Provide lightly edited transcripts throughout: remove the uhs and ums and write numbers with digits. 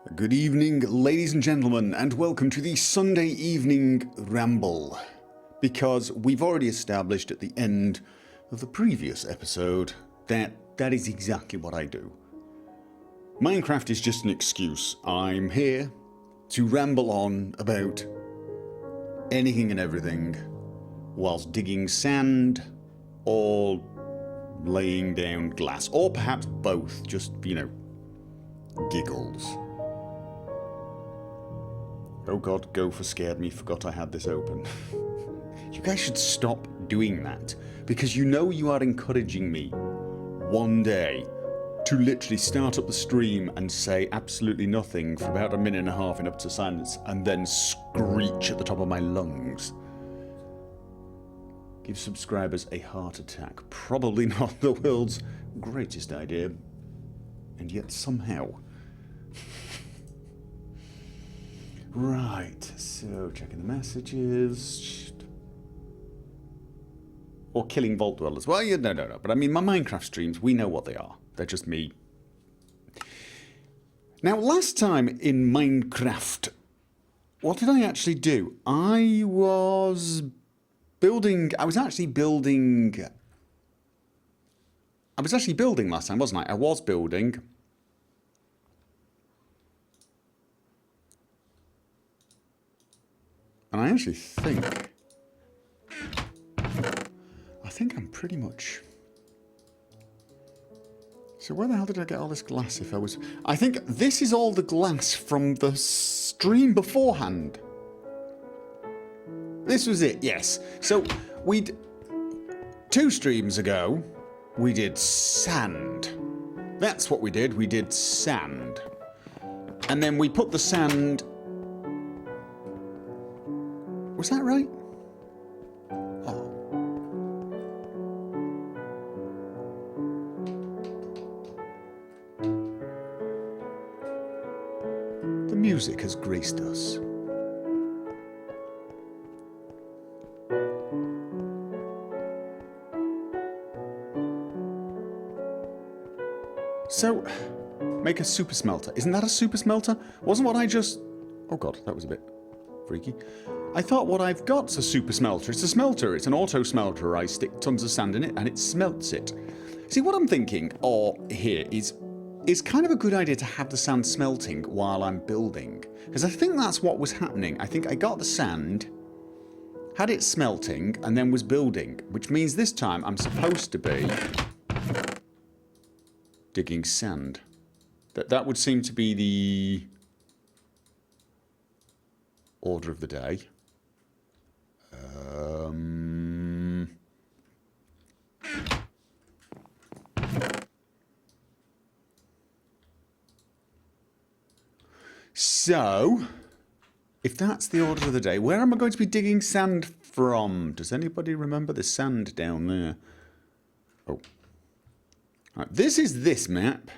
Good evening, ladies and gentlemen, and welcome to the Sunday evening ramble. Because we've already established at the end of the previous episode that that is exactly what I do. Minecraft is just an excuse. I'm here to ramble on about anything and everything whilst digging sand or laying down glass, or perhaps both, just, giggles. Oh god, Gopher scared me, forgot I had this open. You guys should stop doing that, because you are encouraging me one day to literally start up the stream and say absolutely nothing for about a minute and a half in utter silence and then screech at the top of my lungs. Give subscribers a heart attack. Probably not the world's greatest idea, and yet somehow. Right, so checking the messages. Or killing vault dwellers. Well, yeah, no. But I mean, my Minecraft streams, we know what they are. They're just me. Now, last time in Minecraft, what did I actually do? I was actually building last time, wasn't I? I was building. And I actually think I'm pretty much... So where the hell did I get all this glass if I was... I think this is all the glass from the stream beforehand. This was it, yes. So we'd... 2 streams ago, we did sand. That's what we did sand. And then we put the sand... Was that right? Oh. The music has graced us. So, make a super smelter. Isn't that a super smelter? Wasn't what I just... Oh god, that was a bit freaky. I thought what I've got's a super smelter. It's a smelter. It's an auto smelter. I stick tons of sand in it and it smelts it. See, what I'm thinking here is kind of a good idea to have the sand smelting while I'm building. Because I think that's what was happening. I think I got the sand, had it smelting, and then was building. Which means this time I'm supposed to be digging sand. That would seem to be the order of the day. So, if that's the order of the day, where am I going to be digging sand from? Does anybody remember the sand down there? Oh. Right, this is this map.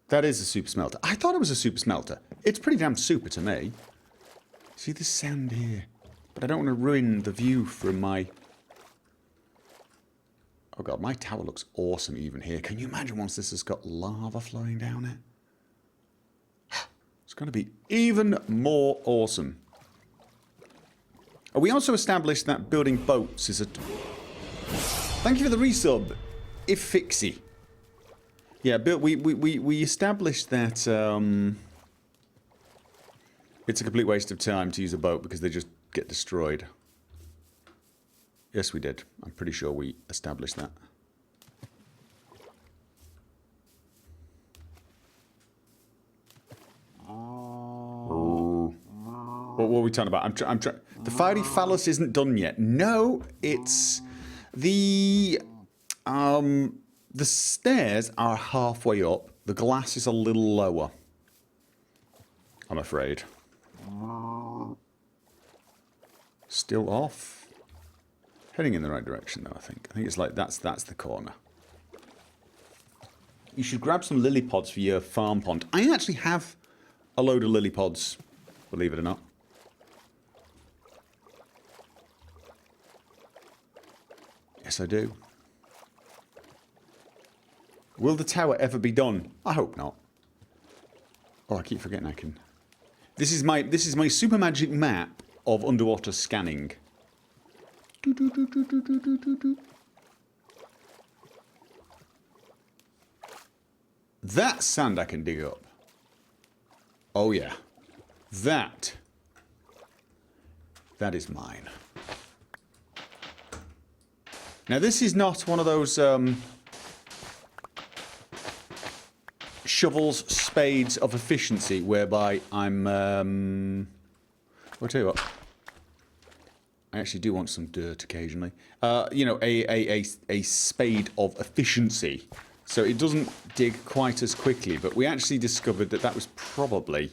That is a super smelter. I thought it was a super smelter. It's pretty damn super to me. See the sand here? But I don't want to ruin the view from my... Oh god, my tower looks awesome even here. Can you imagine once this has got lava flowing down it? It's going to be even more awesome. Oh, we also established that building boats is a... Thank you for the resub, if Fixie. Yeah, but we established that it's a complete waste of time to use a boat because they just get destroyed. Yes, we did. I'm pretty sure we established that. Oh. What were we talking about? I'm trying. The fiery phallus isn't done yet. No, it's the stairs are halfway up. The glass is a little lower. I'm afraid. Still off. Heading in the right direction though, I think. I think it's like that's the corner. You should grab some lily pods for your farm pond. I actually have a load of lily pods, believe it or not. Yes, I do. Will the tower ever be done? I hope not. Oh, I keep forgetting I can. This is my super magic map of underwater scanning. That sand I can dig up. Oh yeah. That is mine. Now this is not one of those shovels, spades of efficiency whereby I'm I'll tell you what. I actually do want some dirt occasionally. You know, a spade of efficiency. So it doesn't dig quite as quickly, but we actually discovered that that was probably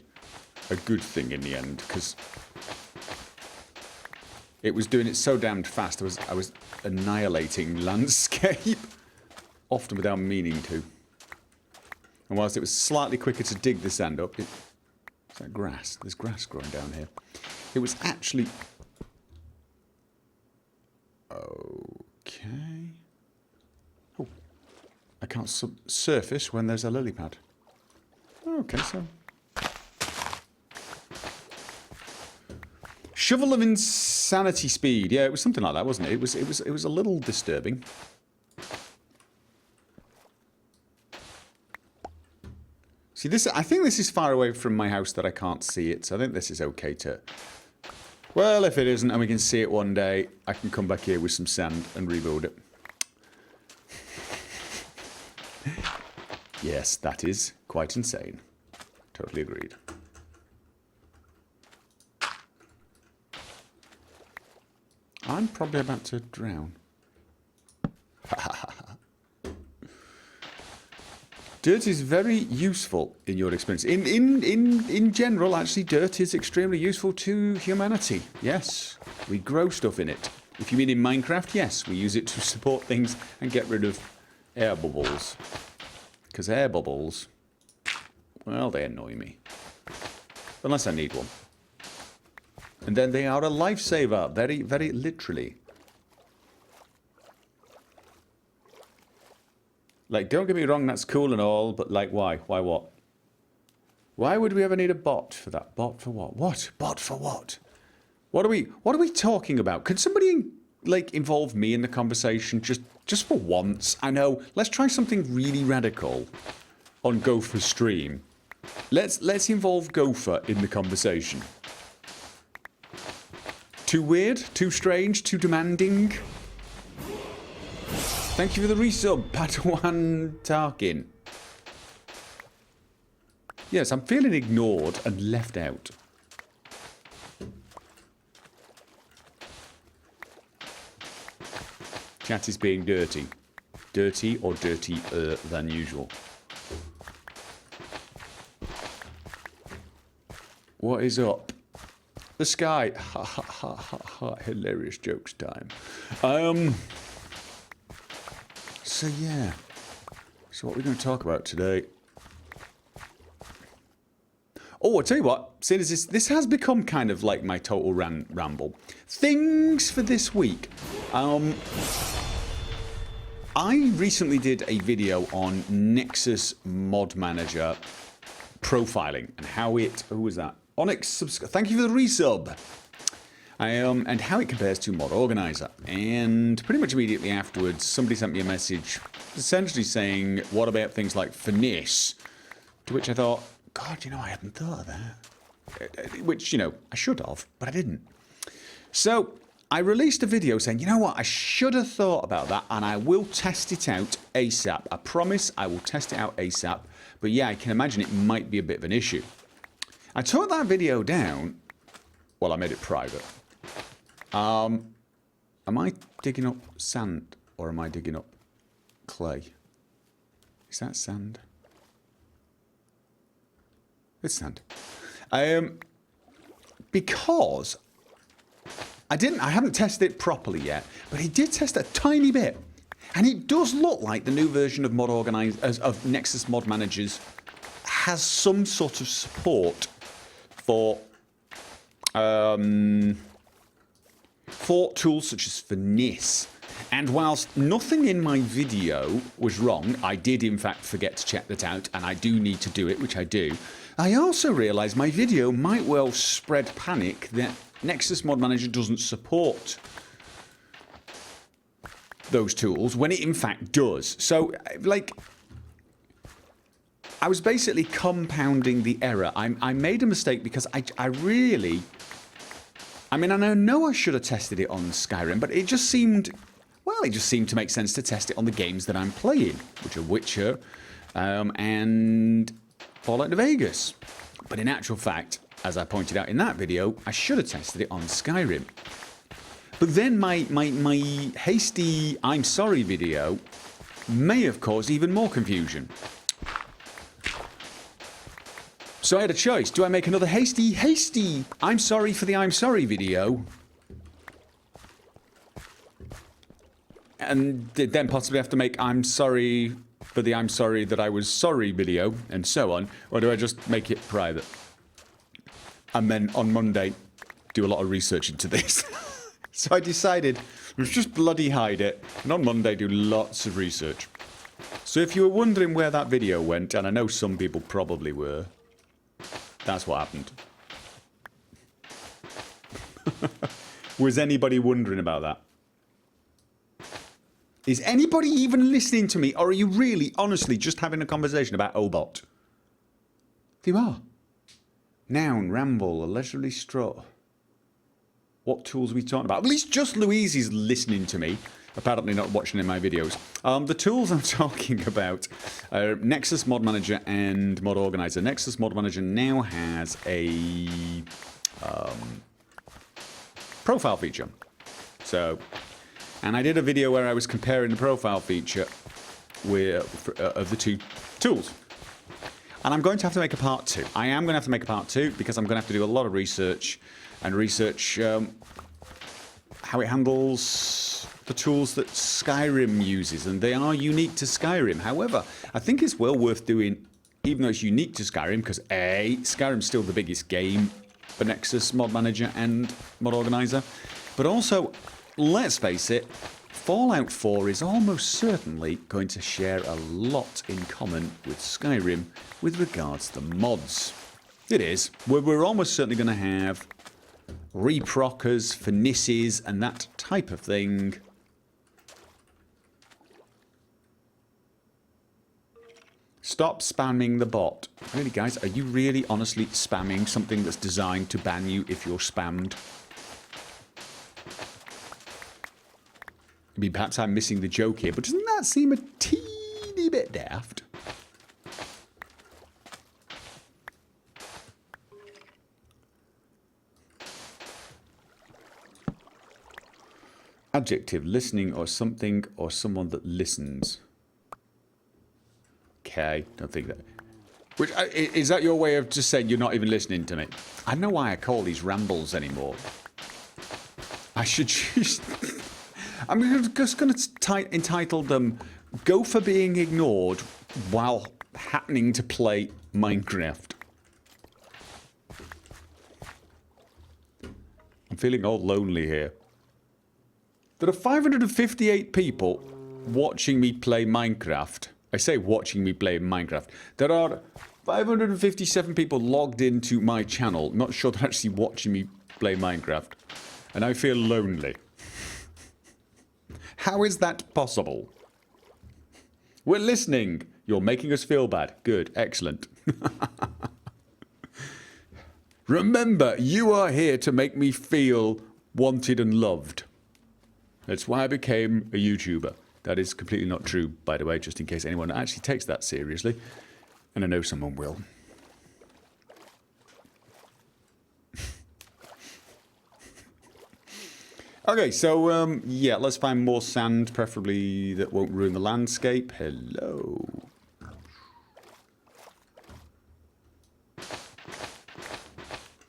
a good thing in the end, because it was doing it so damned fast. I was annihilating landscape, often without meaning to. And whilst it was slightly quicker to dig the sand up, is that grass? There's grass growing down here. It was actually... Okay. Oh. I can't surface when there's a lily pad. Okay, so... Shovel of insanity speed. Yeah, it was something like that, wasn't it? It was a little disturbing. See, this, I think this is far away from my house that I can't see it, so I think this is okay to... Well, if it isn't and we can see it one day, I can come back here with some sand and rebuild it. Yes, that is quite insane. Totally agreed. I'm probably about to drown. Dirt is very useful in your experience. In general, actually, dirt is extremely useful to humanity. Yes, we grow stuff in it. If you mean in Minecraft, yes, we use it to support things and get rid of air bubbles. Because air bubbles, well, they annoy me. Unless I need one. And then they are a lifesaver, very, very literally. Like, don't get me wrong, that's cool and all, but like, why? Why what? Why would we ever need a bot for that? Bot for what? What? Bot for what? What are we talking about? Could somebody, like, involve me in the conversation just for once? I know, let's try something really radical on Gopher's stream. Let's involve Gopher in the conversation. Too weird? Too strange? Too demanding? Thank you for the resub, Padawan Tarkin. Yes, I'm feeling ignored and left out. Chat is being dirty. Dirty or dirtier than usual. What is up? The sky. Ha ha ha ha ha. Hilarious jokes time. So yeah. So what are we going to talk about today? Oh, I'll tell you what. Seeing as this has become kind of like my total ramble. Things for this week. I recently did a video on Nexus Mod Manager profiling and how it... Who was that? Onyx, thank you for the resub. And how it compares to Mod Organizer. And pretty much immediately afterwards, somebody sent me a message essentially saying, what about things like finesse? To which I thought, God, you know, I hadn't thought of that. Which, you know, I should have, but I didn't. So I released a video saying, you know what, I should have thought about that and I will test it out ASAP. I promise I will test it out ASAP. But yeah, I can imagine it might be a bit of an issue. I took that video down. Well, I made it private. Am I digging up sand or am I digging up clay? Is that sand? It's sand. Because I haven't tested it properly yet, but he did test a tiny bit. And it does look like the new version of of Nexus Mod Managers has some sort of support for tools such as finesse. And whilst nothing in my video was wrong, I did in fact forget to check that out, and I do need to do it, which I do. I also realised my video might well spread panic that Nexus Mod Manager doesn't support those tools when it in fact does. So, like, I was basically compounding the error. I made a mistake because I really... I mean, and I know I should have tested it on Skyrim, but it just seemed... Well, it just seemed to make sense to test it on the games that I'm playing, which are Witcher and Fallout New Vegas. But in actual fact, as I pointed out in that video, I should have tested it on Skyrim. But then my hasty I'm sorry video may have caused even more confusion. So I had a choice. Do I make another hasty I'm sorry for the I'm sorry video? And then possibly have to make I'm sorry for the I'm sorry that I was sorry video, and so on. Or do I just make it private? And then on Monday, do a lot of research into this. So I decided, let's just bloody hide it. And on Monday, do lots of research. So if you were wondering where that video went, and I know some people probably were, that's what happened. Was anybody wondering about that? Is anybody even listening to me, or are you really, honestly, just having a conversation about Obot? You are. Noun, ramble, a leisurely stroll. What tools are we talking about? At least just Louise is listening to me, apparently not watching in my videos. The tools I'm talking about are Nexus Mod Manager and Mod Organizer. Nexus Mod Manager now has a profile feature. So... And I did a video where I was comparing the profile feature of the two tools. And I'm going to have to make a part 2. I am going to have to make a part 2 because I'm going to have to do a lot of research and research how it handles the tools that Skyrim uses. And they are unique to Skyrim. However, I think it's well worth doing, even though it's unique to Skyrim, because A, Skyrim's still the biggest game for Nexus Mod Manager and Mod Organizer. But also... Let's face it, Fallout 4 is almost certainly going to share a lot in common with Skyrim with regards to mods. It is. We're almost certainly going to have reproccers, finishes, and that type of thing. Stop spamming the bot. Really, guys, are you really honestly spamming something that's designed to ban you if you're spammed? I mean, perhaps I'm missing the joke here, but doesn't that seem a teeny bit daft? Adjective, listening or something or someone that listens. Okay, don't think that. Which, is that your way of just saying you're not even listening to me? I don't know why I call these rambles anymore. I should just... I'm just going to entitle them Gopher Being Ignored While Happening to Play Minecraft. I'm feeling all lonely here. There are 558 people watching me play Minecraft. I say watching me play Minecraft. There are 557 people logged into my channel, not sure they're actually watching me play Minecraft. And I feel lonely. How is that possible? We're listening. You're making us feel bad. Good. Excellent. Remember, you are here to make me feel wanted and loved. That's why I became a YouTuber. That is completely not true, by the way, just in case anyone actually takes that seriously. And I know someone will. Okay, so, yeah, let's find more sand, preferably that won't ruin the landscape. Hello.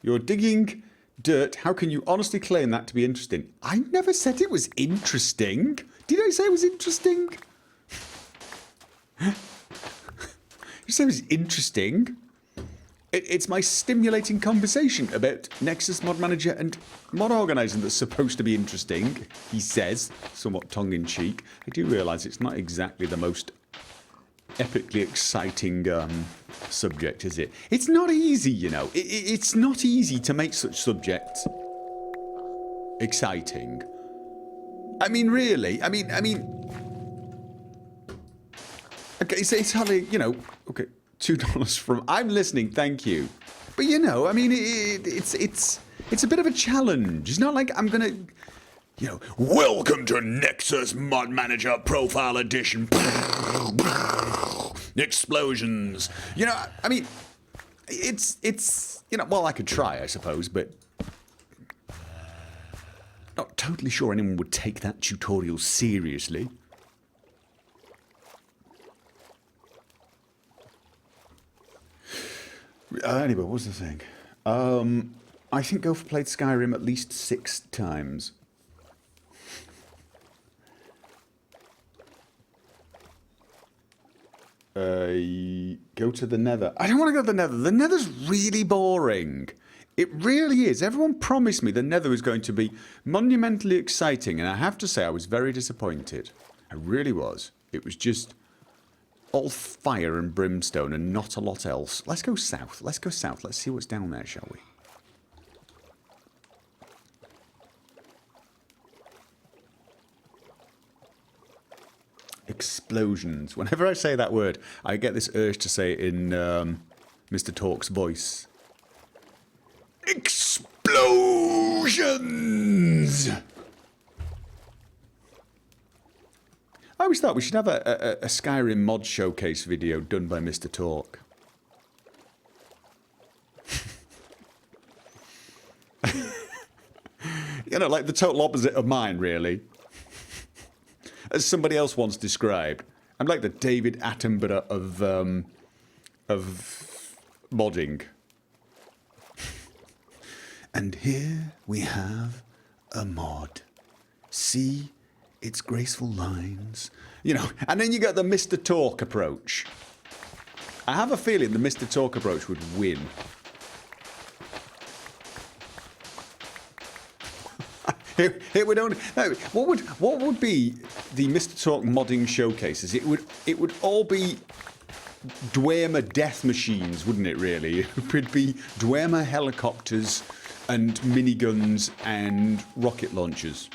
You're digging dirt. How can you honestly claim that to be interesting? I never said it was interesting. Did I say it was interesting? You said it was interesting. It's my stimulating conversation about Nexus Mod Manager and mod organising that's supposed to be interesting, he says, somewhat tongue-in-cheek. I do realise it's not exactly the most epically exciting subject, is it? It's not easy, you know. It's not easy to make such subjects exciting. I mean, really. I mean. Okay, so it's hardly, you know. Okay, $2 from. I'm listening. Thank you. But you know, I mean, it's a bit of a challenge. It's not like I'm gonna, you know, welcome to Nexus Mod Manager Profile Edition. Explosions. You know, I mean, it's you know, well, I could try, I suppose, but not totally sure anyone would take that tutorial seriously. Anyway, what was the thing? I think Gopher played Skyrim at least 6 times. Go to the Nether. I don't want to go to the Nether. The Nether's really boring. It really is. Everyone promised me the Nether was going to be monumentally exciting, and I have to say I was very disappointed. I really was. It was just all fire and brimstone and not a lot else. Let's go south. Let's go south. Let's see what's down there, shall we? Explosions. Whenever I say that word, I get this urge to say it in Mr. Talk's voice. Explosions! I always thought we should have a Skyrim mod showcase video done by Mr. Talk. You know, like the total opposite of mine, really. As somebody else once described, I'm like the David Attenborough of modding. And here we have a mod. See its graceful lines. You know, and then you get the Mr. Talk approach. I have a feeling the Mr. Talk approach would win. It would only. No, what would be the Mr. Talk modding showcases? It would all be Dwemer death machines, wouldn't it? Really, it would be Dwemer helicopters and miniguns and rocket launchers.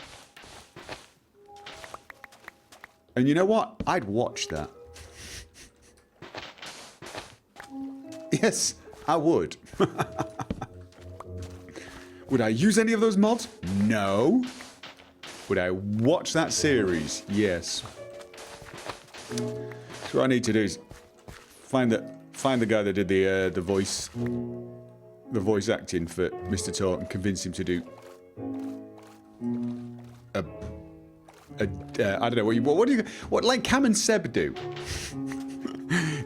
And you know what? I'd watch that. Yes, I would. Would I use any of those mods? No. Would I watch that series? Yes. So what I need to do is find the guy that did the voice acting for Mr. Talk and convince him to do I don't know what like Cam and Seb do.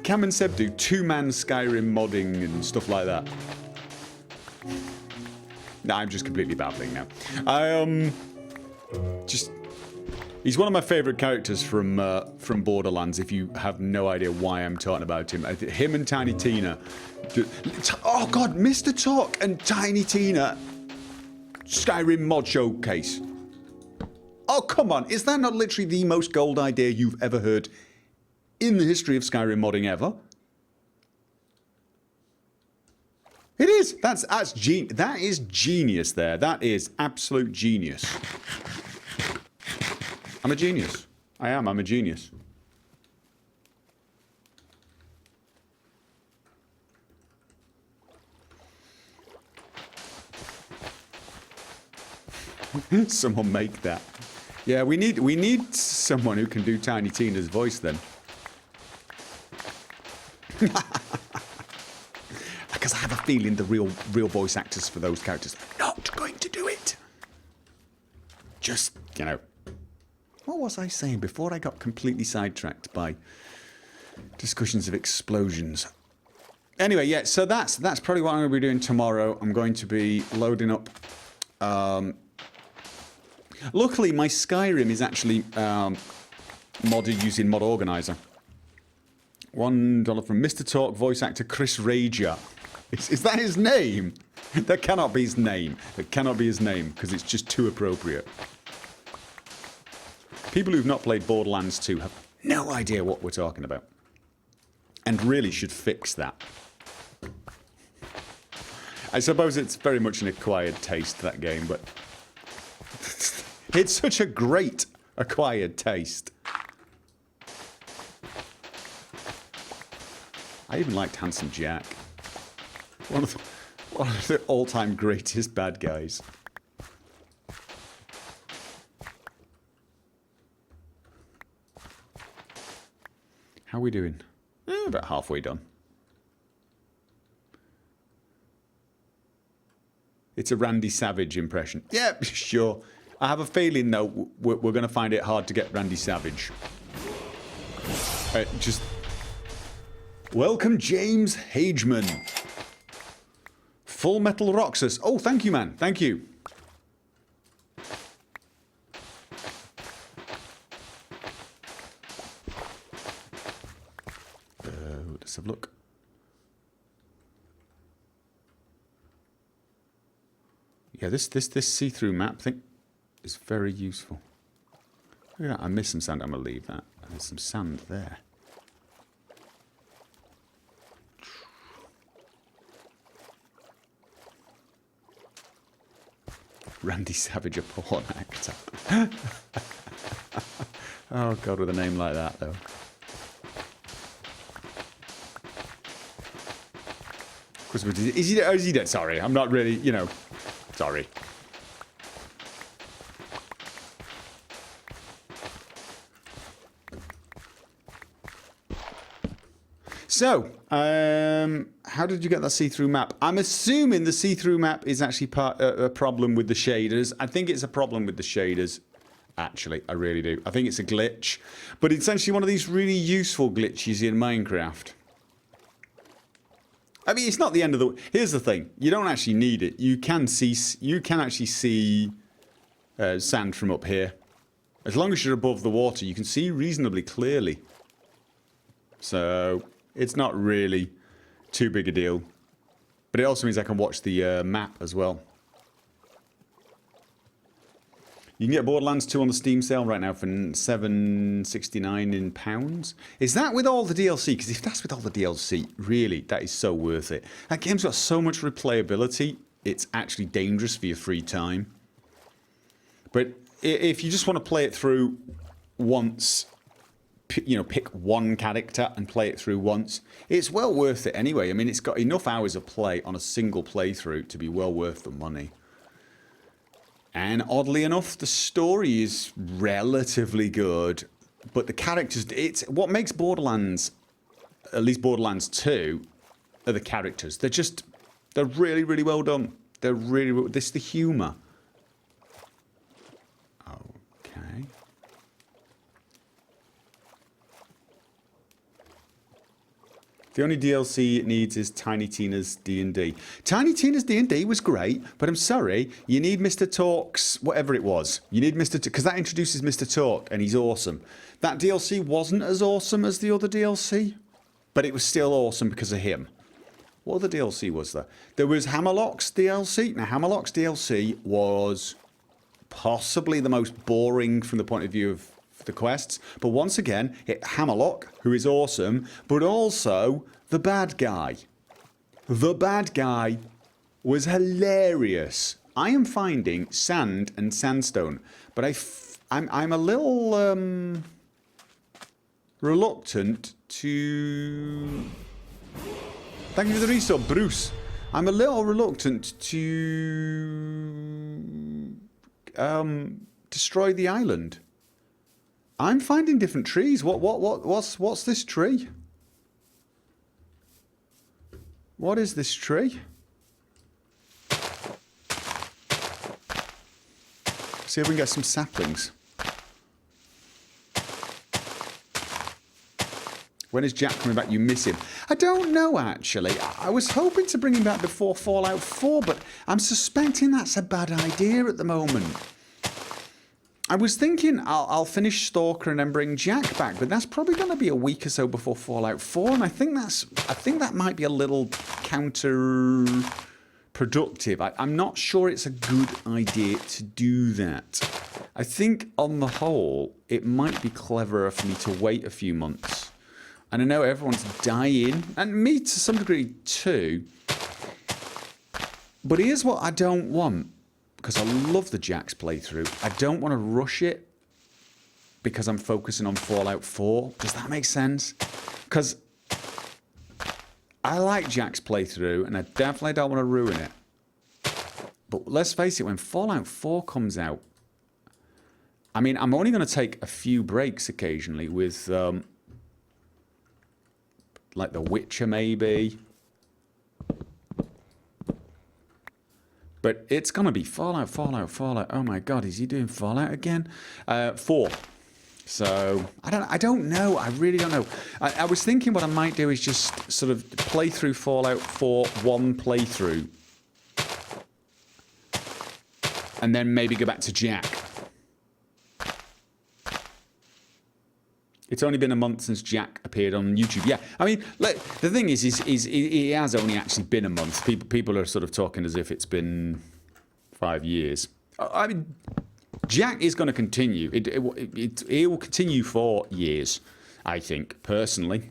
Cam and Seb do 2-man Skyrim modding and stuff like that. Nah, I'm just completely babbling now. He's one of my favourite characters from Borderlands. If you have no idea why I'm talking about him, him and Tiny Tina. Oh God, Mr. Talk and Tiny Tina. Skyrim mod showcase. Oh come on, is that not literally the most gold idea you've ever heard in the history of Skyrim modding ever? It is. That is genius there. That is absolute genius. I'm a genius. I am. I'm a genius. Someone make that. Yeah, we need someone who can do Tiny Tina's voice then. Because I have a feeling the real voice actors for those characters are not going to do it. Just, you know. What was I saying before I got completely sidetracked by discussions of explosions? Anyway, yeah, so that's probably what I'm going to be doing tomorrow. I'm going to be loading up. Luckily, my Skyrim is actually modded using Mod Organizer. $1 from Mr. Talk voice actor Chris Rager. Is that his name? That cannot be his name. That cannot be his name, because it's just too appropriate. People who've not played Borderlands 2 have no idea what we're talking about. And really should fix that. I suppose it's very much an acquired taste, that game, but... it's such a great acquired taste. I even liked Handsome Jack. One of the all-time greatest bad guys. How are we doing? About halfway done. It's a Randy Savage impression. Yeah, sure. I have a feeling, though, we're going to find it hard to get Randy Savage. Just... Welcome, James Hageman. Full Metal Roxas. Oh, thank you, man. Thank you. Let's have a look. Yeah, this see-through map thing is very useful. Look at that. I missed some sand. I'm going to leave that. There's some sand there. Randy Savage, a porn actor. Oh, God, with a name like that, though. Is he dead? Sorry, I'm not really, you know, sorry. So, how did you get that see-through map? I'm assuming the see-through map is actually a problem with the shaders. I think it's a problem with the shaders, actually. I really do. I think it's a glitch. But it's actually one of these really useful glitches in Minecraft. I mean, it's not the end of the... Here's the thing. You don't actually need it. You can actually see sand from up here. As long as you're above the water, you can see reasonably clearly. So, it's not really too big a deal. But it also means I can watch the map as well. You can get Borderlands 2 on the Steam sale right now for £7.69 in pounds. Is that with all the DLC? Because if that's with all the DLC, really, that is so worth it. That game's got so much replayability, it's actually dangerous for your free time. But if you just want to play it through once, you know, pick one character and play it through once, it's well worth it anyway. I mean, it's got enough hours of play on a single playthrough to be well worth the money. And oddly enough, the story is relatively good, but the characters, it's what makes Borderlands, at least Borderlands 2, are the characters. They're really, really well done. They're really, this is the humour. Okay. The only DLC it needs is Tiny Tina's D&D. Tiny Tina's D&D was great, but I'm sorry, you need Mr. Talk's, whatever it was. You need Mr. Because that introduces Mr. Talk, and he's awesome. That DLC wasn't as awesome as the other DLC, but it was still awesome because of him. What other DLC was there? There was Hammerlock's DLC. Now, Hammerlock's DLC was possibly the most boring from the point of view of the quests, but once again, Hammerlock, who is awesome, but also the bad guy. The bad guy was hilarious. I am finding sand and sandstone, but I'm a little reluctant to... Thank you for the resub, Bruce. I'm a little reluctant to destroy the island. I'm finding different trees. What's this tree? What is this tree? See if we can get some saplings. When is Jack coming back? You miss him. I don't know, actually. I was hoping to bring him back before Fallout 4, but I'm suspecting that's a bad idea at the moment. I was thinking I'll finish Stalker and then bring Jack back, but that's probably going to be a week or so before Fallout 4, and I think that might be a little counterproductive. I'm not sure it's a good idea to do that. I think on the whole, it might be cleverer for me to wait a few months. And I know everyone's dying, and me to some degree too. But here's what I don't want. Because I love the Jack's playthrough. I don't want to rush it because I'm focusing on Fallout 4. Does that make sense? Because I like Jack's playthrough and I definitely don't want to ruin it. But let's face it, when Fallout 4 comes out, I mean, I'm only going to take a few breaks occasionally with, like The Witcher maybe. But it's going to be Fallout. Oh my God, is he doing Fallout again? 4. So, I don't know. I really don't know. I was thinking what I might do is just sort of play through Fallout 4 one playthrough. And then maybe go back to Jack. It's only been a month since Jack appeared on YouTube. Yeah, I mean, like, the thing is it has only actually been a month. People are sort of talking as if it's been 5 years. I mean, Jack is going to continue. It will continue for years, I think, personally.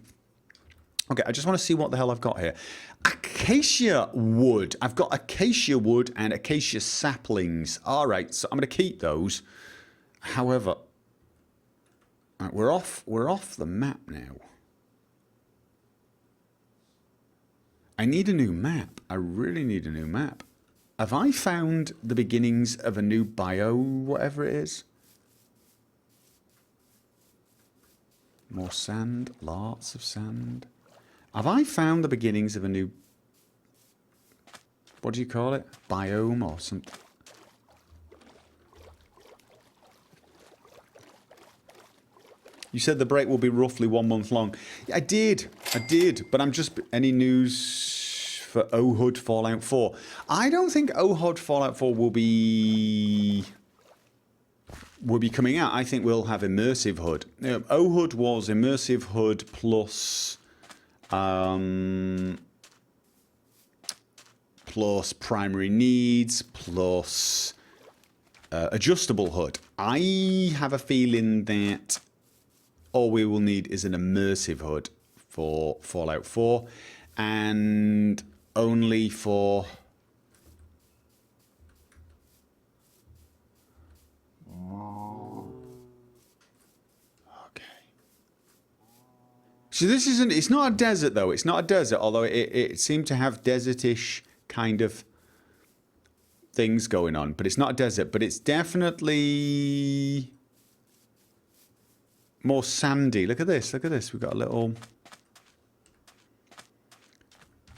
Okay, I just want to see what the hell I've got here. Acacia wood. I've got acacia wood and acacia saplings. All right, so I'm going to keep those. However... Right, we're off the map now. I need a new map. I really need a new map. Have I found the beginnings of a new bio, whatever it is? More sand, lots of sand. Have I found the beginnings of a new, what do you call it? Biome or something? You said the break will be roughly 1 month long. I did, but I'm just... Any news for OHUD Fallout 4? I don't think OHUD Fallout 4 will be coming out. I think we'll have immersive HUD. OHUD was immersive HUD plus... plus primary needs, plus adjustable HUD. I have a feeling that... all we will need is an immersive HUD for Fallout 4, and only for... Okay. So this isn't... It's not a desert, though. It's not a desert, although it seemed to have desert-ish kind of things going on. But it's not a desert. But it's definitely... more sandy. Look at this. Look at this. We've got a little...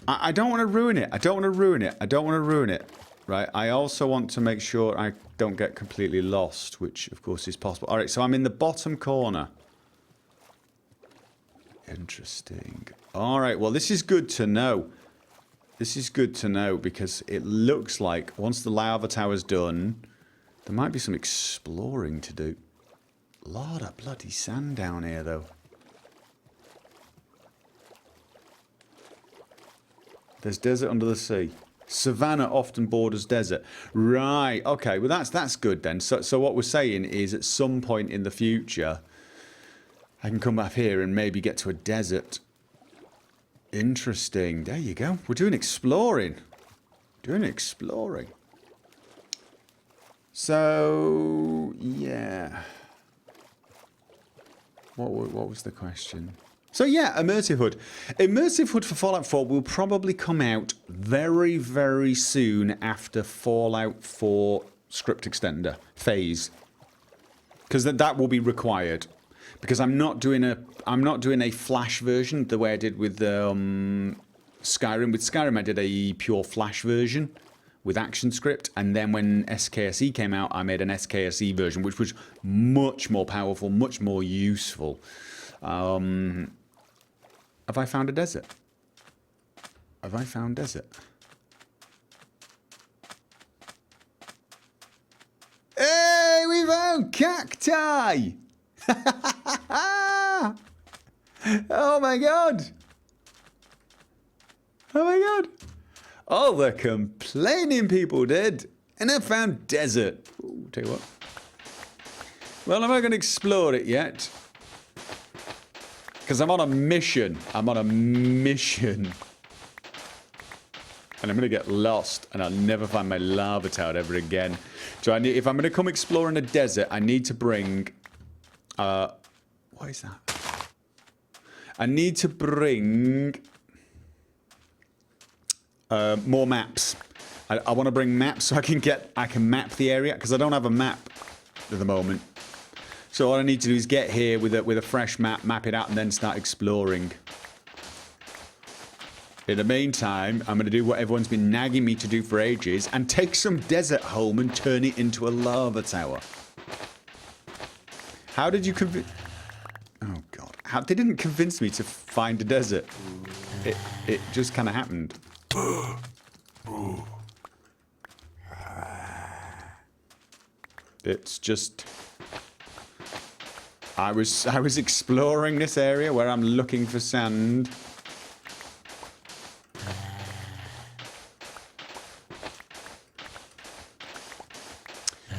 I don't want to ruin it. I don't want to ruin it. I don't want to ruin it. Right? I also want to make sure I don't get completely lost, which, of course, is possible. All right, so I'm in the bottom corner. Interesting. All right, well, this is good to know. This is good to know because it looks like once the lava tower's done, there might be some exploring to do. Lot of bloody sand down here, though. There's desert under the sea. Savannah often borders desert. Right, okay, well that's good then. So what we're saying is at some point in the future, I can come back here and maybe get to a desert. Interesting. There you go. We're doing exploring. Doing exploring. So, yeah. What was the question? So yeah, Immersive HUD. Immersive HUD for Fallout 4 will probably come out very, very soon after Fallout 4 script extender phase, because that will be required. Because I'm not doing a Flash version the way I did with Skyrim. With Skyrim, I did a pure Flash version with ActionScript, and then when SKSE came out, I made an SKSE version, which was much more powerful, much more useful. Have I found a desert? Have I found desert? Hey, we found cacti! Oh my god! Oh my god! All the complaining people did, and I found desert. Ooh, tell you what. Well, I'm not going to explore it yet. Because I'm on a mission. I'm on a mission. And I'm going to get lost. And I'll never find my lava tower ever again. So I need, if I'm going to come explore in a desert, I need to bring... what is that? I need to bring... more maps. I want to bring maps so I can map the area. Because I don't have a map at the moment. So all I need to do is get here with a fresh map it out, and then start exploring. In the meantime, I'm going to do what everyone's been nagging me to do for ages, and take some desert home and turn it into a lava tower. How did you convince... Oh, God. How... They didn't convince me to find a desert. It just kind of happened. It's just... I was exploring this area where I'm looking for sand.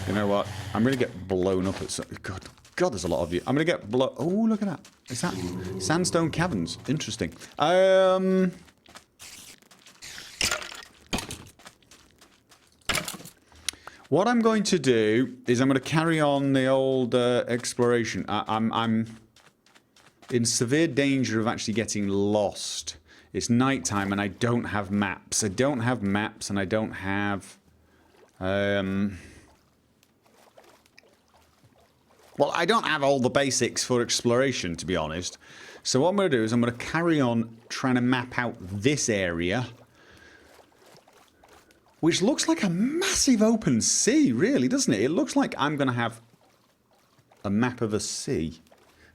You know what? I'm gonna get blown up at some... God, there's a lot of you. I'm gonna get blown... Oh, look at that. Is that sandstone caverns? Interesting. What I'm going to do is I'm going to carry on the old exploration. I'm in severe danger of actually getting lost. It's nighttime and I don't have maps. I don't have maps and I don't have... Well, I don't have all the basics for exploration, to be honest. So what I'm going to do is I'm going to carry on trying to map out this area, which looks like a massive open sea, really, doesn't it? It looks like I'm going to have a map of a sea.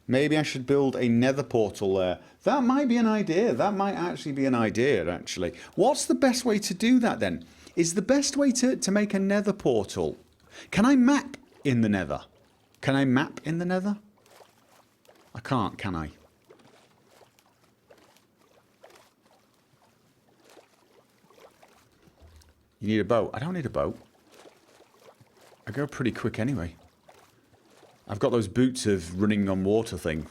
Maybe I should build a nether portal there. That might be an idea. That might actually be an idea, actually. What's the best way to do that, then? Is the best way to make a nether portal... Can I map in the nether? Can I map in the nether? I can't, can I? You need a boat. I don't need a boat. I go pretty quick anyway. I've got those boots of running on water thing.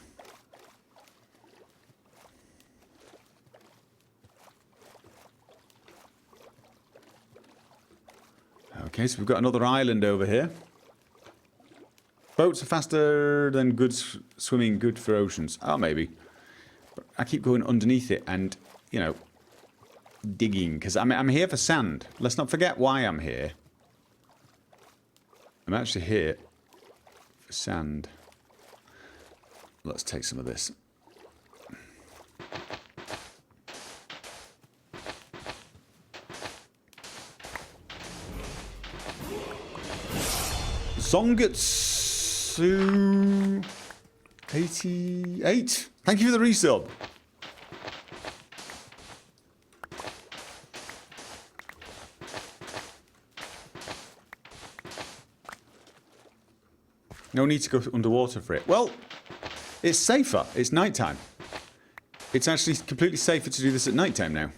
Okay, so we've got another island over here. Boats are faster than good swimming, good for oceans. Oh, maybe. But I keep going underneath it and, you know... digging, because I'm here for sand. Let's not forget why I'm here. I'm actually here for sand. Let's take some of this. Zongetsu 88. Thank you for the resub. No need to go underwater for it. Well, it's safer. It's nighttime. It's actually completely safer to do this at nighttime now.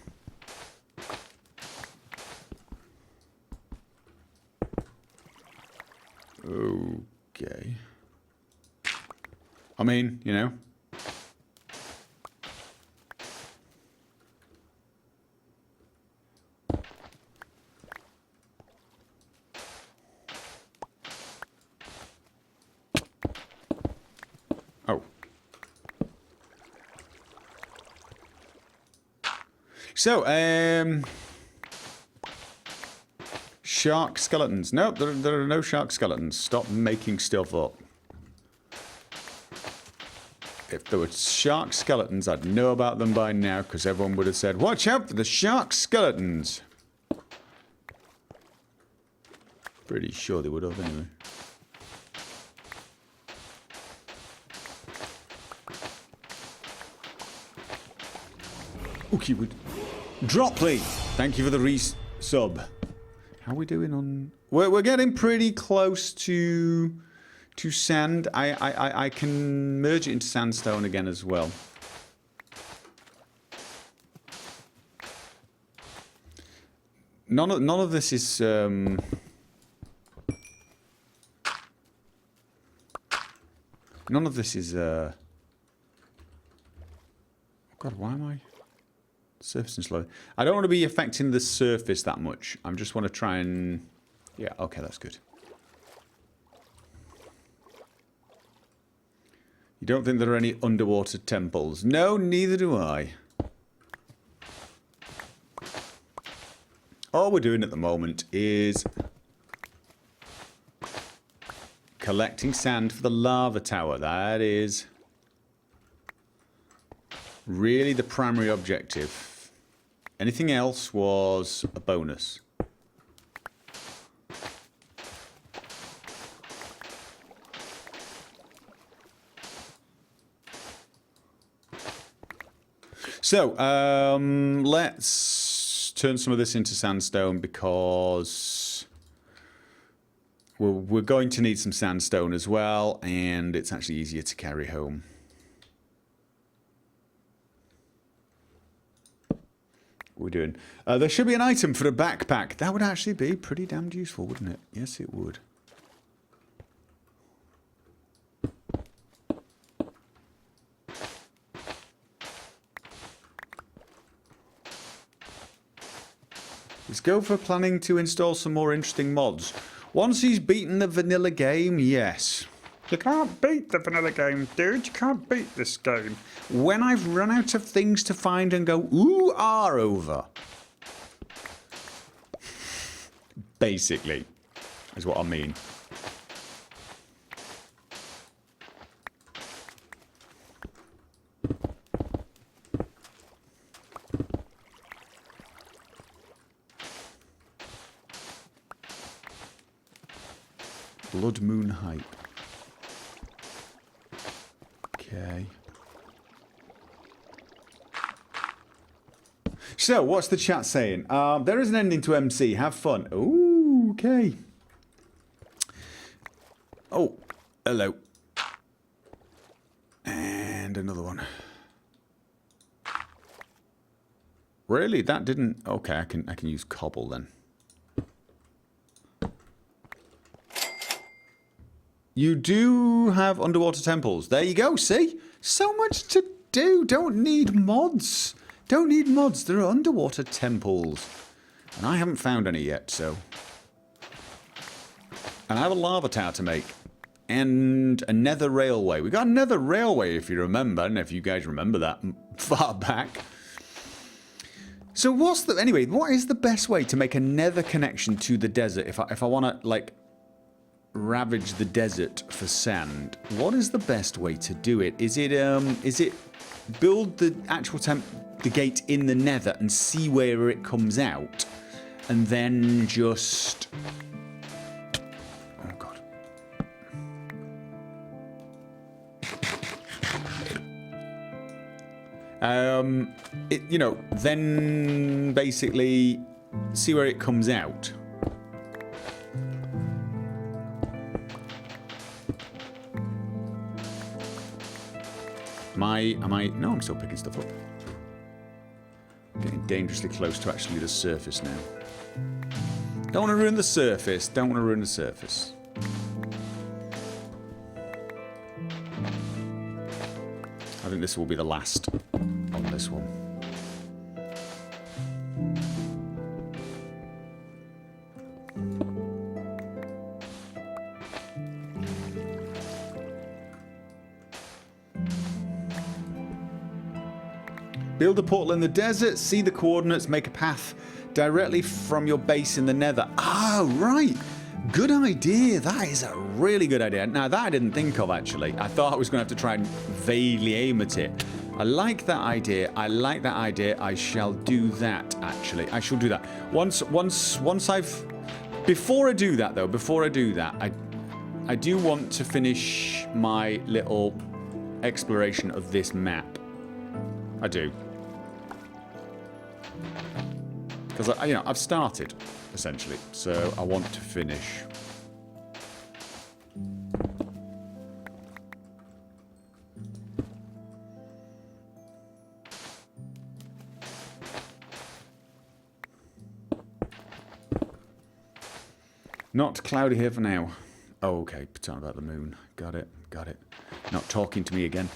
Okay. I mean, you know. Oh. So, shark skeletons. Nope, there are no shark skeletons. Stop making stuff up. If there were shark skeletons, I'd know about them by now, because everyone would have said, watch out for the shark skeletons. Pretty sure they would have anyway. Okay, would Dropley, thank you for the resub. How are we doing on... We're getting pretty close to to sand. I can merge it into sandstone again as well. None of this is none of this is oh God, why am I surfacing slowly? I don't want to be affecting the surface that much. I just want to try and... Yeah, okay, that's good. You don't think there are any underwater temples? No, neither do I. All we're doing at the moment is collecting sand for the lava tower. That is really the primary objective. Anything else was a bonus. So, let's turn some of this into sandstone because we're going to need some sandstone as well, and it's actually easier to carry home. What are we doing? There should be an item for a backpack. That would actually be pretty damned useful, wouldn't it? Yes, it would. Is Gopher planning to install some more interesting mods? Once he's beaten the vanilla game, yes. You can't beat the vanilla game, dude. You can't beat this game. When I've run out of things to find and go, ooh, are over. Basically, is what I mean. Blood Moon Hype. Okay. So, what's the chat saying? There is an ending to MC. Have fun. Ooh, okay. Oh, hello. And another one. Really? That didn't... Okay, I can use cobble then. You do have underwater temples. There you go, see? So much to do. Don't need mods. Don't need mods. There are underwater temples. And I haven't found any yet, so... And I have a lava tower to make. And a nether railway. We got a nether railway, if you remember. And if you guys remember that far back. So what's the... Anyway, what is the best way to make a nether connection to the desert? If I want to, like... ravage the desert for sand. What is the best way to do it? Is it build the actual the gate in the nether and see where it comes out, and then just... Oh god. You know, then basically see where it comes out. Am I? No, I'm still picking stuff up. Getting dangerously close to actually the surface now. Don't want to ruin the surface. Don't want to ruin the surface. I think this will be the last on this one. Build a portal in the desert, see the coordinates, make a path directly from your base in the nether. Ah, right. Good idea. That is a really good idea. Now, that I didn't think of, actually. I thought I was going to have to try and vaguely aim at it. I like that idea. I like that idea. I shall do that, actually. I shall do that. Once I've... Before I do that, though, I do want to finish my little exploration of this map. I do. Because, you know, I've started, essentially. So I want to finish. Not cloudy here for now. Oh, okay. Talking about the moon. Got it. Got it. Not talking to me again.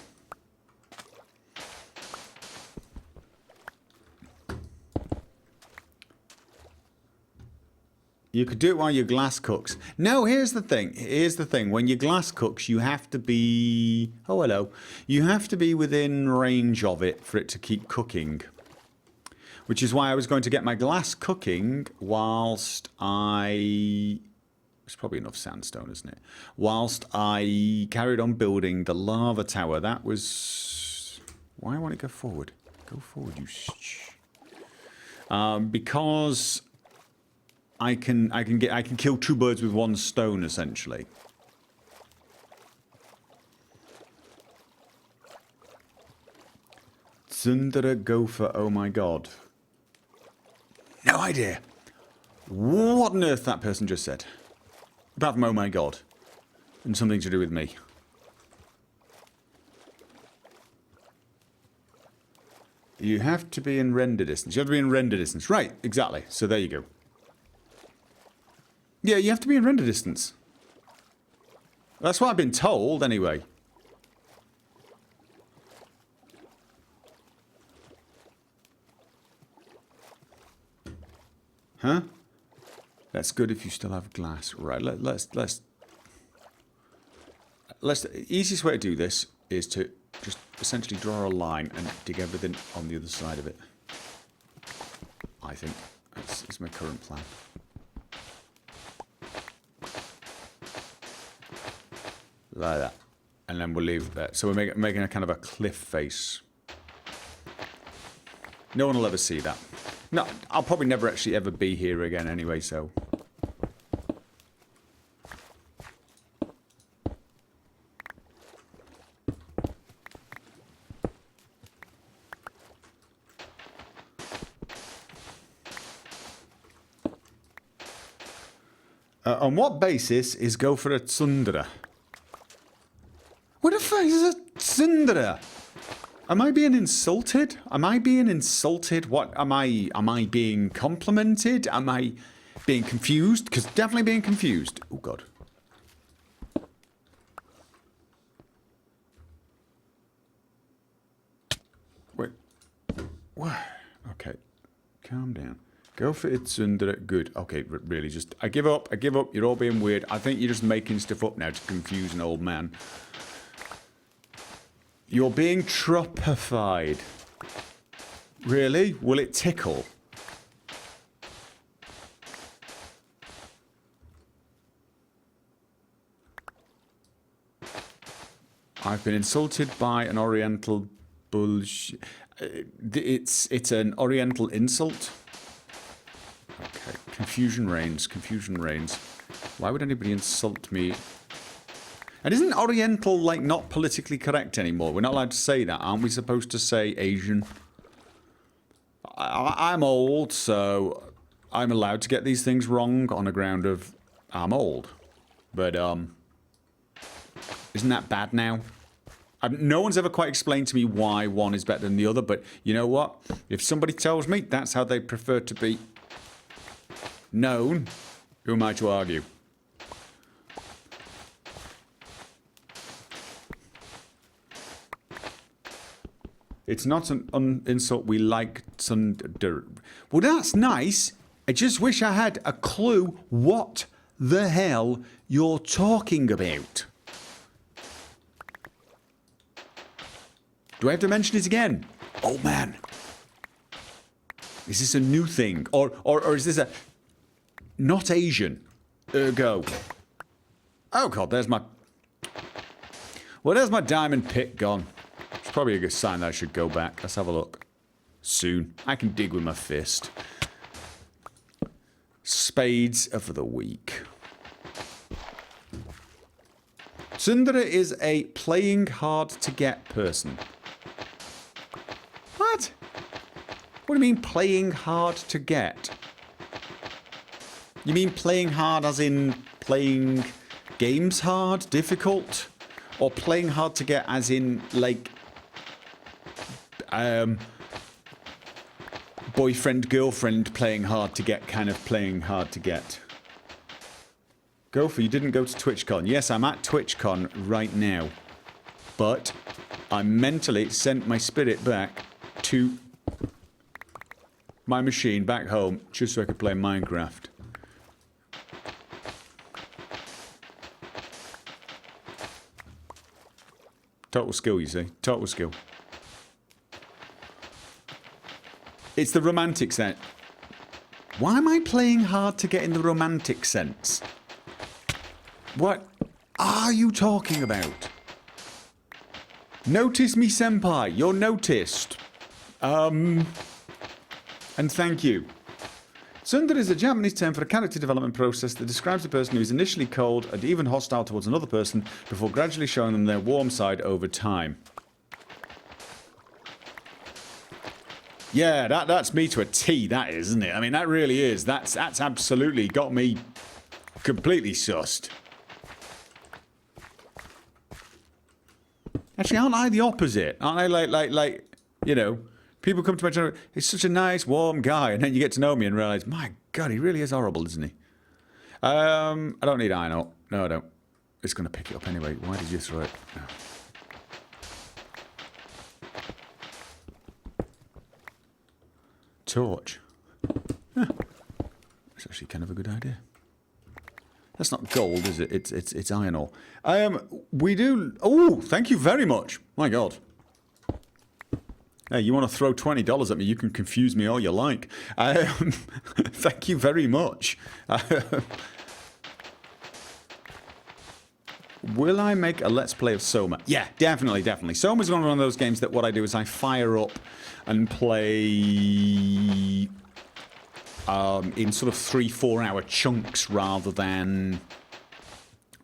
You could do it while your glass cooks. No, here's the thing. Here's the thing. When your glass cooks, you have to be... Oh, hello. You have to be within range of it for it to keep cooking. Which is why I was going to get my glass cooking whilst I... It's probably enough sandstone, isn't it? Whilst I carried on building the lava tower. That was... Why won't it go forward? Go forward, you... Because... I can kill two birds with one stone, essentially. Tsundere gopher, oh my god. No idea what on earth that person just said. Apart from oh my god. And something to do with me. You have to be in render distance. You have to be in render distance. Right, exactly. So there you go. Yeah, you have to be in render distance. That's what I've been told, anyway. Huh? That's good if you still have glass. Right, let's... The easiest way to do this is to just essentially draw a line and dig everything on the other side of it. I think. That's my current plan. Like that. And then we'll leave that. So we're making a kind of a cliff face. No one will ever see that. No, I'll probably never actually ever be here again anyway, so... on what basis is Gopher a tsundere? What the fuck is a tsundere? Am I being insulted? Am I being insulted? What am I? Am I being complimented? Am I being confused? Because definitely being confused. Oh god. Wait. What? Okay. Calm down. Go for it, tsundere. Good. Okay, really, just... I give up. I give up. You're all being weird. I think you're just making stuff up now to confuse an old man. You're being tropified. Really? Will it tickle? I've been insulted by an Oriental bullshit. It's an Oriental insult. Okay. Confusion reigns. Confusion reigns. Why would anybody insult me? And isn't Oriental, like, not politically correct anymore? We're not allowed to say that. Aren't we supposed to say Asian? I'm old, so I'm allowed to get these things wrong on the ground of I'm old. But, isn't that bad now? No one's ever quite explained to me why one is better than the other, but you know what? If somebody tells me that's how they prefer to be known, who am I to argue? It's not an insult we like. Well, that's nice. I just wish I had a clue what the hell you're talking about. Do I have to mention it again? Oh, man. Is this a new thing? Or is this a... Not Asian. Ergo. Oh, God, there's my... Well, there's my diamond pick gone. It's probably a good sign that I should go back. Let's have a look. Soon. I can dig with my fist. Spades are for the weak. Tsundere is a playing hard to get person. What? What do you mean playing hard to get? You mean playing hard as in playing games hard, difficult? Or playing hard to get as in, like, boyfriend, girlfriend playing hard to get, kind of playing hard to get? Gopher, you didn't go to TwitchCon. Yes, I'm at TwitchCon right now. But I mentally sent my spirit back to my machine back home just so I could play Minecraft. Total skill, you see. Total skill. It's the romantic sense. Why am I playing hard to get in the romantic sense? What are you talking about? Notice me, senpai. You're noticed. And thank you. Tsundere is a Japanese term for a character development process that describes a person who is initially cold and even hostile towards another person before gradually showing them their warm side over time. Yeah, that's me to a T, that is, isn't it? I mean, that really is. That's absolutely got me completely sussed. Actually, aren't I the opposite? Aren't I like, you know, people come to my channel, he's such a nice, warm guy, and then you get to know me and realise, my God, he really is horrible, isn't he? I don't need iron ore. No, I don't. It's going to pick it up anyway. Why did you throw it? No. Torch. Huh. That's actually kind of a good idea. That's not gold, is it? It's iron ore. We do... Oh, thank you very much. My God. Hey, you want to throw $20 at me, you can confuse me all you like. Thank you very much. Will I make a Let's Play of Soma? Yeah, definitely, definitely. Soma's one of those games that what I do is I fire up and play in sort of 3-4 hour chunks rather than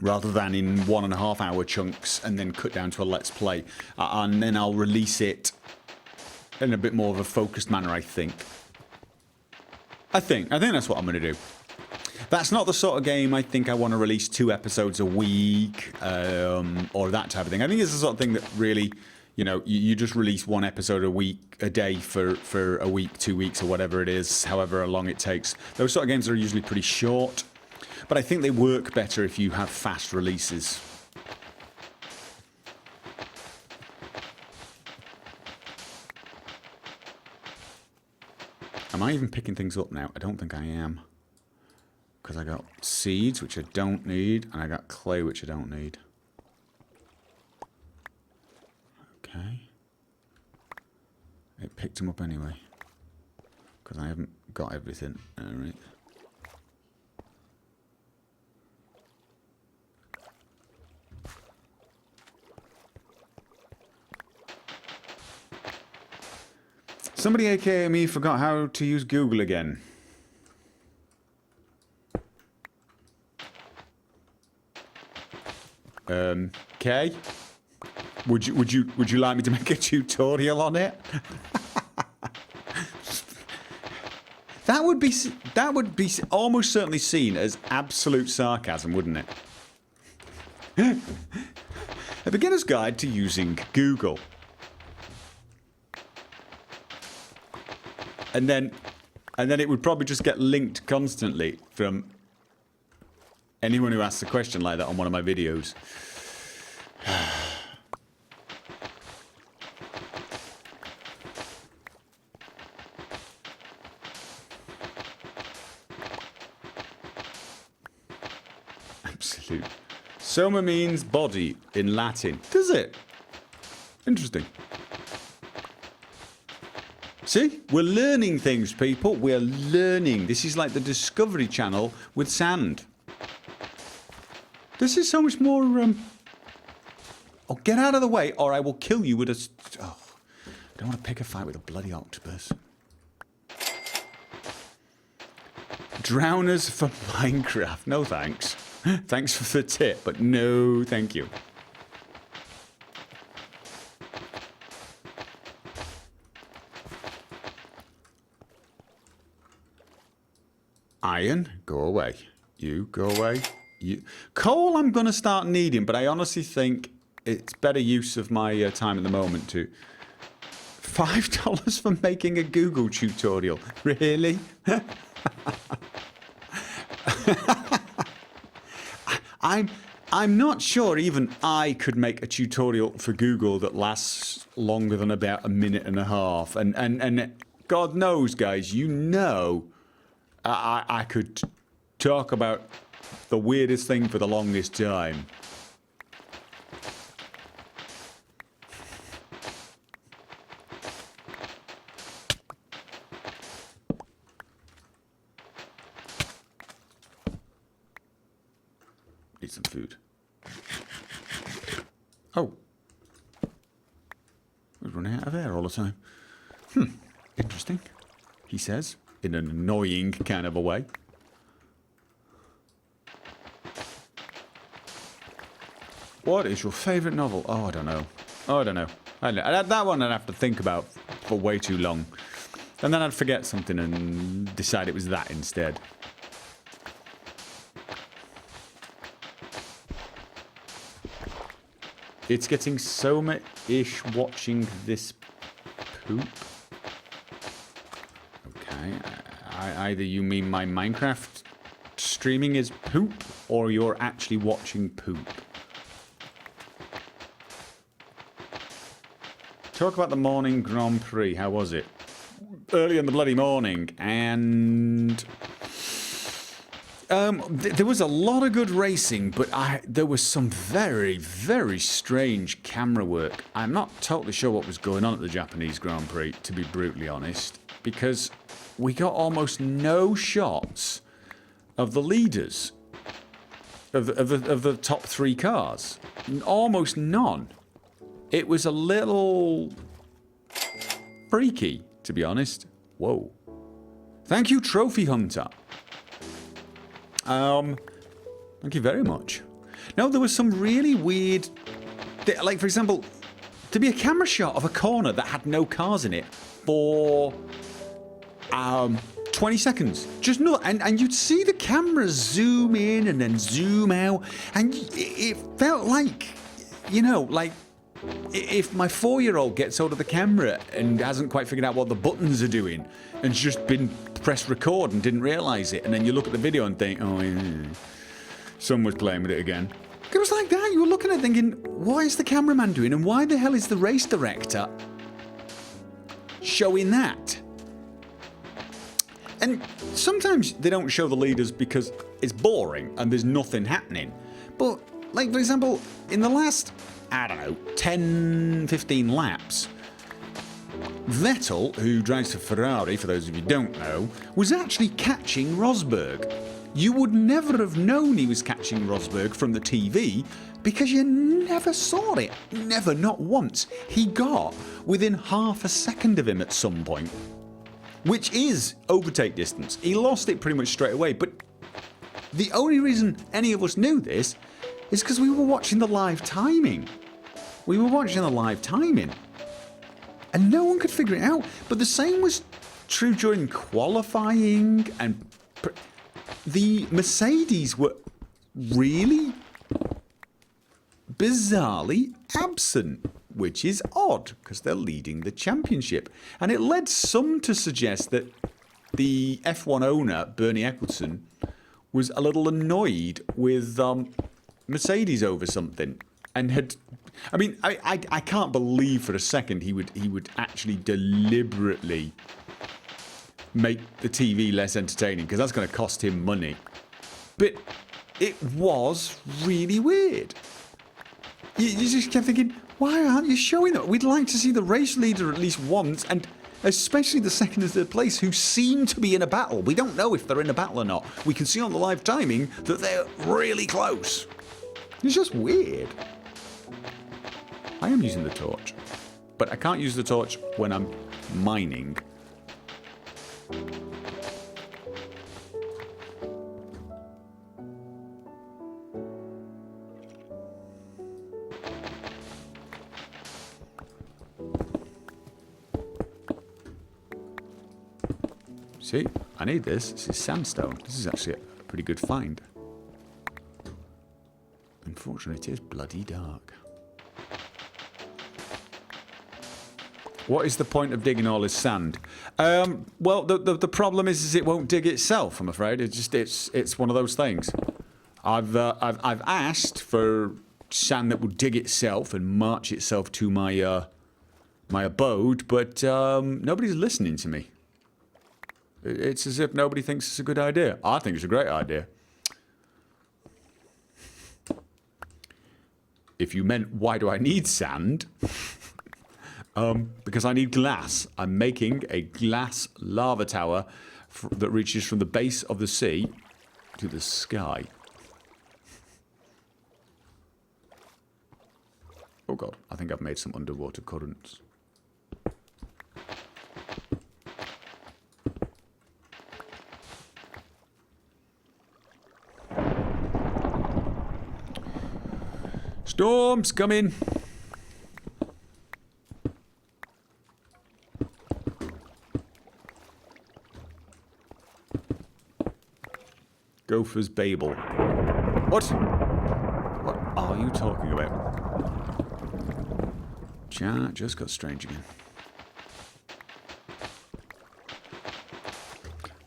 in 1.5 hour chunks and then cut down to a Let's Play. And then I'll release it in a bit more of a focused manner, I think. I think that's what I'm going to do. That's not the sort of game I think I want to release 2 episodes a week, or that type of thing. I think it's the sort of thing that really, you know, you just release 1 episode a day for a week, 2 weeks, or whatever it is, however long it takes. Those sort of games are usually pretty short, but I think they work better if you have fast releases. Am I even picking things up now? I don't think I am. Because I got seeds, which I don't need, and I got clay, which I don't need. Okay. It picked them up anyway. Because I haven't got everything. Alright. Somebody aka me forgot how to use Google again. Okay. Would you like me to make a tutorial on it? That would be almost certainly seen as absolute sarcasm, wouldn't it? A beginner's guide to using Google. And then it would probably just get linked constantly from anyone who asks a question like that on one of my videos. Absolute. Soma means body in Latin. Does it? Interesting. See? We're learning things, people. We're learning. This is like the Discovery Channel with sand. This is so much more, Oh, get out of the way, or I will kill you with a... Oh, I don't want to pick a fight with a bloody octopus. Drowners for Minecraft. No thanks. Thanks for the tip, but no thank you. Iron, go away. You, go away. You. Coal I'm going to start needing, but I honestly think it's better use of my time at the moment to... $5 for making a Google tutorial? Really? I'm not sure even I could make a tutorial for Google that lasts longer than about a minute and a half. And God knows, guys, you know, I could talk about the weirdest thing for the longest time. Need some food. Oh. We're running out of air all the time. Interesting, he says, in an annoying kind of a way. What is your favourite novel? Oh, I don't know. That one I'd have to think about for way too long. And then I'd forget something and decide it was that instead. It's getting so much-ish watching this poop. Okay, either you mean my Minecraft streaming is poop, or you're actually watching poop. Talk about the morning Grand Prix, how was it? Early in the bloody morning, and... there was a lot of good racing, but there was some very, very strange camera work. I'm not totally sure what was going on at the Japanese Grand Prix, to be brutally honest, because we got almost no shots of the leaders of the top three cars. Almost none. It was a little freaky, to be honest. Whoa. Thank you, Trophy Hunter. Thank you very much. No, there was some really weird... Like, for example, to be a camera shot of a corner that had no cars in it for 20 seconds. Just not... And you'd see the camera zoom in and then zoom out. And it felt like, you know, like... If my 4-year-old gets hold of the camera and hasn't quite figured out what the buttons are doing and's just been pressed record and didn't realise it, and then you look at the video and think, oh, yeah, someone's playing with it again. It was like that. You were looking at it thinking, what is the cameraman doing and why the hell is the race director showing that? And sometimes they don't show the leaders because it's boring and there's nothing happening. But, like, for example, in the last... I don't know, 10, 15 laps. Vettel, who drives for Ferrari, for those of you who don't know, was actually catching Rosberg. You would never have known he was catching Rosberg from the TV because you never saw it. Never, not once. He got within half a second of him at some point, which is overtake distance. He lost it pretty much straight away, but the only reason any of us knew this is because we were watching the live timing. We were watching the live timing. And no one could figure it out. But the same was true during qualifying. And the Mercedes were really bizarrely absent, which is odd because they're leading the championship. And it led some to suggest that the F1 owner, Bernie Ecclestone, was a little annoyed with Mercedes over something, and had, I mean, I can't believe for a second he would actually deliberately make the TV less entertaining, because that's going to cost him money. But it was really weird. You just kept thinking, why aren't you showing that? We'd like to see the race leader at least once, and especially the second and third place, who seem to be in a battle. We don't know if they're in a battle or not. We can see on the live timing that they're really close. It's just weird. I am using the torch, but I can't use the torch when I'm mining. See, I need this. This is sandstone. This is actually a pretty good find. Unfortunately, it is bloody dark. What is the point of digging all this sand? Well, the problem is it won't dig itself, I'm afraid. It's one of those things. I've asked for sand that will dig itself and march itself to my my abode, but nobody's listening to me. It's as if nobody thinks it's a good idea. I think it's a great idea. If you meant, why do I need sand? Because I need glass. I'm making a glass lava tower that reaches from the base of the sea to the sky. Oh god, I think I've made some underwater currents. Storm's coming. Gopher's Babel. What? What are you talking about? Chat just got strange again.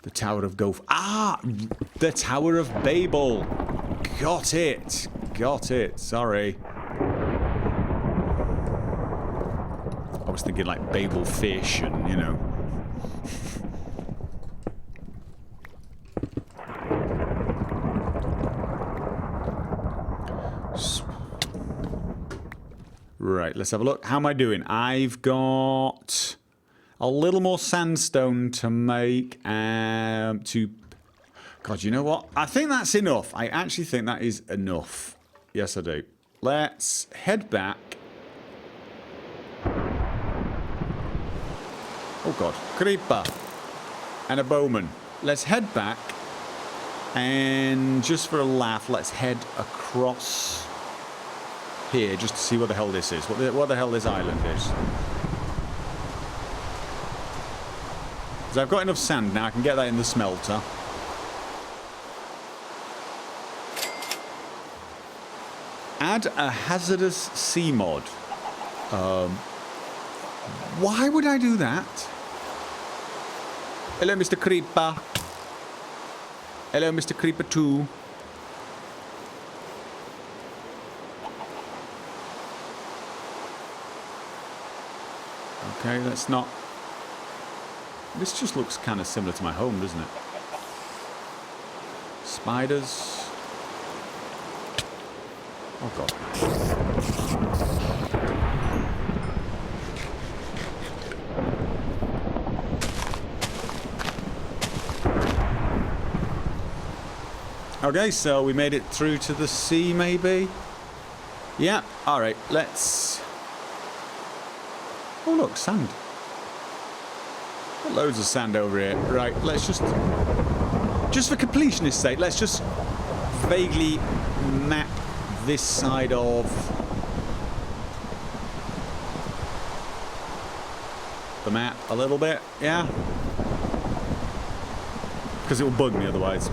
The Tower of Gopher. Ah! The Tower of Babel. Got it. Got it. Sorry. I was thinking like Babel fish and, you know. Right, let's have a look. How am I doing? I've got a little more sandstone to make God, you know what? I think that's enough. I actually think that is enough. Yes, I do. Let's head back. Oh god, creeper and a bowman. Let's head back and just for a laugh, let's head across here just to see what the hell this is. What the hell this island is. So I've got enough sand now. I can get that in the smelter. Add a hazardous sea mod. Why would I do that? Hello, Mr. Creeper. Hello, Mr. Creeper 2. Okay, that's not... This just looks kind of similar to my home, doesn't it? Spiders. Oh god. Okay, so we made it through to the sea, maybe? Yeah, alright, let's... Oh look, sand. Got loads of sand over here. Right, let's just for completionist's sake, let's just vaguely map this side of the map a little bit, yeah? Because it will bug me otherwise.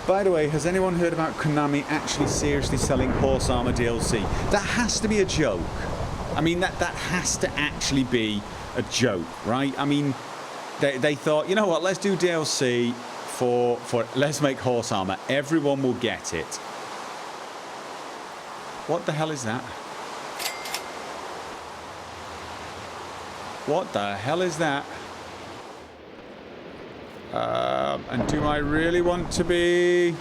By the way, has anyone heard about Konami actually seriously selling horse armor DLC? That has to be a joke. I mean, that has to actually be a joke, right? I mean, they thought, you know what, let's do DLC for let's make horse armor. Everyone will get it. What the hell is that? What the hell is that? And do I really want to be...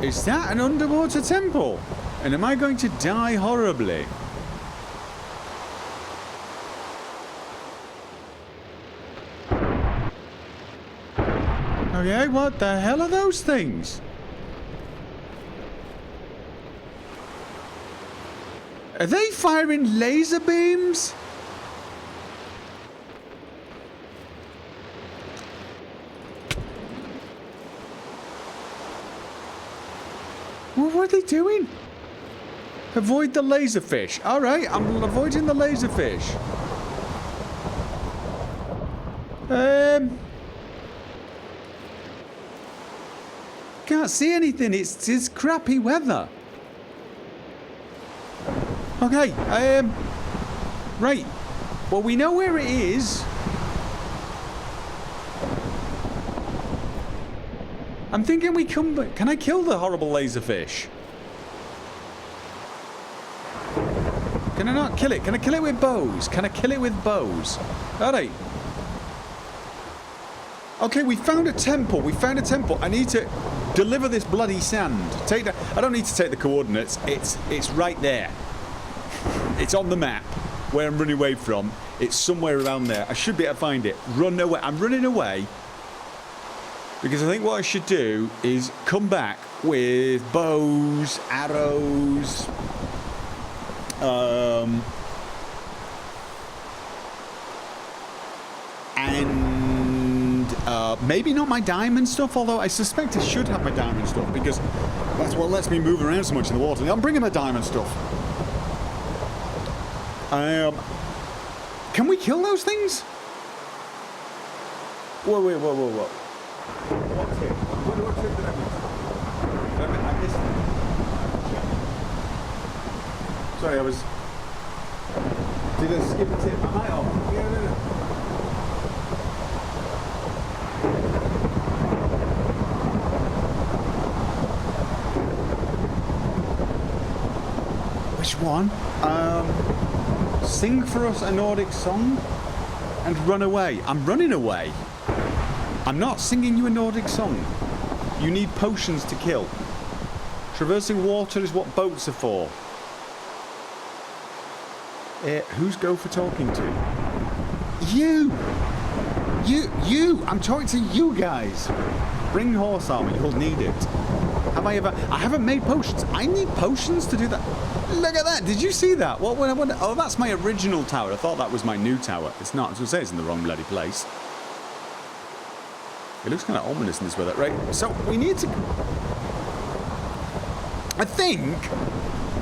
Is that an underwater temple? And am I going to die horribly? Okay, what the hell are those things? Are they firing laser beams? What are they doing? Avoid the laserfish. Alright, I'm avoiding the laserfish. Can't see anything. It's crappy weather. Okay, right. Well, we know where it is. I'm thinking we come back. Can I kill the horrible laserfish? Can I not kill it? Can I kill it with bows? Can I kill it with bows? Alright. Okay, we found a temple. We found a temple. I need to deliver this bloody sand. Take that. I don't need to take the coordinates. It's right there. It's on the map where I'm running away from. It's somewhere around there. I should be able to find it. Run away. I'm running away because I think what I should do is come back with bows, arrows, and maybe not my diamond stuff, although I suspect I should have my diamond stuff because that's what lets me move around so much in the water. I'm bringing my diamond stuff. Can we kill those things? Whoa. What's it? What tip did I miss? I missed it. Sorry, I was... Did I skip a tip? Am I off? Yeah, no. Which one? Sing for us a Nordic song and run away. I'm running away. I'm not singing you a Nordic song. You need potions to kill. Traversing water is what boats are for. Who's Gopher talking to? You! I'm talking to you guys. Bring horse armor, you'll need it. I haven't made potions. I need potions to do that. Look at that. Did you see that? Oh, that's my original tower. I thought that was my new tower. It's not. I was going to say it's in the wrong bloody place. It looks kind of ominous in this weather. Right, so we need to... I think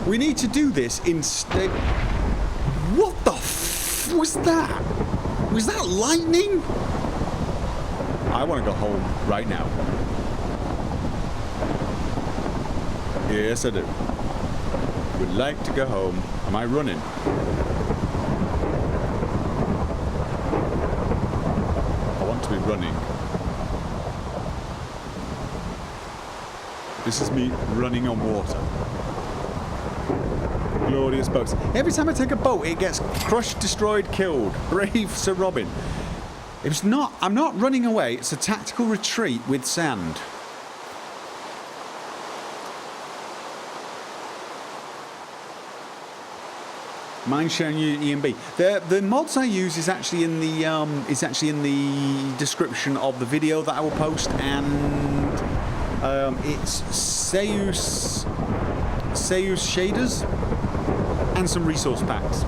we need to do this instead... What the f... was that? Was that lightning? I want to go home right now. Yes, I do. Would like to go home. Am I running? I want to be running. This is me running on water. Glorious boats. Every time I take a boat, it gets crushed, destroyed, killed. Brave Sir Robin. It's not... I'm not running away. It's a tactical retreat with sand. Mindshare and EMB. The mods I use is actually in the description of the video that I will post, and it's Seus shaders and some resource packs.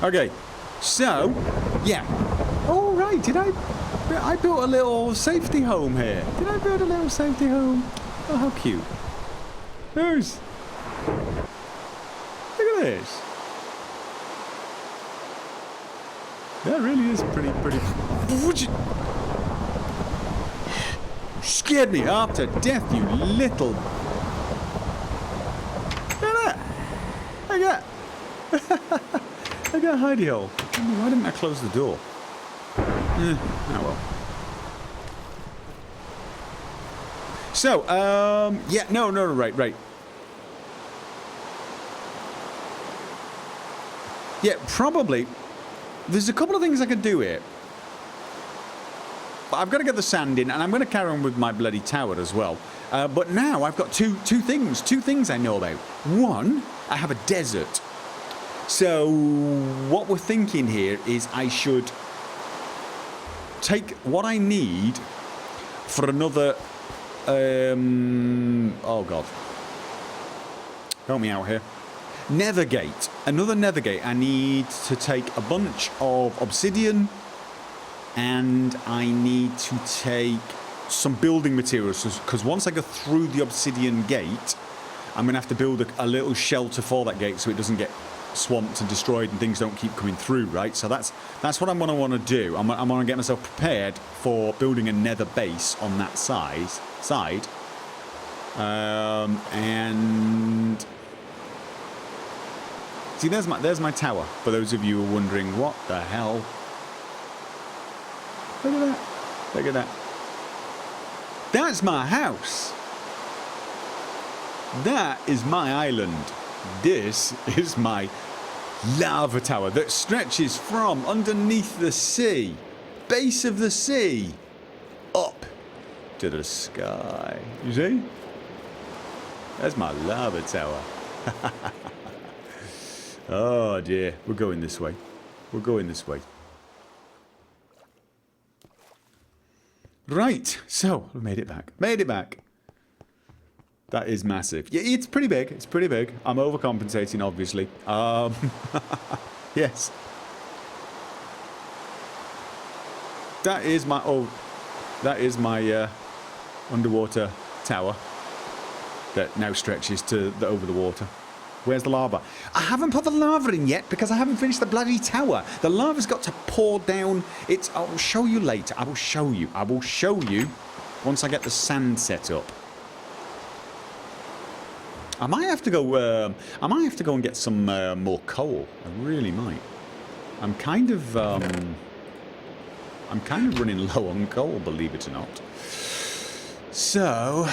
Okay, so yeah. Oh right, I built a little safety home here. Did I build a little safety home? Oh, how cute. Look at this. That really is pretty. Scared me half to death, you little. Look at that. I got a hidey hole. Why didn't I close the door? Oh well. So, yeah, no, right. Yeah, probably. There's a couple of things I could do here. But I've got to get the sand in, and I'm going to carry on with my bloody tower as well. But now I've got two things I know about. One, I have a desert. So what we're thinking here is I should take what I need for another... oh God. Help me out here. Nethergate. Another nethergate. I need to take a bunch of obsidian, and I need to take some building materials, because once I go through the obsidian gate, I'm going to have to build a little shelter for that gate so it doesn't get swamped and destroyed and things don't keep coming through, right? So that's what I'm going to want to do. I'm going to get myself prepared for building a nether base on that side. And see, there's my tower, for those of you who are wondering what the hell. Look at that. Look at that. That's my house. That is my island. This is my lava tower that stretches from underneath the sea, base of the sea, up to the sky. You see? That's my lava tower. Oh dear, we're going this way. We're going this way. Right, so we made it back. Made it back. That is massive. Yeah, it's pretty big. It's pretty big. I'm overcompensating, obviously. Yes. That is my underwater tower that now stretches to over the water. Where's the lava? I haven't put the lava in yet because I haven't finished the bloody tower. The lava's got to pour down. I'll show you later. I will show you. I will show you once I get the sand set up. I might have to go. I might have to go and get some more coal. I really might. I'm kind of running low on coal, believe it or not. So.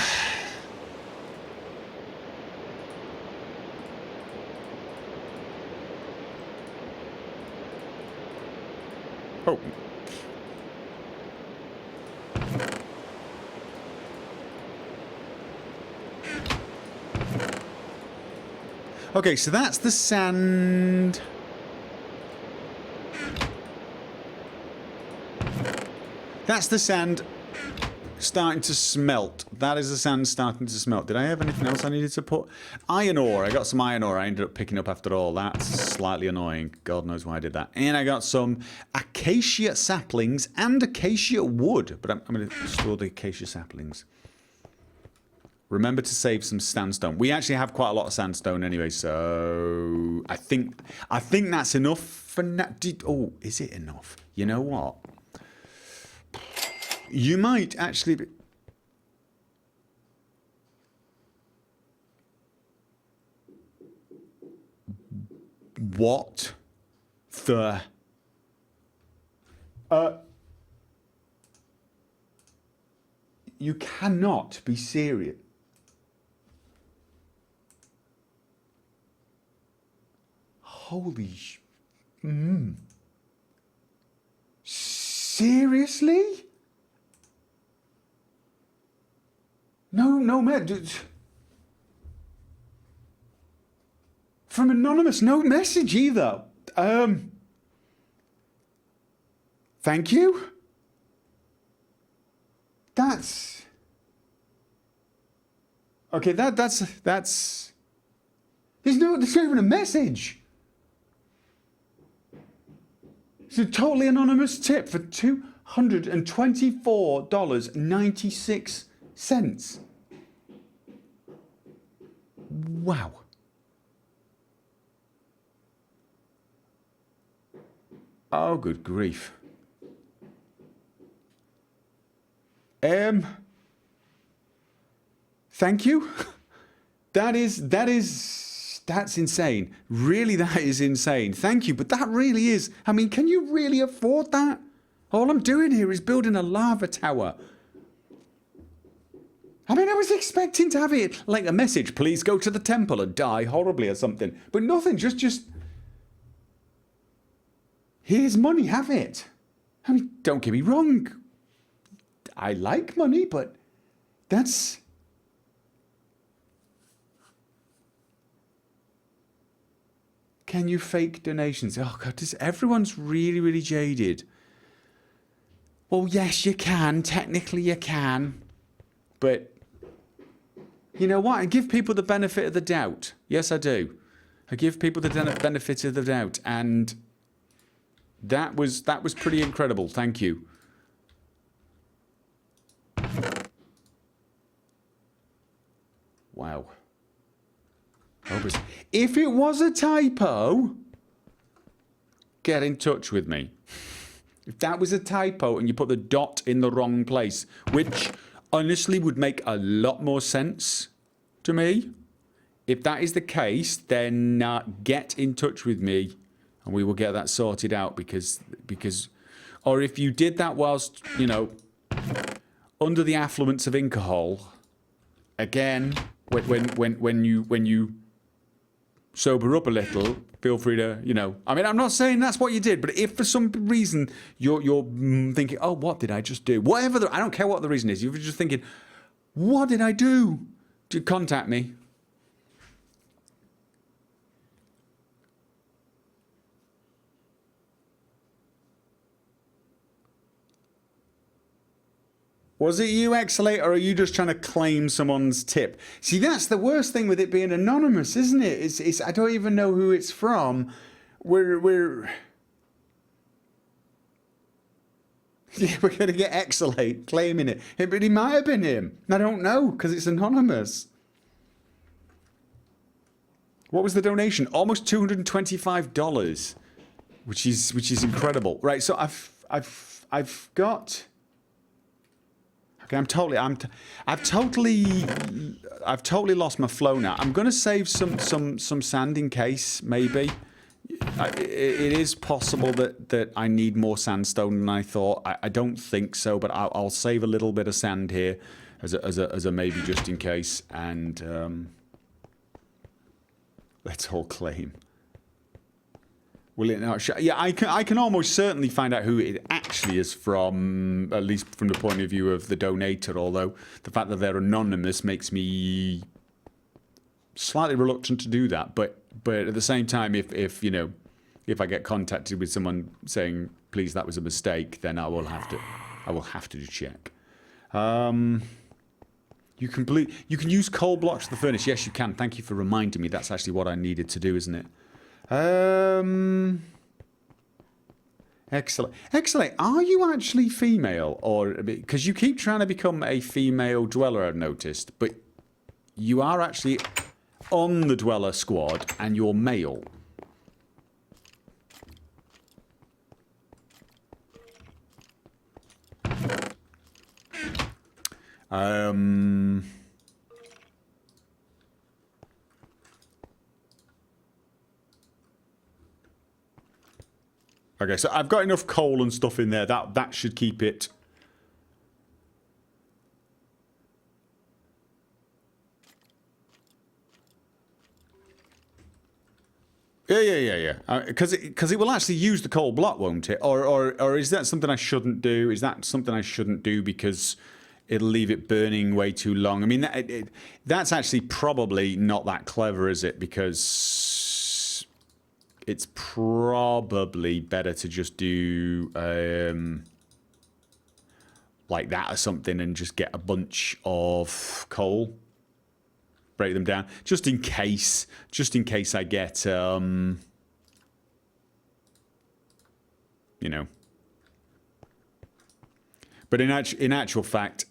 Oh. Okay, so that's the sand. That's the sand starting to smelt. That is the sand starting to smelt. Did I have anything else I needed to put? Iron ore. I got some iron ore I ended up picking up after all. That's slightly annoying. God knows why I did that. And I got some acacia saplings and acacia wood. But I'm going to store the acacia saplings. Remember to save some sandstone. We actually have quite a lot of sandstone anyway, so I think that's enough for now. Oh, is it enough? You know what? You might actually be... What the... You cannot be serious. Holy Seriously? No, man. From anonymous, no message either. Thank you. That's okay. That's. There's not even a message. It's a totally anonymous tip for $224.96. Wow. Oh, good grief. Thank you. That's insane. Really, that is insane. Thank you, but that really is. I mean, can you really afford that? All I'm doing here is building a lava tower. I mean, I was expecting to have it like a message, please go to the temple and die horribly or something. But nothing, just... Here's money, have it. I mean, don't get me wrong. I like money, but that's... Can you fake donations? Oh, God, everyone's really, really jaded. Well, yes, you can. Technically, you can. But... You know what? I give people the benefit of the doubt. Yes, I do. I give people the benefit of the doubt, and that was pretty incredible. Thank you. Wow. If it was a typo, get in touch with me. If that was a typo and you put the dot in the wrong place, which honestly would make a lot more sense to me. If that is the case, then get in touch with me and we will get that sorted out because or if you did that whilst, you know, under the affluence of alcohol, again, when you sober up a little, feel free to, you know, I mean, I'm not saying that's what you did, but if for some reason you're thinking, oh, what did I just do? Whatever, I don't care what the reason is. You're just thinking, what did I do? To contact me. Was it you, Exalate, or are you just trying to claim someone's tip? See, that's the worst thing with it being anonymous, isn't it? It's I don't even know who it's from. We're yeah, we're gonna get Exalate claiming it. But he might have been him. I don't know because it's anonymous. What was the donation? Almost $225, which is incredible. Right, so I've got. Okay, I've totally lost my flow now. I'm gonna save some sand in case maybe. It is possible that I need more sandstone than I thought. I don't think so, but I'll save a little bit of sand here as a maybe just in case. And let's all claim. Will it not show? Yeah, I can almost certainly find out who it actually is from, at least from the point of view of the donator, although the fact that they're anonymous makes me slightly reluctant to do that. But at the same time, if you know, if I get contacted with someone saying, please, that was a mistake, then I will have to check. You can use coal blocks to the furnace. Yes, you can. Thank you for reminding me. That's actually what I needed to do, isn't it? Excellent. Are you actually female, or because you keep trying to become a female dweller? I've noticed, but you are actually on the dweller squad, and you're male. Okay, so I've got enough coal and stuff in there. That should keep it. Yeah. Because it will actually use the coal block, won't it? Or is that something I shouldn't do? Is that something I shouldn't do because it'll leave it burning way too long? I mean, that's actually probably not that clever, is it? Because it's probably better to just do like that or something and just get a bunch of coal, break them down, just in case I get you know. But in actual fact,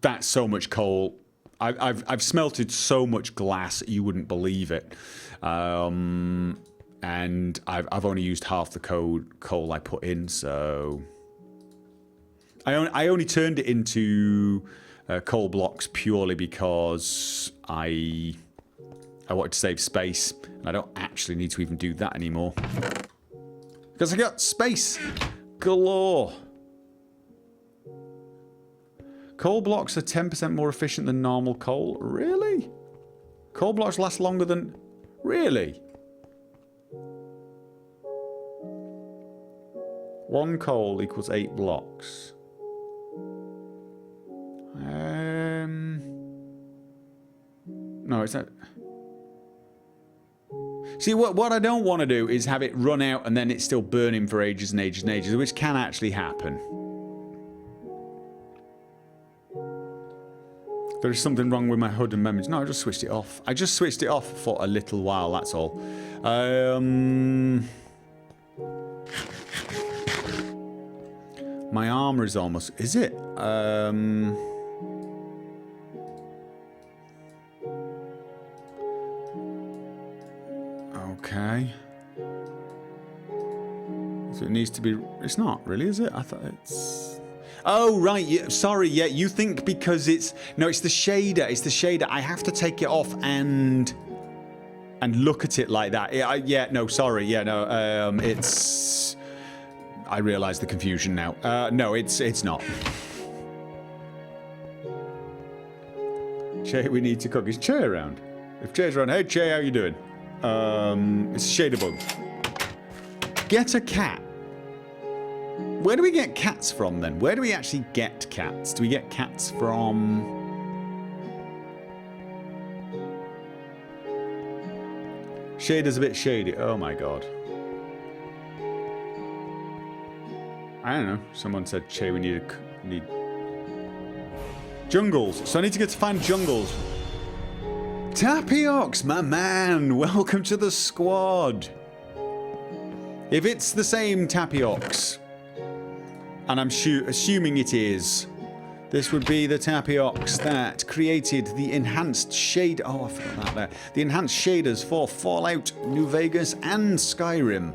that's so much coal. I've smelted so much glass you wouldn't believe it, and I've only used half the coal I put in. So I only turned it into coal blocks purely because I wanted to save space, and I don't actually need to even do that anymore because I got space galore. Coal blocks are 10% more efficient than normal coal. Really? Coal blocks last longer than... Really? 1 coal equals 8 blocks. No, it's not... See, what I don't want to do is have it run out and then it's still burning for ages and ages and ages, which can actually happen. There is something wrong with my HUD and memories. No, I just switched it off. I just switched it off for a little while, that's all. My armor is almost... Is it? Okay. So it needs to be... It's not, really, is it? I thought it's... Oh, right. Yeah, sorry. Yeah, you think because it's... No, it's the shader. It's the shader. I have to take it off and and look at it like that. Yeah, no, sorry. Yeah, no, it's... I realise the confusion now. No, it's not. Che, we need to cook. Is Che around? If Che's around, hey Che, how you doing? It's Shadabug. Get a cat. Where do we get cats from then? Where do we actually get cats? Do we get cats from... Shader's a bit shady. Oh my god. I don't know. Someone said, Che, we need jungles. So I need to get to find jungles. Tapiox, my man. Welcome to the squad. If it's the same Tapiox, and I'm assuming it is, this would be the Tapiox that created the enhanced shade... Oh, I forgot that there. The enhanced shaders for Fallout, New Vegas, and Skyrim.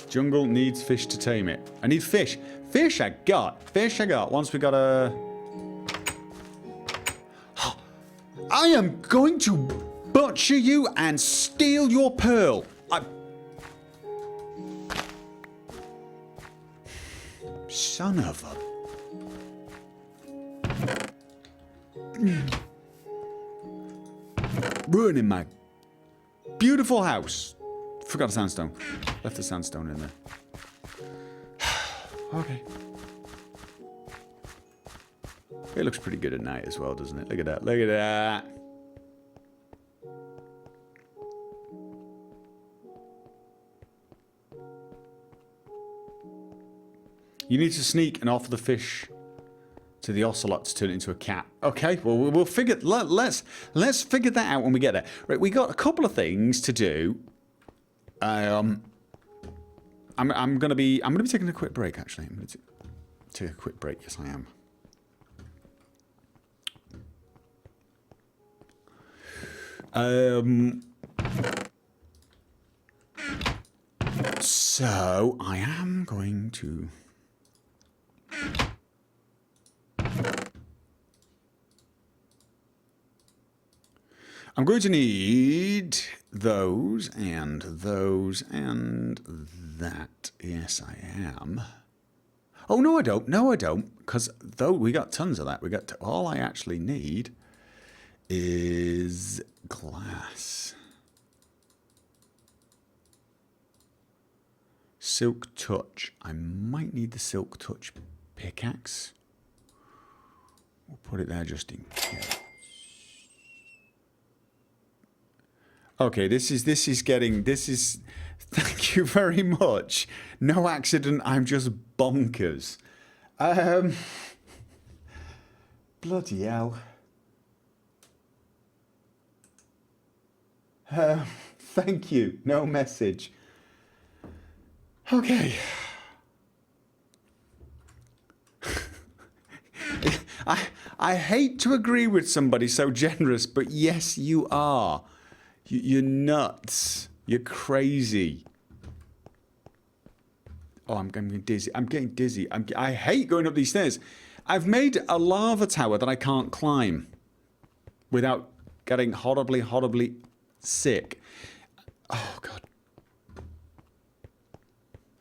Jungle needs fish to tame it. I need fish. Fish I got. Fish I got. Once we got a... I am going to butcher you and steal your pearl. Son of a... Ruining my beautiful house. Forgot the sandstone. Left the sandstone in there. Okay. It looks pretty good at night as well, doesn't it? Look at that. Look at that. You need to sneak and offer the fish to the ocelot to turn it into a cat. Okay, well we'll figure. Let's figure that out when we get there. Right, we got a couple of things to do. I'm gonna be taking a quick break. Actually, I'm gonna take a quick break. Yes, I am. So I am going to. I'm going to need those and that. Yes, I am. Oh, no, I don't. No, I don't. Because though we got tons of that. All I actually need is glass. Silk touch. I might need the silk touch pickaxe. We'll put it there just in case. Okay, this is thank you very much. No accident, I'm just bonkers. Bloody hell. Thank you. No message. Okay. I hate to agree with somebody so generous, but yes, you are. You're nuts. You're crazy. Oh, I'm getting dizzy. I'm getting dizzy. I hate going up these stairs. I've made a lava tower that I can't climb without getting horribly, horribly sick. Oh, God.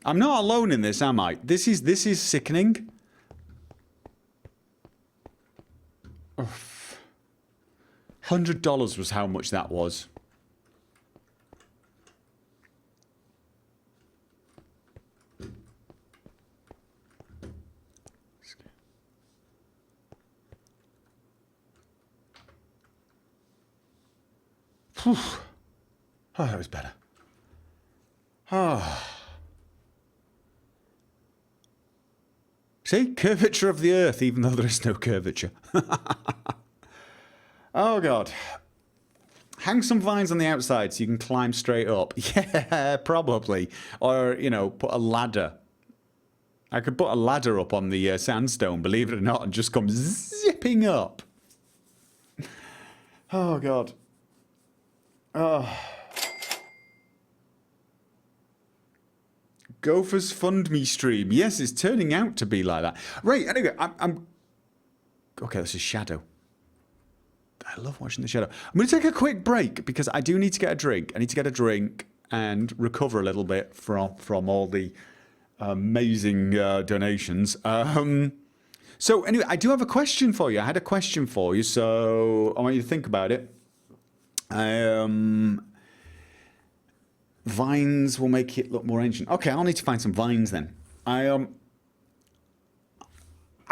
I'm not alone in this, am I? This is sickening. $100 was how much that was. Whew. Oh, that was better. Oh. See? Curvature of the earth, even though there is no curvature. Oh, God. Hang some vines on the outside so you can climb straight up. Yeah, probably. Or, you know, put a ladder. I could put a ladder up on the sandstone, believe it or not, and just come zipping up. Oh, God. Oh. Gopher's Fund Me stream. Yes, it's turning out to be like that. Right, anyway, I'm... Okay, this is Shadow. I love watching the Shadow. I'm going to take a quick break because I do need to get a drink. I need to get a drink and recover a little bit from all the amazing donations. So anyway, I do have a question for you. I had a question for you, so I want you to think about it. Vines will make it look more ancient. Okay, I'll need to find some vines then.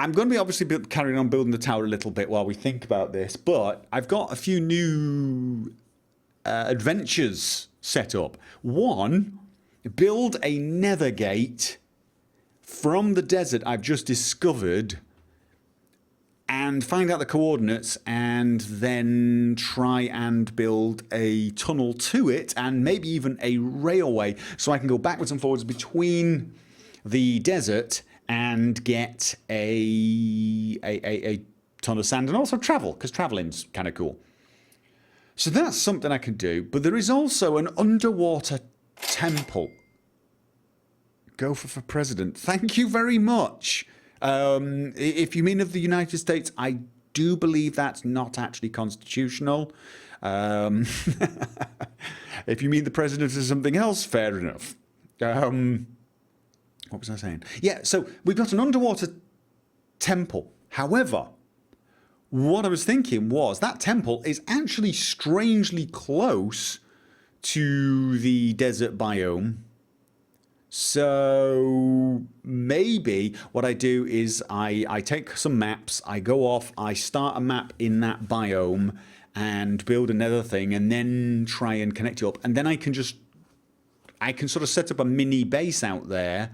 I'm going to be obviously carrying on building the tower a little bit while we think about this, but I've got a few new adventures set up. One, build a nether gate from the desert I've just discovered and find out the coordinates and then try and build a tunnel to it and maybe even a railway so I can go backwards and forwards between the desert and get a ton of sand and also travel, because traveling's kind of cool. So that's something I can do, but there is also an underwater temple. Gopher for president. Thank you very much. If you mean of the United States, I do believe that's not actually constitutional. If you mean the president is something else, fair enough. What was I saying? Yeah, so we've got an underwater temple. However, what I was thinking was that temple is actually strangely close to the desert biome. So maybe what I do is I take some maps, I go off, I start a map in that biome and build another thing and then try and connect it up. And then I can sort of set up a mini base out there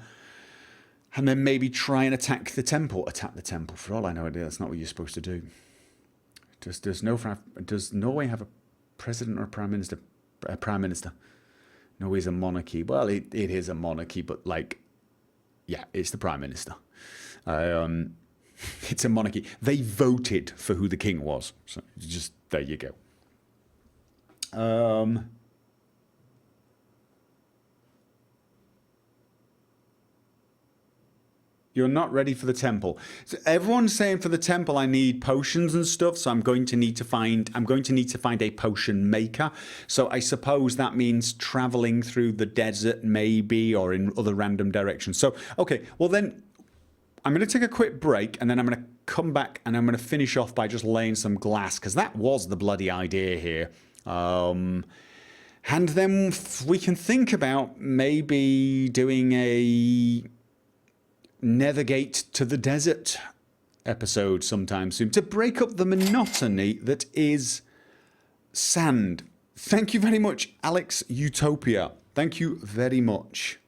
and then maybe try and attack the temple. Attack the temple, for all I know, that's not what you're supposed to do. Does Norway have a president or a prime minister? A prime minister. Norway's a monarchy. Well, it is a monarchy, but like, yeah, it's the prime minister. It's a monarchy. They voted for who the king was. So just, there you go. You're not ready for the temple. So everyone's saying for the temple I need potions and stuff, so I'm going to need to find a potion maker. So I suppose that means traveling through the desert maybe, or in other random directions. So okay, well then I'm going to take a quick break and then I'm going to come back and I'm going to finish off by just laying some glass, because that was the bloody idea here. And then we can think about maybe doing a Nethergate to the Desert episode sometime soon to break up the monotony that is sand. Thank you very much, Alex Utopia. Thank you very much.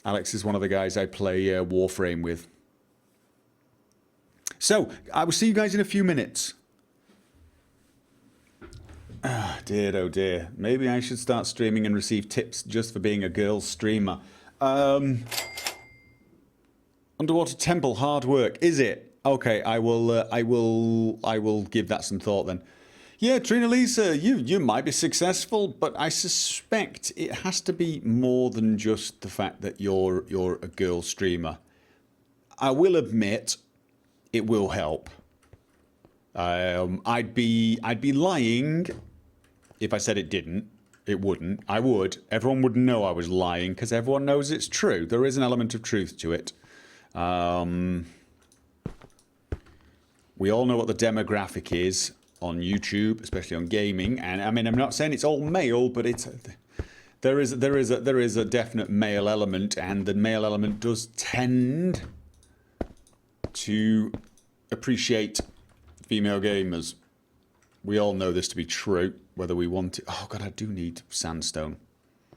Alex is one of the guys I play Warframe with. So, I will see you guys in a few minutes. Ah, dear, oh dear. Maybe I should start streaming and receive tips just for being a girl streamer. Underwater temple, hard work, is it? Okay, I will give that some thought then. Yeah, Trina Lisa, you might be successful, but I suspect it has to be more than just the fact that you're a girl streamer. I will admit, it will help. I'd be lying if I said it didn't. It wouldn't. I would. Everyone would know I was lying because everyone knows it's true. There is an element of truth to it. We all know what the demographic is on YouTube, especially on gaming. And I mean, I'm not saying it's all male, but there is a definite male element, and the male element does tend to appreciate female gamers. We all know this to be true, whether we want it. Oh God, I do need sandstone.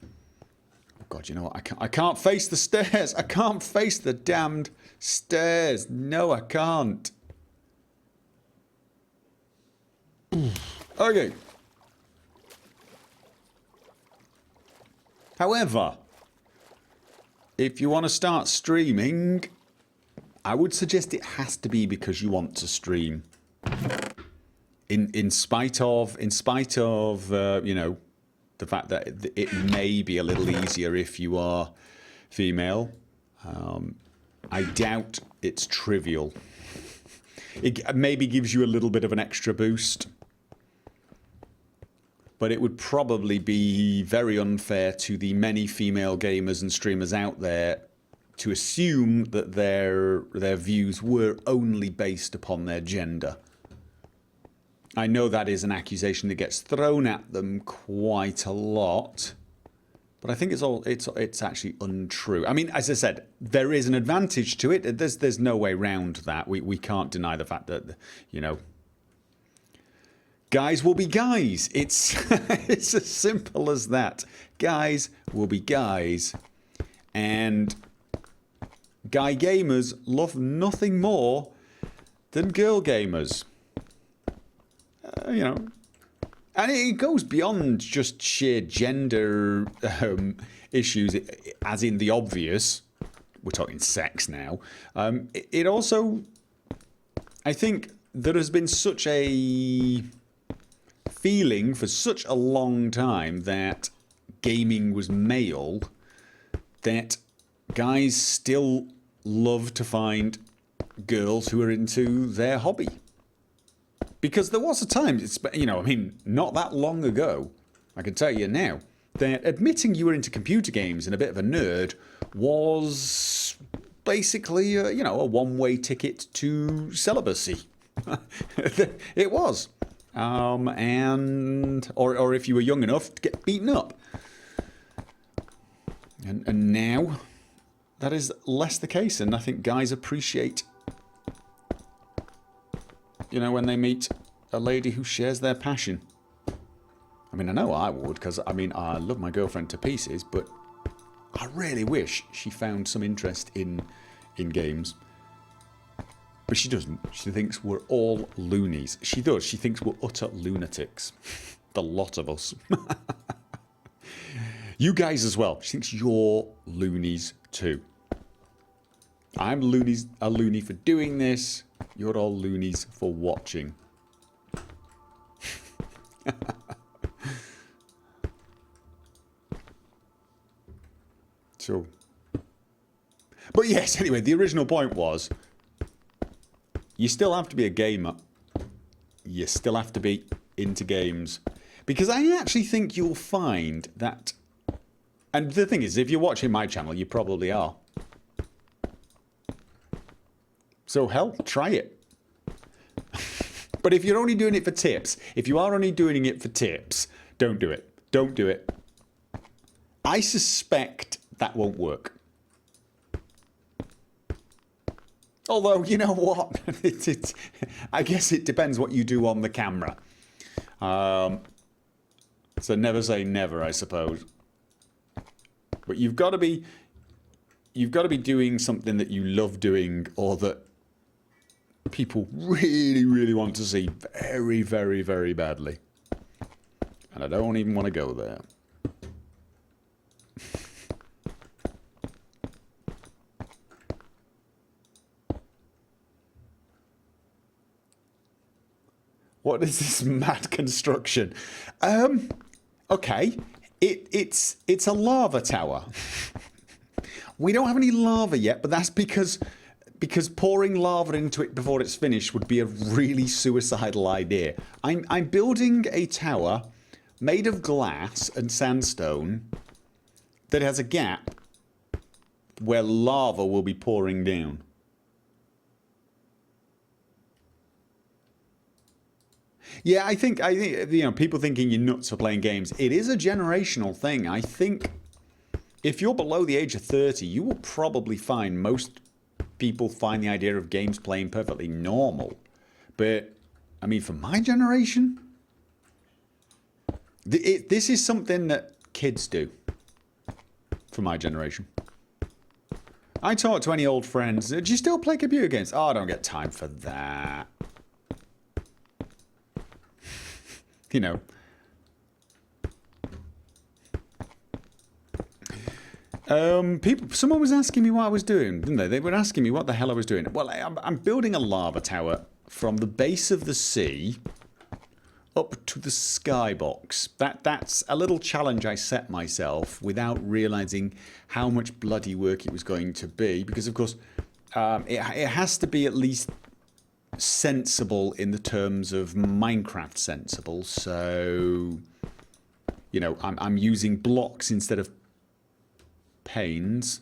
Oh God, you know what? I can't face the stairs. I can't face the damned stairs. No, I can't. Okay. However, if you want to start streaming, I would suggest it has to be because you want to stream. In spite of you know, the fact that it may be a little easier if you are female. I doubt it's trivial. It maybe gives you a little bit of an extra boost. But it would probably be very unfair to the many female gamers and streamers out there to assume that their views were only based upon their gender. I know that is an accusation that gets thrown at them quite a lot, but I think it's actually untrue. I mean, as I said, there is an advantage to it. There's no way round that. We can't deny the fact that, you know, guys will be guys. It's it's as simple as that. Guys will be guys, and guy gamers love nothing more than girl gamers. You know, and it goes beyond just sheer gender issues, as in the obvious. We're talking sex now. It also, I think, there has been such a feeling for such a long time that gaming was male that guys still love to find girls who are into their hobby. Because there was a time, you know, I mean, not that long ago, I can tell you now, that admitting you were into computer games and a bit of a nerd was basically, you know, a one-way ticket to celibacy. It was. Or if you were young enough to get beaten up. And now that is less the case, and I think guys appreciate, you know, when they meet a lady who shares their passion. I mean, I know I would, because, I mean, I love my girlfriend to pieces, but I really wish she found some interest in games. But she doesn't. She thinks we're all loonies. She does. She thinks we're utter lunatics. The lot of us. You guys as well. She thinks you're loonies too. I'm a loony for doing this. You're all loonies for watching. So. But yes, anyway, the original point was, you still have to be a gamer. You still have to be into games. Because I actually think you'll find that... And the thing is, if you're watching my channel, you probably are. So hell, try it. But if you're only doing it for tips, if you are only doing it for tips, don't do it. Don't do it. I suspect that won't work. Although, you know what? I guess it depends what you do on the camera. So never say never, I suppose. But you've got to be doing something that you love doing, or that people really, really want to see very, very, very badly. And I don't even want to go there. What is this mad construction? Okay, it's a lava tower. We don't have any lava yet, but that's because pouring lava into it before it's finished would be a really suicidal idea. I'm building a tower made of glass and sandstone that has a gap where lava will be pouring down. Yeah, I think you know, people thinking you're nuts for playing games. It is a generational thing. I think if you're below the age of 30, you will probably find most people find the idea of games playing perfectly normal. But I mean, for my generation, this is something that kids do. For my generation, I talk to any old friends. Do you still play computer games? Oh, I don't get time for that. You know. Someone was asking me what I was doing, didn't they? They were asking me what the hell I was doing. Well, I'm building a lava tower from the base of the sea up to the skybox. That's a little challenge I set myself without realising how much bloody work it was going to be. Because, of course, it has to be at least sensible in the terms of Minecraft sensible. So, you know, I'm using blocks instead of panes,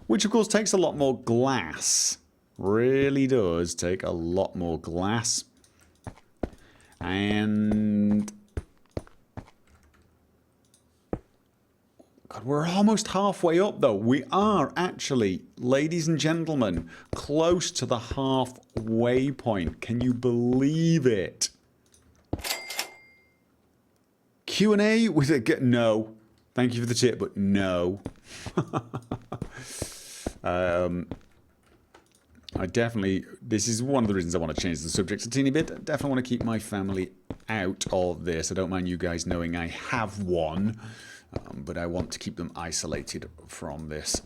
which, of course, takes a lot more glass. Really does take a lot more glass. And God, we're almost halfway up though. We are actually, ladies and gentlemen, close to the halfway point. Can you believe it? Q&A with a no. Thank you for the tip, but no. I definitely, this is one of the reasons I want to change the subject a teeny bit. I definitely want to keep my family out of this. I don't mind you guys knowing I have one, but I want to keep them isolated from this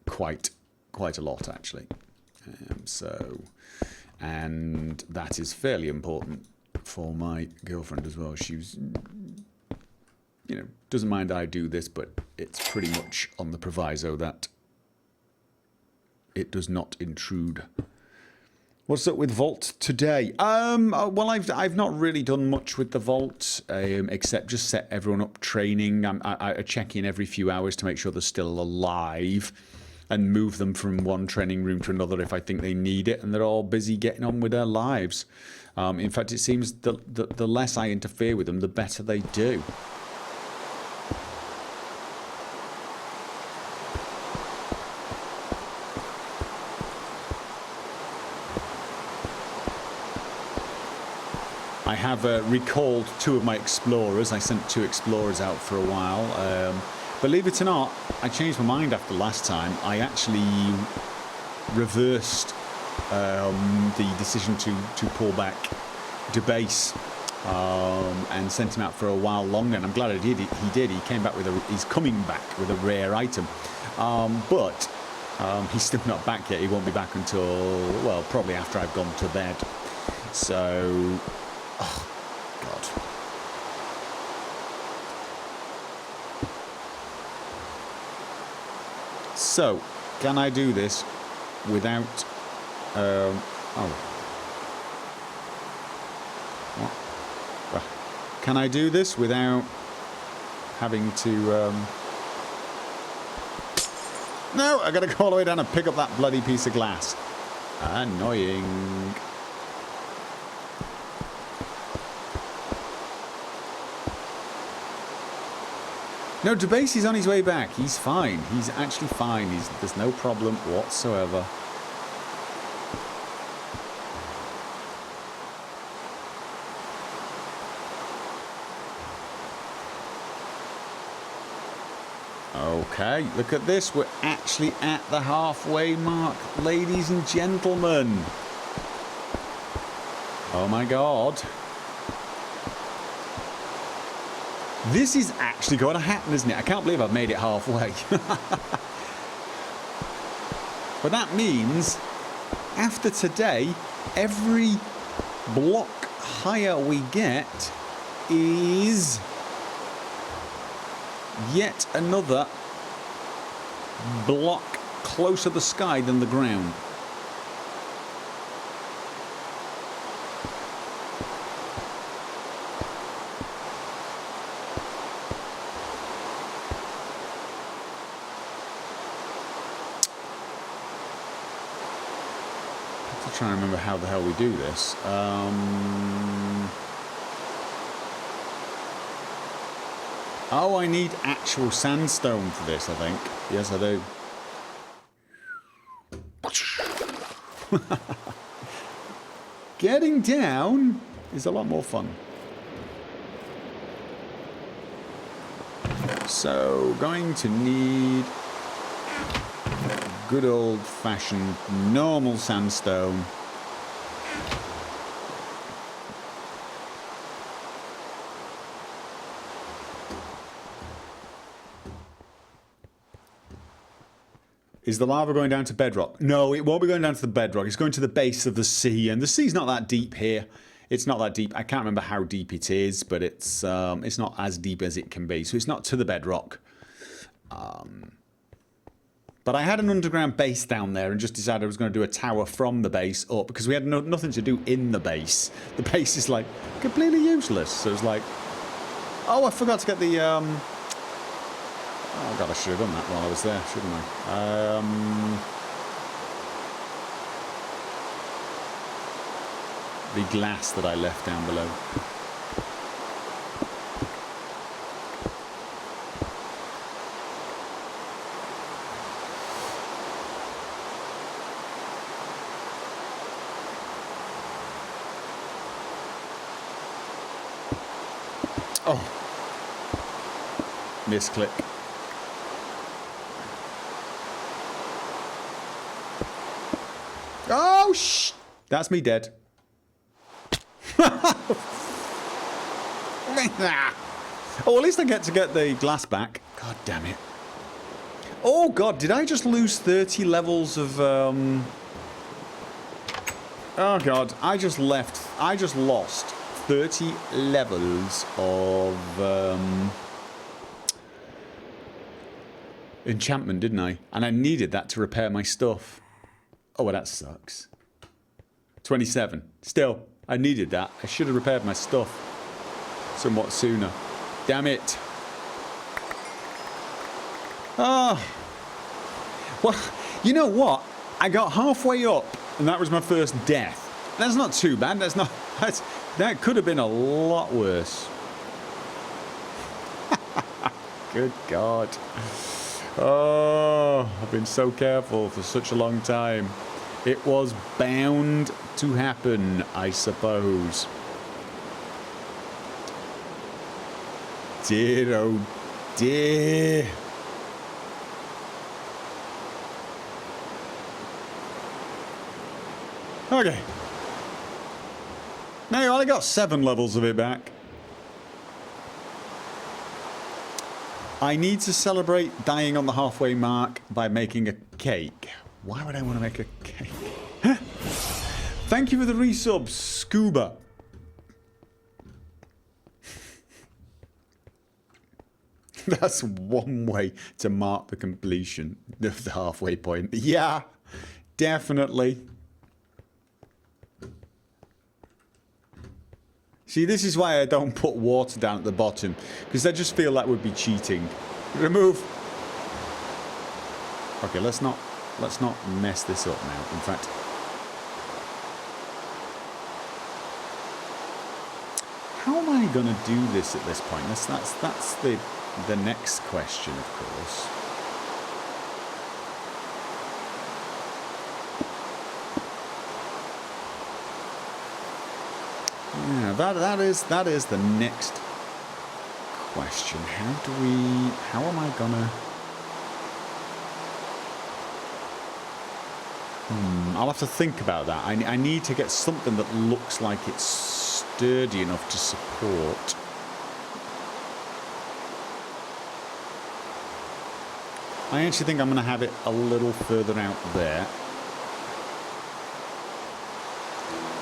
quite a lot, actually. And that is fairly important for my girlfriend as well. She's, you know, doesn't mind I do this, but it's pretty much on the proviso that it does not intrude. What's up with Vault today? Well, I've not really done much with the Vault, except just set everyone up training. I check in every few hours to make sure they're still alive, and move them from one training room to another if I think they need it, and they're all busy getting on with their lives. In fact, it seems the less I interfere with them, the better they do. I have recalled 2 of my explorers. I sent 2 explorers out for a while. Believe it or not, I changed my mind after last time. I actually reversed the decision to pull back debase and sent him out for a while longer. And I'm glad I did. He did. He came back with he's coming back with a rare item, but he's still not back yet. He won't be back until, well, probably after I've gone to bed. So. Oh, God. So, can I do this without... What? Can I do this without having to... No, I gotta go all the way down and pick up that bloody piece of glass. Annoying. No, Debase is on his way back. He's fine. He's actually fine. There's no problem whatsoever. Okay, look at this. We're actually at the halfway mark, ladies and gentlemen. Oh my God. This is actually going to happen, isn't it? I can't believe I've made it halfway. But that means, after today, every block higher we get is yet another block closer to the sky than the ground. Trying to remember how the hell we do this. Oh, I need actual sandstone for this, I think. Yes, I do. Getting down is a lot more fun. So, going to need good old-fashioned normal sandstone. Is the lava going down to bedrock? No, it won't be going down to the bedrock. It's going to the base of the sea, and the sea's not that deep here. It's not that deep. I can't remember how deep it is, but it's not as deep as it can be. So it's not to the bedrock. But I had an underground base down there and just decided I was going to do a tower from the base up because we had nothing to do in the base. The base is like completely useless. So it's like, oh, I forgot to get the... Oh god, I should have done that while I was there, shouldn't I? The glass that I left down below. Oh, misclick. Oh, shh! That's me dead. Oh, at least I get to get the glass back. God damn it. Oh, God, did I just lose 30 levels of... Oh, God, I just lost 30 levels of enchantment, didn't I? And I needed that to repair my stuff. Oh, well, that sucks. 27. Still, I needed that. I should have repaired my stuff somewhat sooner. Damn it. Oh. Well, you know what? I got halfway up, and that was my first death. That's not too bad. That could have been a lot worse. Good God. Oh, I've been so careful for such a long time. It was bound to happen, I suppose. Dear, oh dear. Okay. Now you only got 7 levels of it back. I need to celebrate dying on the halfway mark by making a cake. Why would I want to make a cake? Thank you for the resub, Scuba. That's one way to mark the completion of the halfway point. Yeah, definitely. See, this is why I don't put water down at the bottom, because I just feel that would be cheating. Remove. Okay, let's not mess this up now. In fact, how am I going to do this at this point? That's the next question, of course. Yeah, that is the next question. How am I gonna... I'll have to think about that. I need to get something that looks like it's sturdy enough to support. I actually think I'm going to have it a little further out there.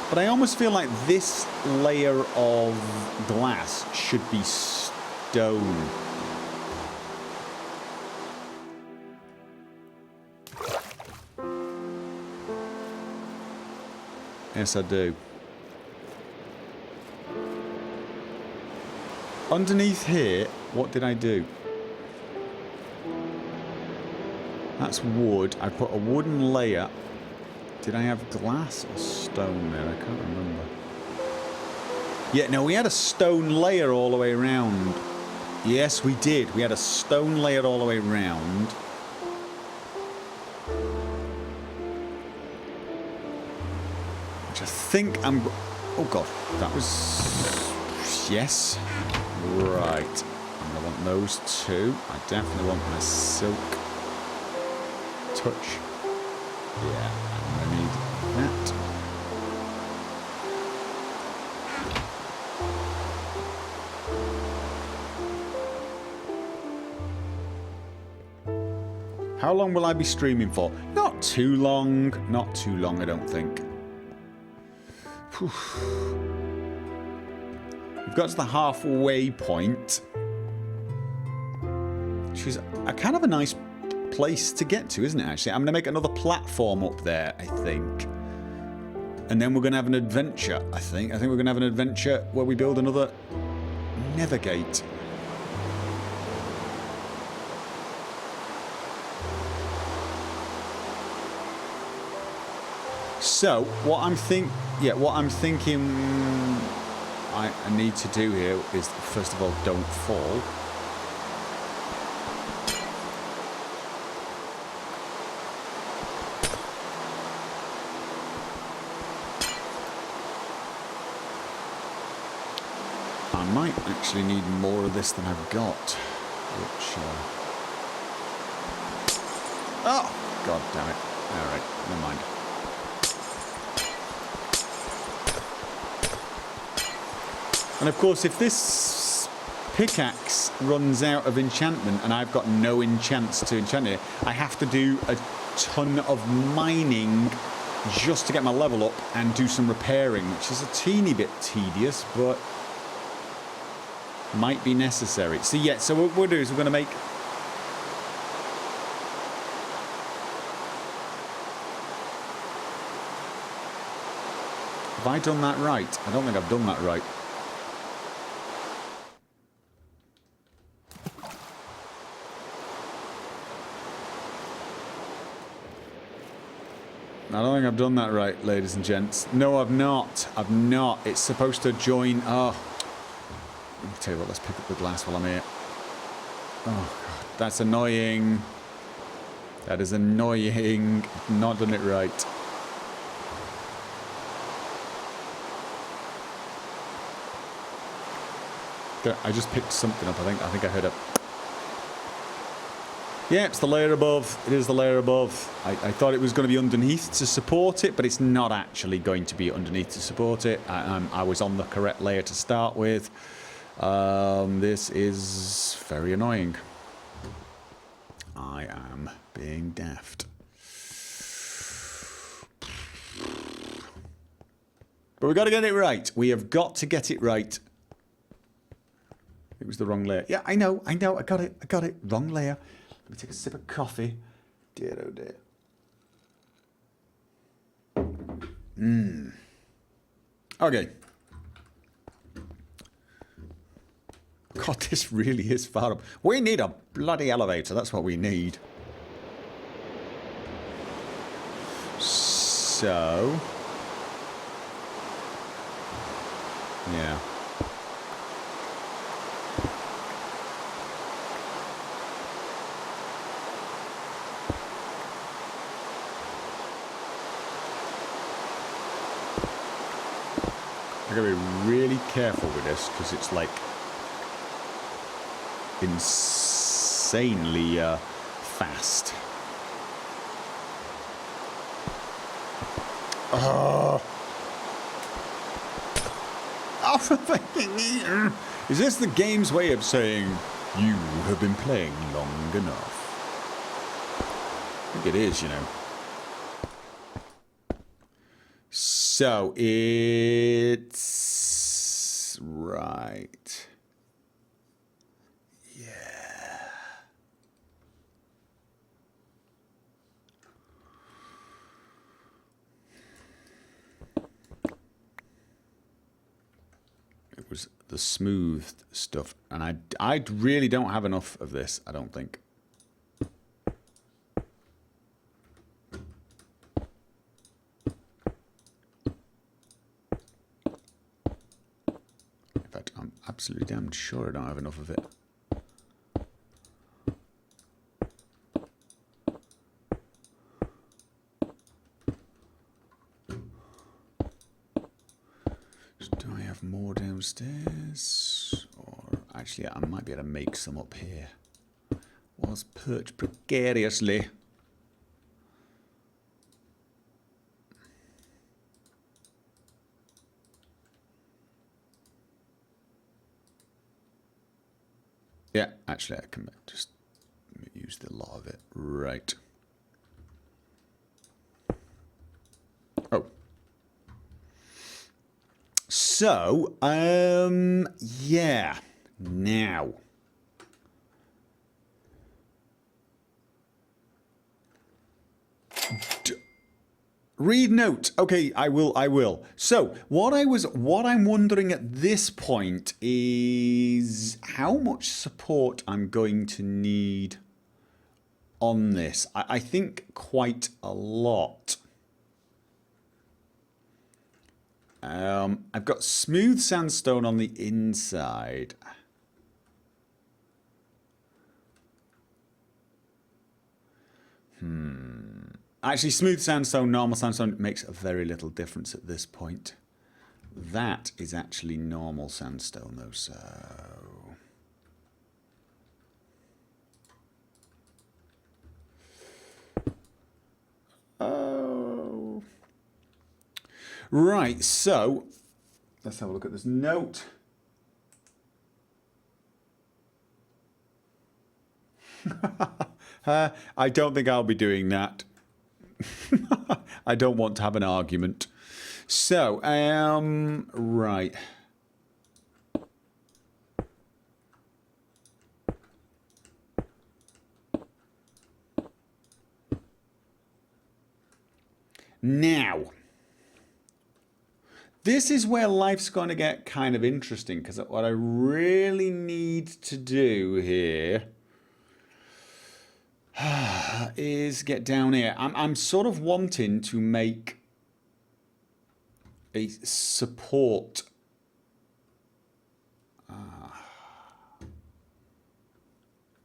But I almost feel like this layer of glass should be stone. Yes, I do. Underneath here, what did I do? That's wood. I put a wooden layer. Did I have glass or stone there? I can't remember. Yeah, no, we had a stone layer all the way around. Yes, we did. We had a stone layer all the way around. Which I think I'm... Oh, God. That was... Yes. Right. I'm going to want those two. I definitely want my silk touch. Yeah, and I need that. How long will I be streaming for? Not too long. Not too long, I don't think. We've got to the halfway point, which is a kind of a nice place to get to, isn't it, actually? I'm going to make another platform up there, I think. And then we're going to have an adventure, I think. I think we're going to have an adventure where we build another nether gate. So, what I'm thinking I need to do here is, first of all, don't fall. I might actually need more of this than I've got, which... Oh! God damn it. Alright, never mind. And of course, if this pickaxe runs out of enchantment and I've got no enchants to enchant it, I have to do a ton of mining just to get my level up and do some repairing, which is a teeny bit tedious, but might be necessary. So yeah, so what we'll do is we're going to make... Have I done that right? I don't think I've done that right. I don't think I've done that right, ladies and gents. No, I've not. I've not. It's supposed to join... Oh. Let me tell you what, let's pick up the glass while I'm here. Oh, God. That's annoying. That is annoying. Not done it right. There, I just picked something up, I think I heard a... Yeah, it's the layer above. It is the layer above. I thought it was going to be underneath to support it, but it's not actually going to be underneath to support it. I was on the correct layer to start with. This is very annoying. I am being daft. But we've got to get it right. We have got to get it right. It was the wrong layer. Yeah, I know. I got it. Wrong layer. Let me take a sip of coffee. Dear, oh dear. Okay. God, this really is far up. We need a bloody elevator. That's what we need. So... yeah. I've got to be really careful with this because it's like insanely fast. Oh. Is this the game's way of saying you have been playing long enough? I think it is, you know. So it's right. Yeah. It was the smooth stuff, and I really don't have enough of this, I don't think. I'm absolutely damn sure I don't have enough of it. Do I have more downstairs? Or actually, I might be able to make some up here. Was perched precariously. Yeah, actually, I can just use the lot of it. Right. Oh. So, yeah. Now. Read note. Okay, I will. So, what I'm wondering at this point is how much support I'm going to need on this. I think quite a lot. I've got smooth sandstone on the inside. Actually, smooth sandstone, normal sandstone makes a very little difference at this point. That is actually normal sandstone, though, so... Oh... Right, so... Let's have a look at this note. I don't think I'll be doing that. I don't want to have an argument. So, right. Now, this is where life's going to get kind of interesting, because what I really need to do here is get down here. I'm sort of wanting to make a support.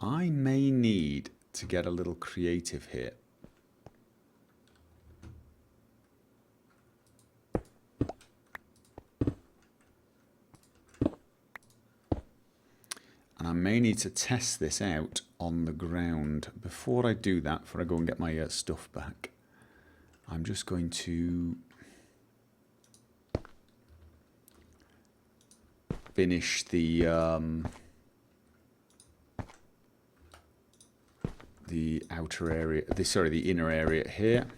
I may need to get a little creative here. And I may need to test this out on the ground. Before I do that, before I go and get my stuff back, I'm just going to finish the outer area, the inner area here.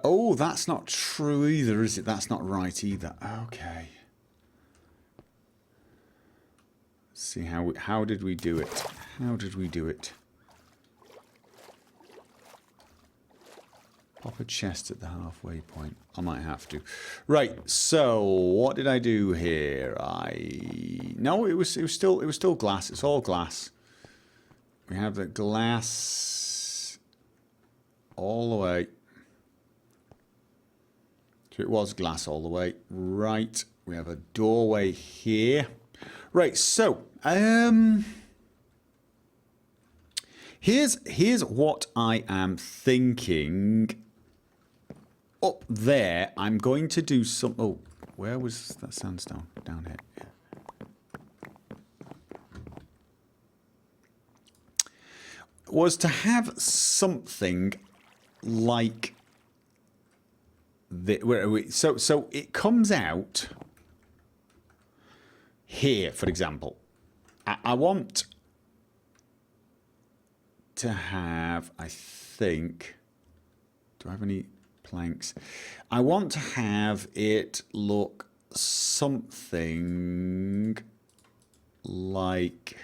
Oh, that's not true either, is it? That's not right either. Okay. Let's see how did we do it? How did we do it? Pop a chest at the halfway point. I might have to. Right. So what did I do here? No, it was still glass. It's all glass. We have the glass all the way. So it was glass all the way. Right. We have a doorway here. Right. So here's what I am thinking. Up there, I'm going to do some... Oh, where was that sandstone? Down here. Yeah. Was to have something like... So it comes out here, for example. I want to have, I think... Do I have any... planks. I want to have it look something like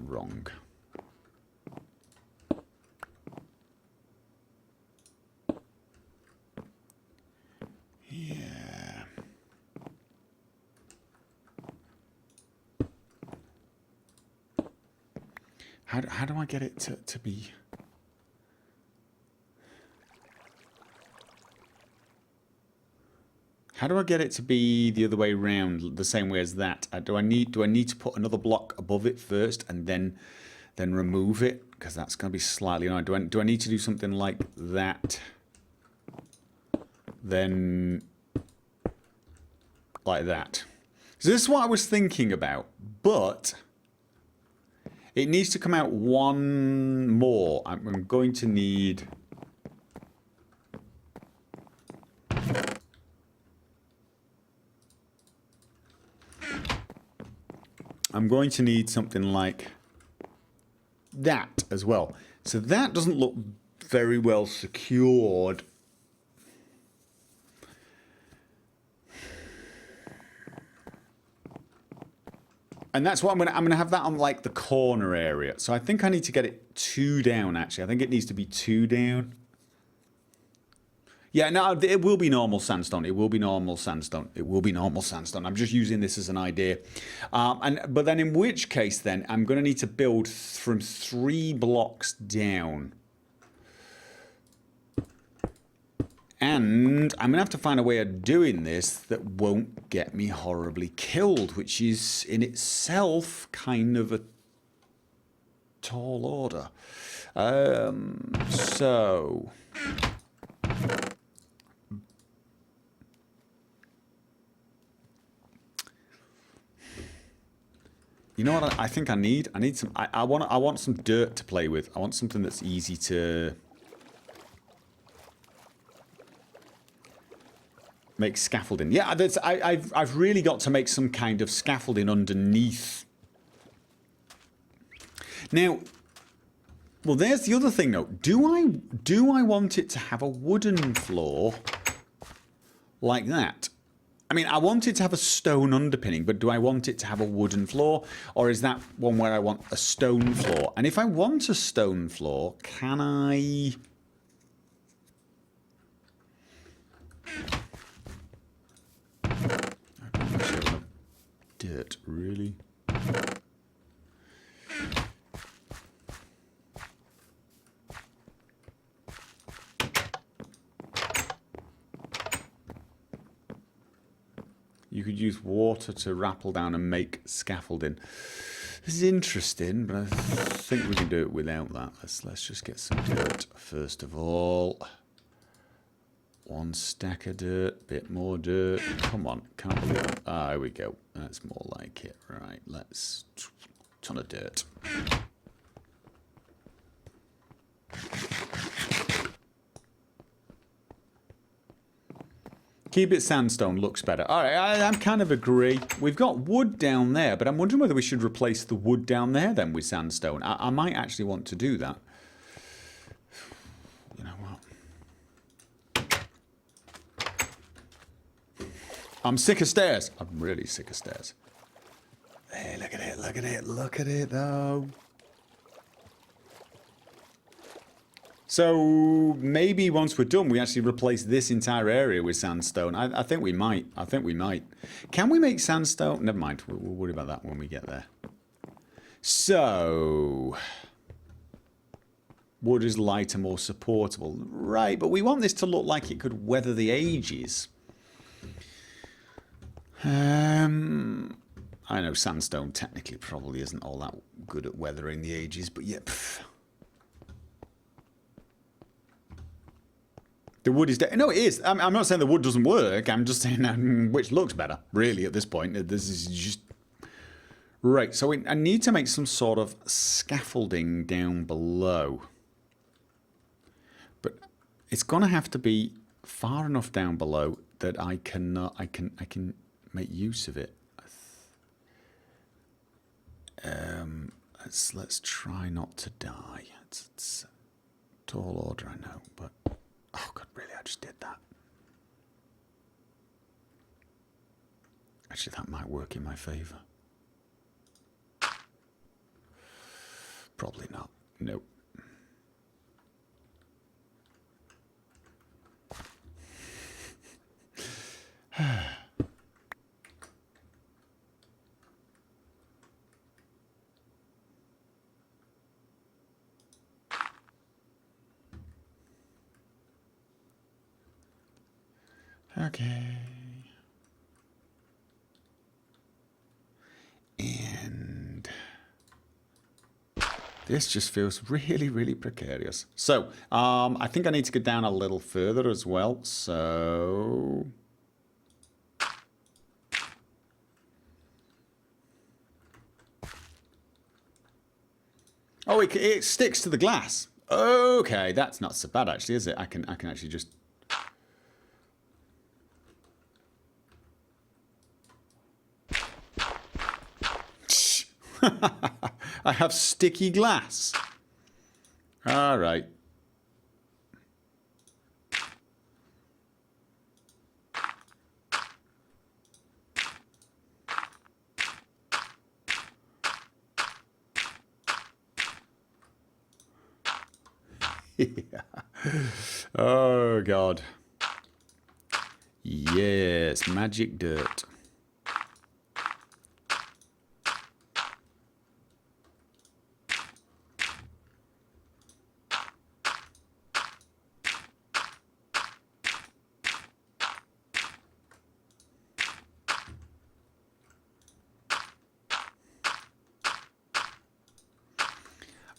wrong. Yeah. How do I get it to be... How do I get it to be the other way around, the same way as that? Do I need to put another block above it first and then remove it? Because that's going to be slightly annoying. Do I need to do something like that? Then like that. So this is what I was thinking about, but it needs to come out one more. I'm going to need... I'm going to need something like that as well. So that doesn't look very well secured. And that's what I'm gonna have that on like the corner area. So I think I need to get it 2 down actually. I think it needs to be 2 down. Yeah, no, it will be normal sandstone. It will be normal sandstone. It will be normal sandstone. I'm just using this as an idea. But then in which case then, I'm going to need to build from 3 blocks down. And I'm going to have to find a way of doing this that won't get me horribly killed, which is in itself kind of a tall order. So... You know what I think I need? I need some. I want some dirt to play with. I want something that's easy to make scaffolding. Yeah, I've really got to make some kind of scaffolding underneath. Now, well, there's the other thing though. Do I want it to have a wooden floor like that? I mean, I want it to have a stone underpinning, but do I want it to have a wooden floor? Or is that one where I want a stone floor? And if I want a stone floor, can I... I don't actually have enough dirt, really. You could use water to rappel down and make scaffolding. This is interesting, but I think we can do it without that. Let's just get some dirt first of all. 1 stack of dirt, bit more dirt. Come on, can't believe it. Ah, here we go. That's more like it. Right, let's... ton of dirt. Keep it sandstone, looks better. All right, I kind of agree. We've got wood down there, but I'm wondering whether we should replace the wood down there then with sandstone. I might actually want to do that. You know what? I'm sick of stairs. I'm really sick of stairs. Hey, look at it, look at it, look at it though. So maybe once we're done, we actually replace this entire area with sandstone. I think we might. I think we might. Can we make sandstone? Never mind. We'll worry about that when we get there. So... wood is lighter, more supportable. Right, but we want this to look like it could weather the ages. I know sandstone technically probably isn't all that good at weathering the ages, but yeah... The wood is dead. No, it is. I'm not saying the wood doesn't work. I'm just saying which looks better, really, at this point. This is just... Right, so I need to make some sort of scaffolding down below. But it's going to have to be far enough down below that I can make use of it. Let's try not to die. It's a tall order, I know, but... Oh, God, really, I just did that. Actually, that might work in my favour. Probably not. Nope. Okay. And this just feels really, really precarious. So, I think I need to go down a little further as well. So... Oh, it sticks to the glass. Okay, that's not so bad actually, is it? I can actually just... I have sticky glass. All right. Yeah. Oh, God. Yes, magic dirt.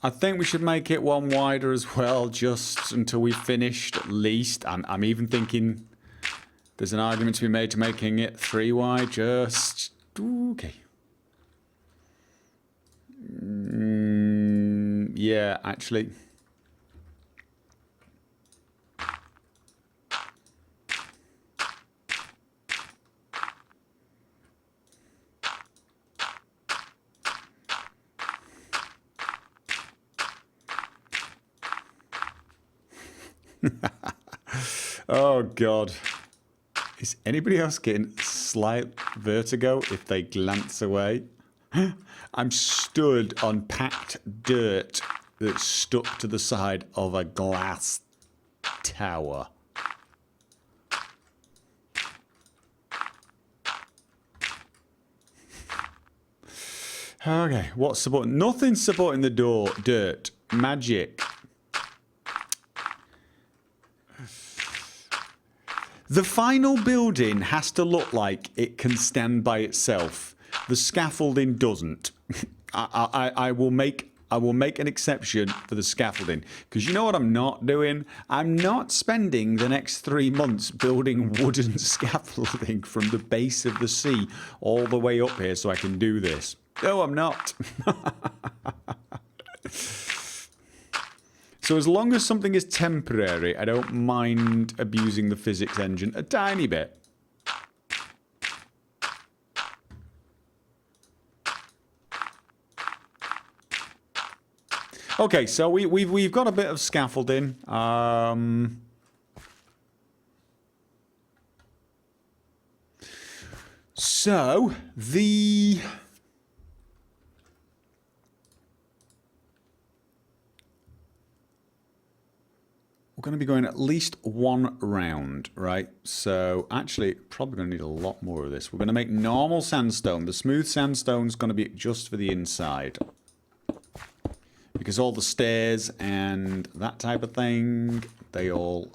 I think we should make it one wider as well, just until we've finished at least. I'm even thinking there's an argument to be made to making it 3 wide, just... Okay. Yeah, actually... Oh, God. Is anybody else getting slight vertigo if they glance away? I'm stood on packed dirt that's stuck to the side of a glass tower. Okay, what's supporting? Nothing's supporting the door. Dirt. Magic. The final building has to look like it can stand by itself. The scaffolding doesn't. I will make an exception for the scaffolding, because you know what I'm not doing? I'm not spending the next 3 months building wooden scaffolding from the base of the sea all the way up here so I can do this. No, I'm not. So as long as something is temporary, I don't mind abusing the physics engine a tiny bit. Okay, so we've got a bit of scaffolding. So the... We're going to be going at least 1 round, right? So actually, probably going to need a lot more of this. We're going to make normal sandstone. The smooth sandstone is going to be just for the inside, because all the stairs and that type of thing, they all...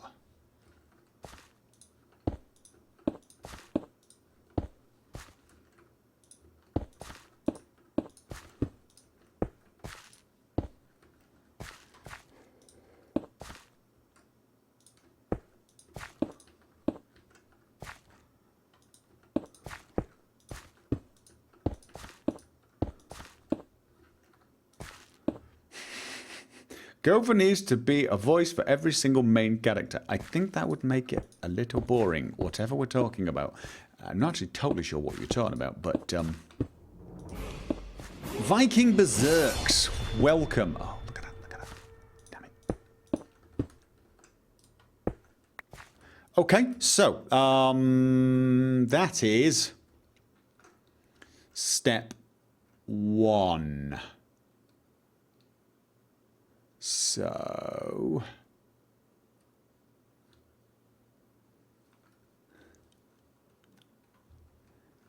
Gopher needs to be a voice for every single main character. I think that would make it a little boring, whatever we're talking about. I'm not actually totally sure what you're talking about, but... Viking Berserks, welcome. Oh, look at that, look at that. Damn it. Okay, so, that is step 1. So...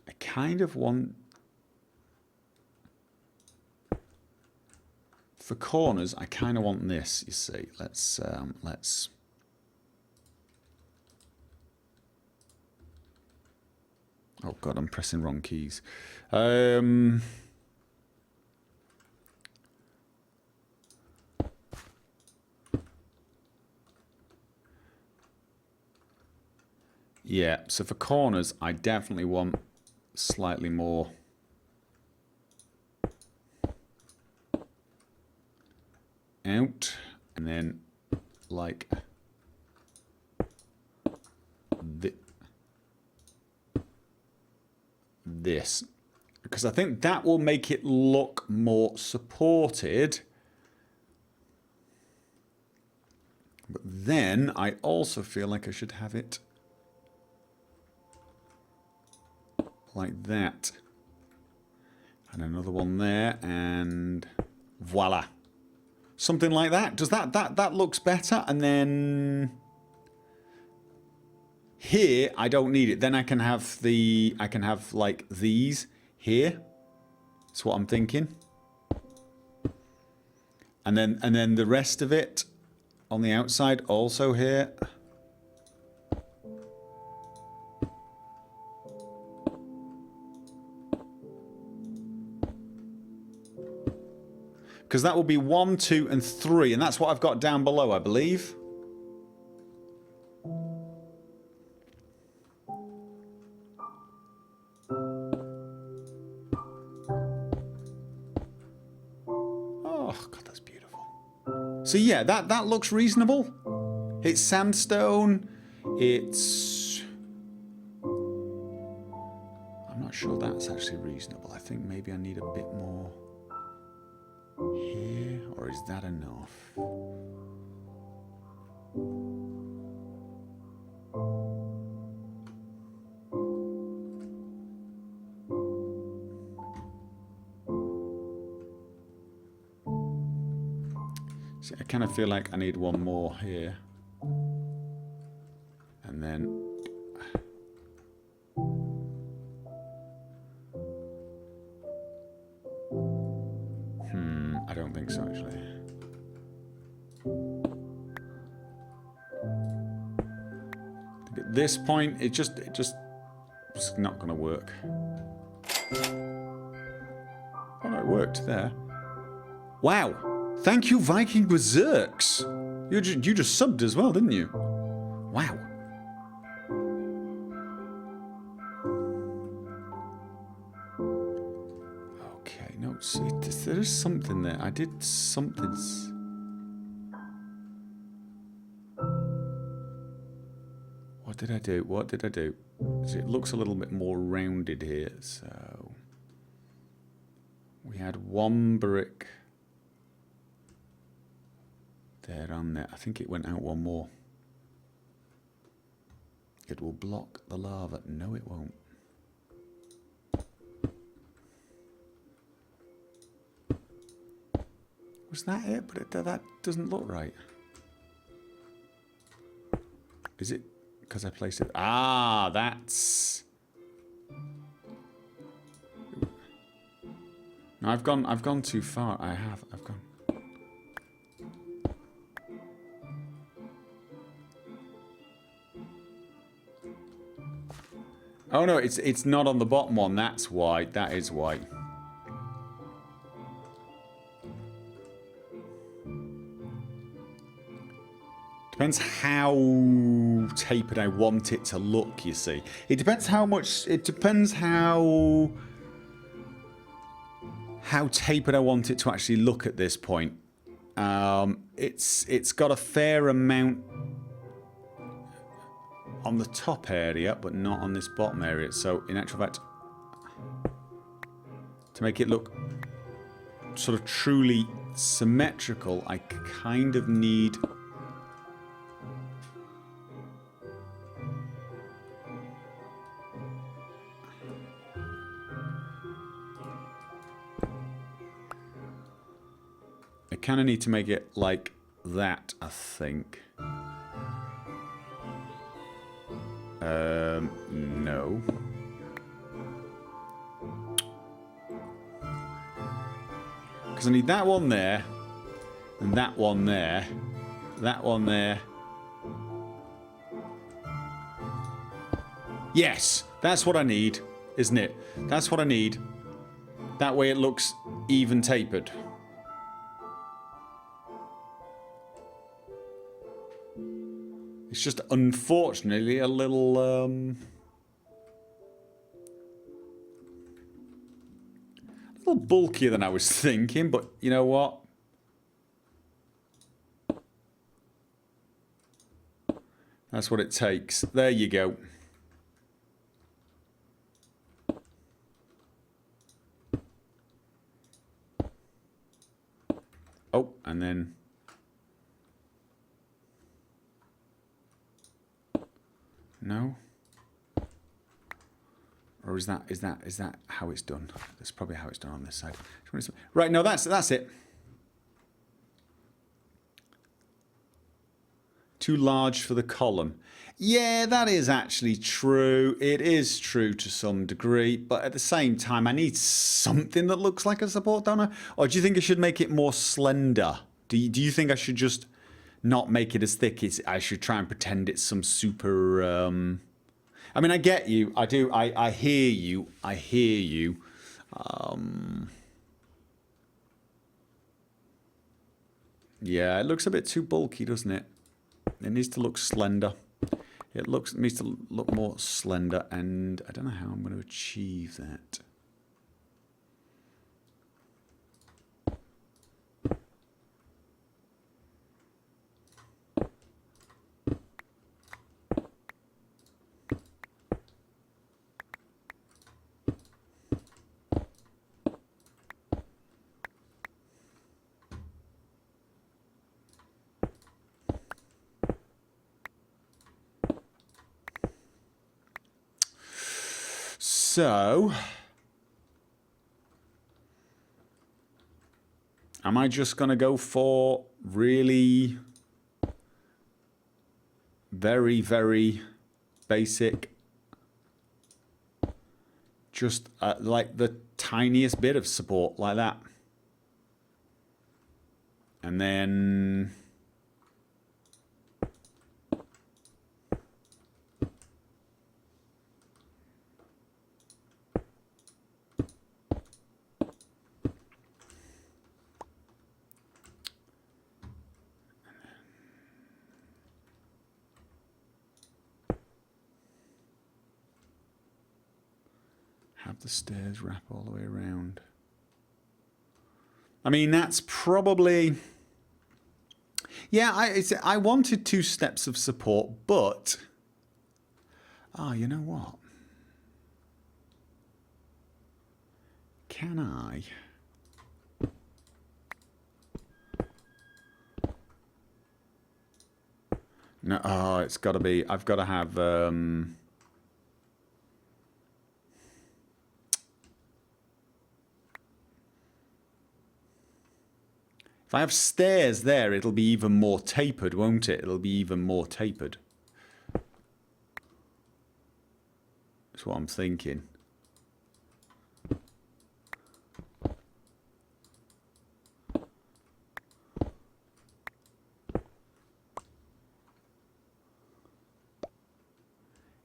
I kind of want... For corners, I kind of want this, you see. Let's... Oh god, I'm pressing wrong keys. Yeah, so for corners, I definitely want slightly more. Out, and then like this. because I think that will make it look more supported. But then I also feel like I should have it like that. And another one there, and voila. Something like that. Does that looks better? And then here I don't need it. Then I can have like these here. That's what I'm thinking. And then the rest of it on the outside also here. Because that will be 1, 2, and 3, and that's what I've got down below, I believe. Oh, God, that's beautiful. So yeah, that looks reasonable. It's sandstone. It's... I'm not sure that's actually reasonable. I think maybe I need a bit more... here, or is that enough? See, I kind of feel like I need one more here. And then... I don't think so, actually. At this point, it's not going to work. Oh, no, it worked there. Wow! Thank you, Viking Berserks! You just subbed as well, didn't you? Wow. Okay, no, see, there is something there. I did something. What did I do? What did I do? See, it looks a little bit more rounded here, so... We had one brick... there on there. I think it went out one more. It will block the lava. No, it won't. Was that it? But that doesn't look right. Is it because I placed it? Ah, that's... No, I've gone too far. I've gone... Oh no, it's not on the bottom one. That's why. That is why. Depends how tapered I want it to look, you see. It depends how much... It depends how tapered I want it to actually look at this point. It's got a fair amount on the top area, but not on this bottom area. So, in actual fact, to make it look sort of truly symmetrical, I kind of need... I kind of need to make it like that, I think. No. Because I need that one there, and that one there, that one there. Yes, that's what I need, isn't it? That's what I need. That way it looks even tapered. It's just unfortunately a little bulkier than I was thinking, but you know what? That's what it takes. There you go. Oh, and then... No? Or is that how it's done? That's probably how it's done on this side. Right, no, that's it. Too large for the column. Yeah, that is actually true. It is true to some degree, but at the same time, I need something that looks like a support donor. Or do you think I should make it more slender? Do you think I should just not make it as thick? I should try and pretend it's some super... I mean, I get you. I do. I hear you. I hear you. Yeah, it looks a bit too bulky, doesn't it? It needs to look slender. It needs to look more slender, and I don't know how I'm going to achieve that. So, am I just going to go for really very, very basic, just like the tiniest bit of support like that? And then... have the stairs wrap all the way around. I mean, that's probably... Yeah, I wanted 2 steps of support, but... Oh, you know what? Can I... No, oh, it's got to be... I've got to have... If I have stairs there, it'll be even more tapered, won't it? It'll be even more tapered. That's what I'm thinking.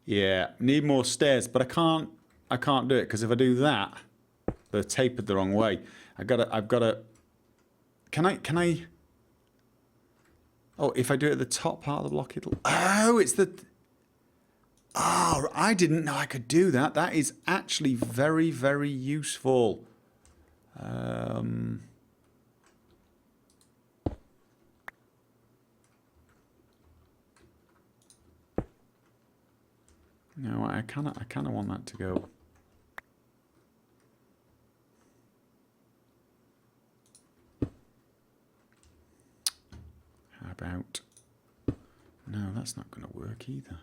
Yeah, need more stairs, but I can't do it because if I do that, they're tapered the wrong way. I've got to. Can I? Oh, if I do it at the top part of the block, it'll... Oh, it's the... Oh, I didn't know I could do that. That is actually very, very useful. No, I kind of want that to go. How about... No, that's not going to work either.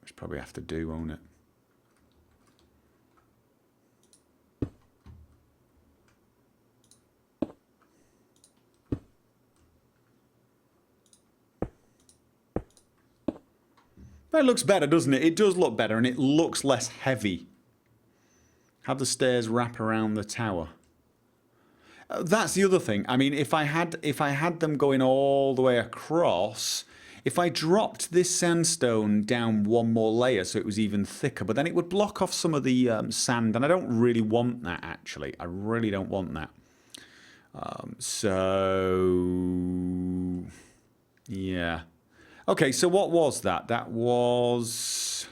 Which probably have to do, won't it? That looks better, doesn't it? It does look better, and it looks less heavy. Have the stairs wrap around the tower. That's the other thing. I mean, if I had them going all the way across, if I dropped this sandstone down one more layer so it was even thicker, but then it would block off some of the sand, and I don't really want that, actually. I really don't want that. So... Yeah. Okay, so what was that? That was...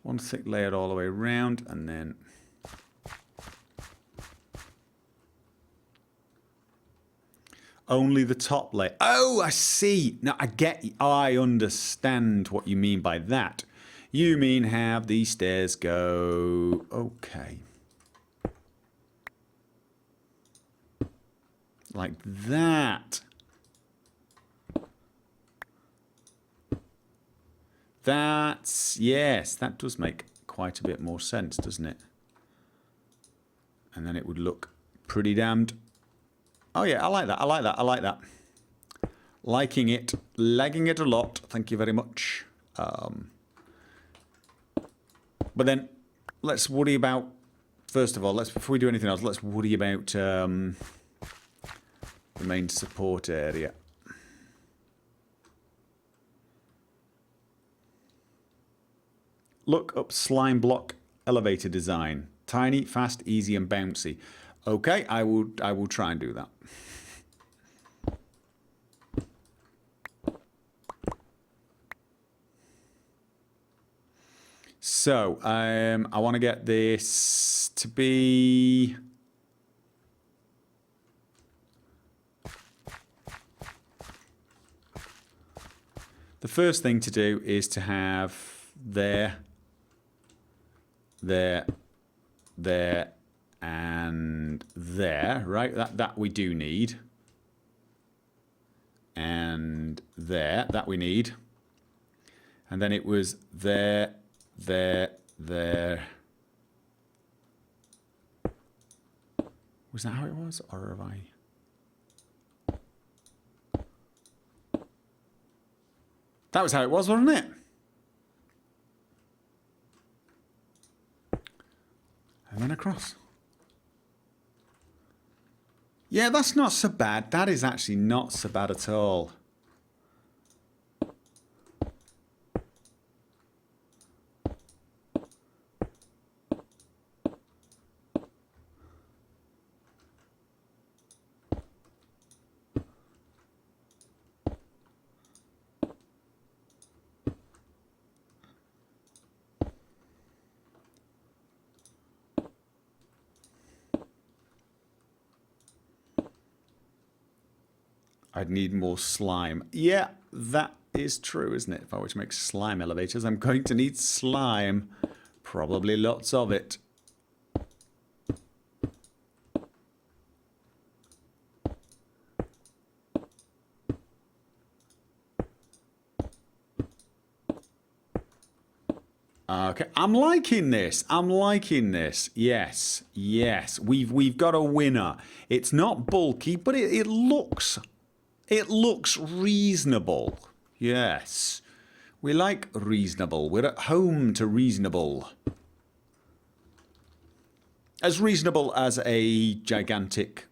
One thick layer all the way around, and then... Only the top layer. Oh, I see. Now I get. I understand what you mean by that. You mean have these stairs go. Okay. Like that. That's, yes, that does make quite a bit more sense, doesn't it? And then it would look pretty damned. Oh yeah, I like that, I like that, I like that. Liking it, lagging it a lot, thank you very much. But then, let's worry about, first of all, before we do anything else, let's worry about the main support area. Look up slime block elevator design. Tiny, fast, easy, and bouncy. Okay, I will try and do that. So, I want to get this to be... The first thing to do is to have there, and there, right? That we do need. And there, that we need. And then it was there. Was that how it was? Or have I... That was how it was, wasn't it? And then across. Yeah, that's not so bad. That is actually not so bad at all. I'd need more slime. Yeah, that is true, isn't it? If I were to make slime elevators, I'm going to need slime. Probably lots of it. Okay, I'm liking this. I'm liking this. Yes, yes. We've got a winner. It's not bulky, but it looks reasonable. Yes. We like reasonable. We're at home to reasonable. As reasonable as a gigantic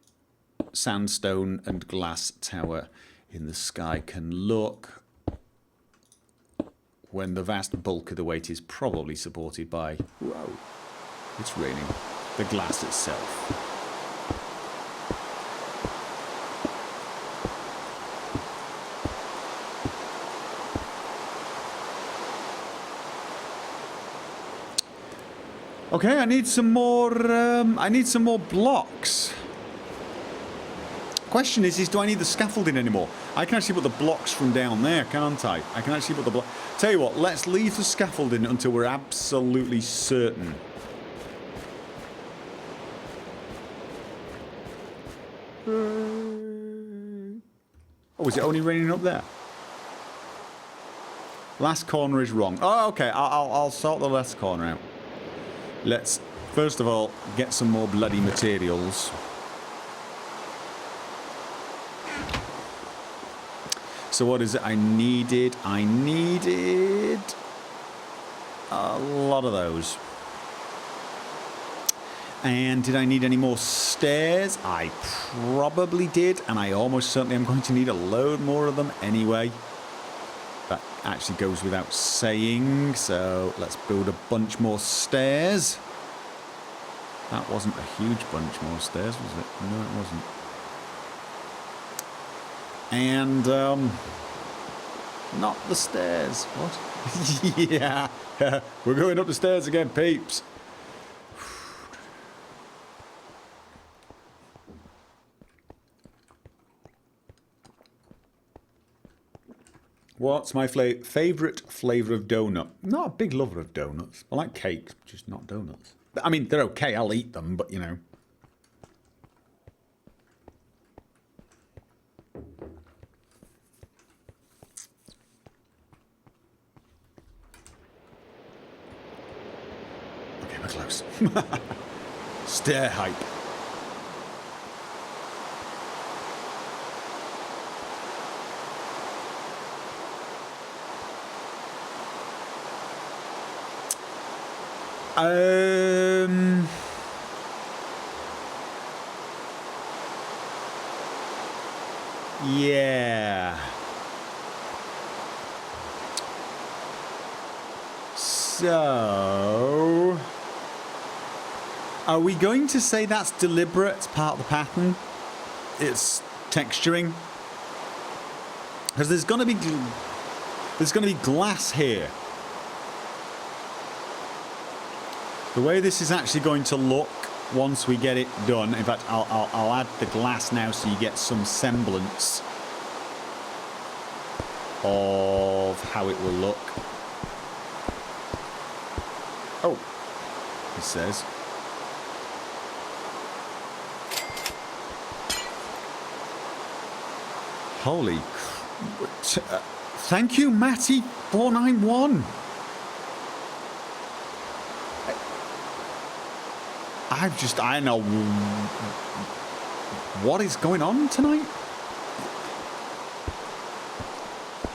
sandstone and glass tower in the sky can look, when the vast bulk of the weight is probably supported by, whoa, it's raining, the glass itself. Okay, I need some more blocks. Question is do I need the scaffolding anymore? I can actually put the blocks from down there, can't I? I can actually put the block. Tell you what, let's leave the scaffolding until we're absolutely certain. Oh, is it only raining up there? Last corner is wrong. Oh, okay, I'll sort the last corner out. Let's, first of all, get some more bloody materials. So what is it I needed? I needed a lot of those. And did I need any more stairs? I probably did, and I almost certainly am going to need a load more of them anyway. That actually goes without saying, so let's build a bunch more stairs. That wasn't a huge bunch more stairs, was it? No, it wasn't. And, not the stairs. What? Yeah, we're going up the stairs again, peeps. What's my favourite flavour of donut? Not a big lover of donuts. I like cakes, just not donuts. I mean, they're okay. I'll eat them, but you know. Okay, we're close. Stair hype. Yeah. So, are we going to say that's deliberate? It's part of the pattern. It's texturing. Because there's going to be glass here. The way this is actually going to look once we get it done, in fact, I'll add the glass now so you get some semblance of how it will look. Oh, it says. Holy, thank you, Matty491. I know what is going on tonight.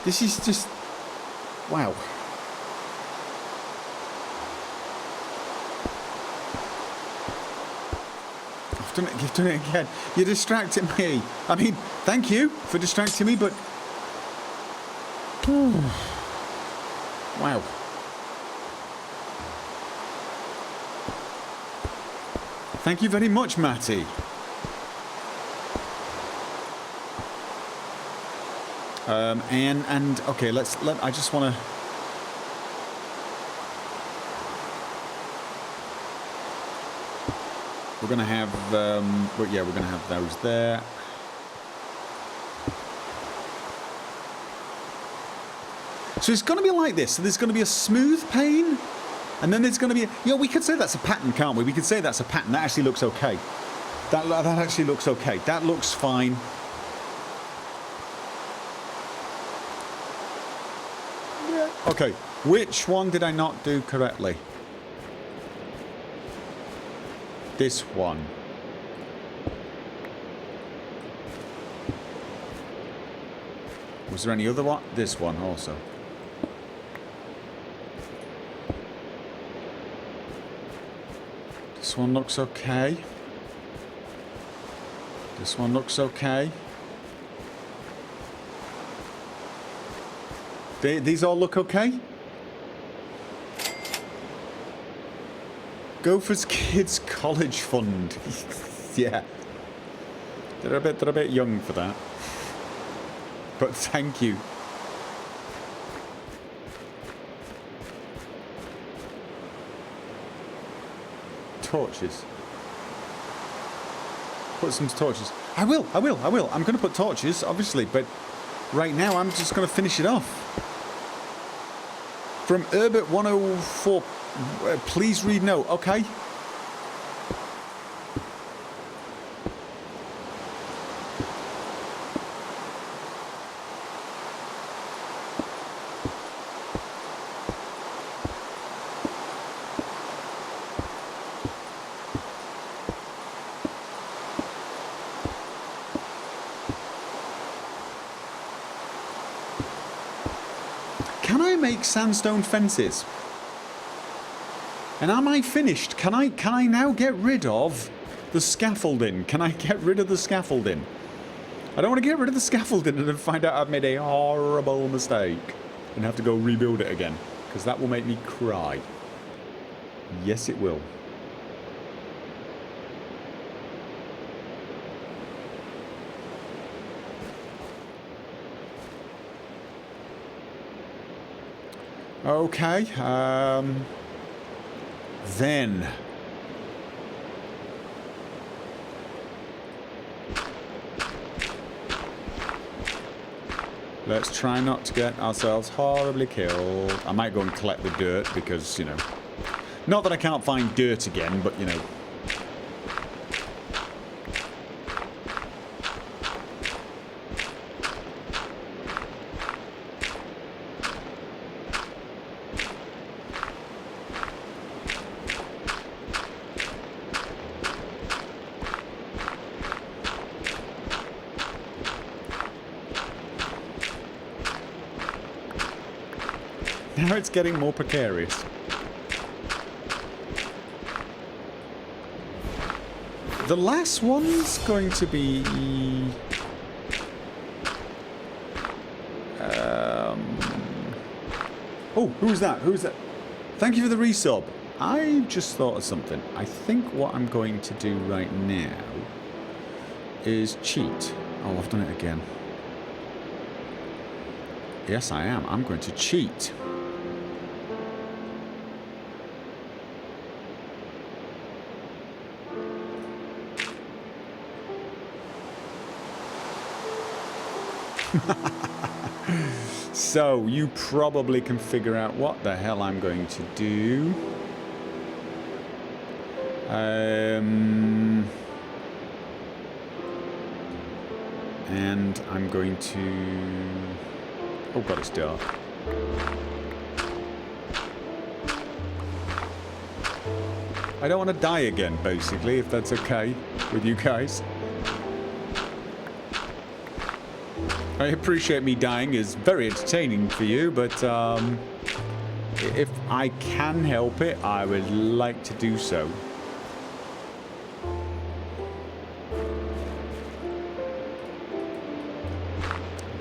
This is just, wow. You've done it again. You're distracting me. I mean, thank you for distracting me, but... wow. Thank you very much, Matty. And okay, I just want to. We're gonna have we're gonna have those there. So it's gonna be like this. So there's gonna be a smooth pane. And then there's going to be, we could say that's a pattern, can't we? We could say that's a pattern. That actually looks okay. That actually looks okay. That looks fine. Yeah. Okay, which one did I not do correctly? This one. Was there any other one? This one also. This one looks okay. This one looks okay. These all look okay? Gopher's Kids College Fund. Yeah. They're a bit young for that. But thank you. Torches. Put some torches. I will. I'm going to put torches, obviously, but right now I'm just going to finish it off. From Herbert 104, please read no. Okay. Can I make sandstone fences? And am I finished? Can I now get rid of the scaffolding? Can I get rid of the scaffolding? I don't want to get rid of the scaffolding and then find out I've made a horrible mistake and have to go rebuild it again, because that will make me cry. Yes, it will. Okay, then Let's try not to get ourselves horribly killed. I might go and collect the dirt because, you know... Not that I can't find dirt again, but, you know... Now it's getting more precarious. The last one's going to be... Oh, who's that? Who's that? Thank you for the resub. I just thought of something. I think what I'm going to do right now is cheat. Oh, I've done it again. Yes, I am. I'm going to cheat. So, you probably can figure out what the hell I'm going to do. And I'm going to... Oh god, it's dark. I don't want to die again, basically, if that's okay with you guys. I appreciate me dying is very entertaining for you, but if I can help it, I would like to do so.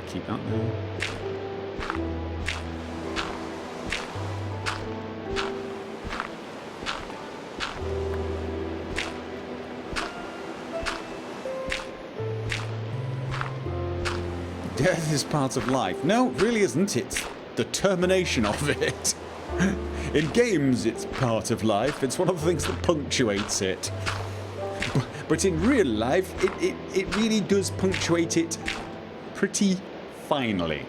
Keep that there. Death is part of life. No, it really isn't. It's the termination of it. In games, it's part of life. It's one of the things that punctuates it. But in real life, it really does punctuate it pretty finely.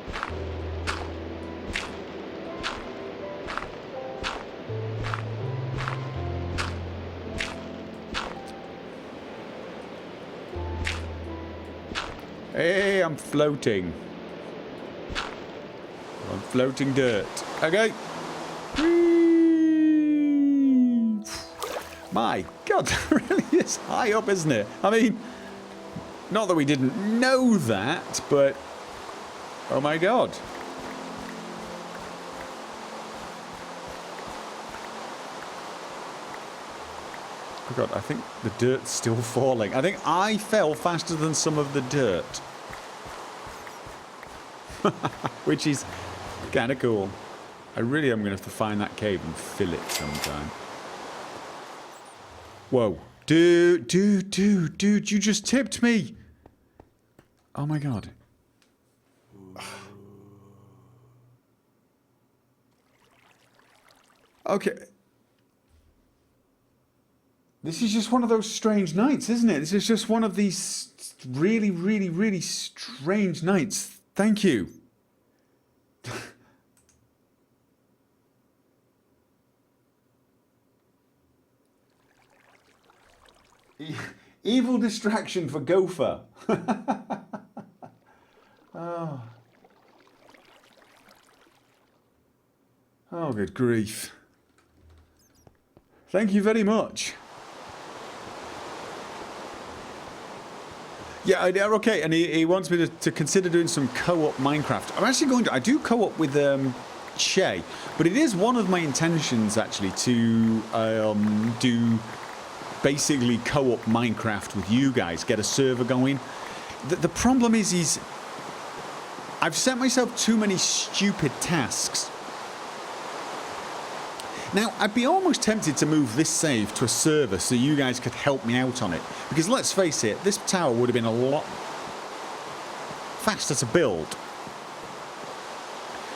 Hey, I'm floating. I'm floating dirt. Okay. Whee! My God, that really is high up, isn't it? I mean, not that we didn't know that, but... Oh my God. Oh God, I think the dirt's still falling. I think I fell faster than some of the dirt. Which is kind of cool. I really am going to have to find that cave and fill it sometime. Whoa. Dude, you just tipped me. Oh my God. Okay. This is just one of those strange nights, isn't it? This is just one of these really, really, really strange nights. Thank you. Evil distraction for Gopher. Oh. Oh, good grief. Thank you very much. Yeah, okay, and he wants me to consider doing some co-op Minecraft. I'm actually going to... I do co-op with Che, but it is one of my intentions, actually, to do basically co-op Minecraft with you guys, get a server going. The problem is I've set myself too many stupid tasks. Now, I'd be almost tempted to move this save to a server so you guys could help me out on it. Because let's face it, this tower would have been a lot faster to build.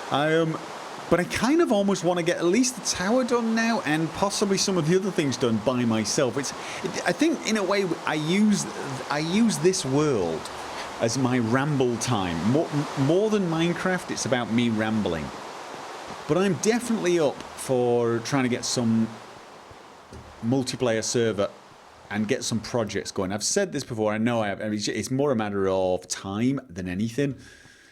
But I kind of almost want to get at least the tower done now and possibly some of the other things done by myself. I think, in a way, I use this world as my ramble time. More than Minecraft, it's about me rambling. But I'm definitely up for trying to get some multiplayer server and get some projects going. I've said this before, I know I have. I mean, it's more a matter of time than anything.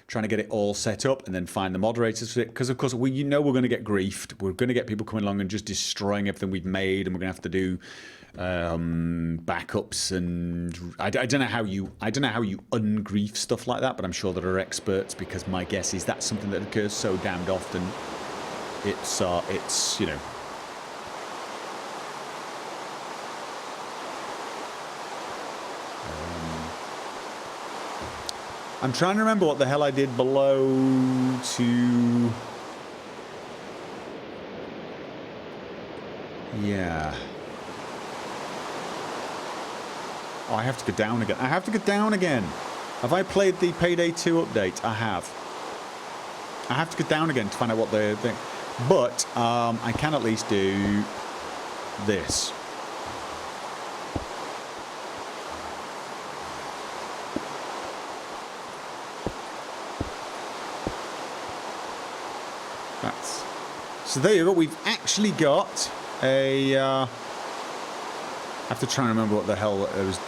Trying to get it all set up and then find the moderators for it. Because, of course, we're going to get griefed. We're going to get people coming along and just destroying everything we've made. And we're going to have to do backups. And I don't know how you ungrief stuff like that. But I'm sure there are experts, because my guess is that's something that occurs so damned often. It's you know. I'm trying to remember what the hell I did below to... Yeah. Oh, I have to go down again. I have to go down again. Have I played the Payday 2 update? I have. I have to go down again to find out what the thing... But I can at least do this. So there you go. We've actually got a... I have to try and remember what the hell it was.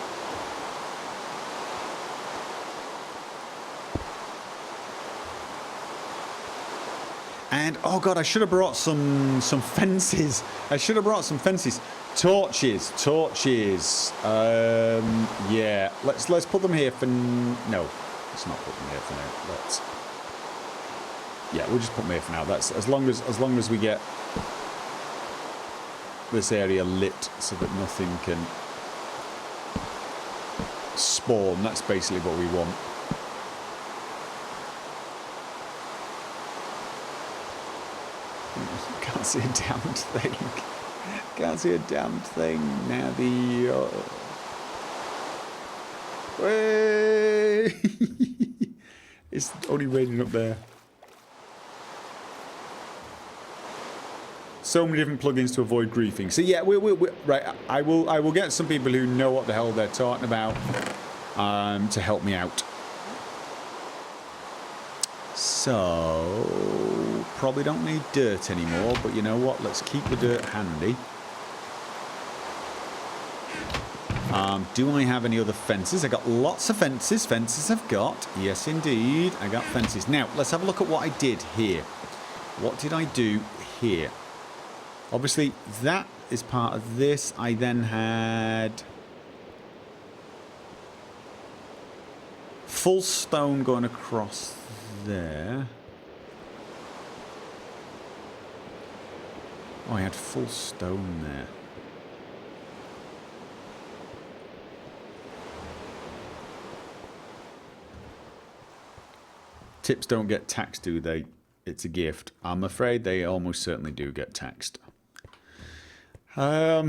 And, oh god, I should have brought some fences. I should have brought some fences. Torches. Yeah. Let's put them here for... No. Let's not put them here for now. Let's... Yeah, we'll just put them here for now. That's as long as we get this area lit so that nothing can spawn. That's basically what we want. Can't see a damned thing. Can't see a damned thing. Now the... Way! It's only raining up there. So many different plugins to avoid griefing. So yeah, we're right. I will get some people who know what the hell they're talking about to help me out. So probably don't need dirt anymore, but you know what? Let's keep the dirt handy. Do I have any other fences? I got lots of fences. Fences I've got. Yes, indeed. I got fences. Now let's have a look at what I did here. What did I do here? Obviously, that is part of this. I then had full stone going across there. Oh, I had full stone there. Tips don't get taxed, do they? It's a gift. I'm afraid they almost certainly do get taxed. I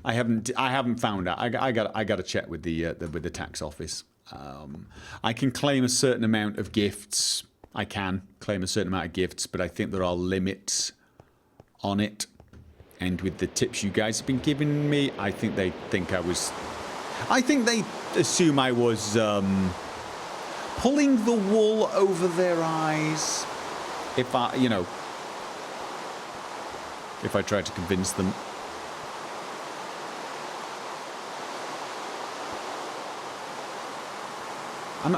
haven't found out. I got to check with the tax office. I can claim a certain amount of gifts. I can claim a certain amount of gifts, but I think there are limits on it. And with the tips you guys have been giving me, I think they think I was... I think they assume I was pulling the wool over their eyes. If I, you know... If I try to convince them. I'm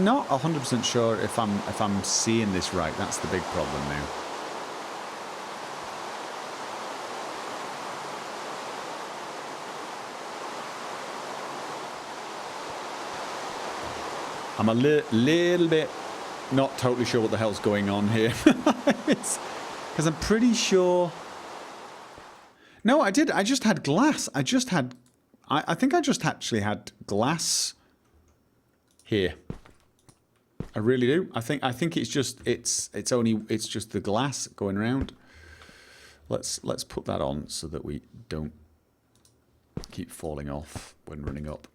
not 100% sure if I'm seeing this right. That's the big problem now. I'm a little bit not totally sure what the hell's going on here. Because I'm pretty sure... No, I did. I just had glass. I think I just actually had glass here. I really do. I think it's just it's just the glass going around. Let's put that on so that we don't keep falling off when running up.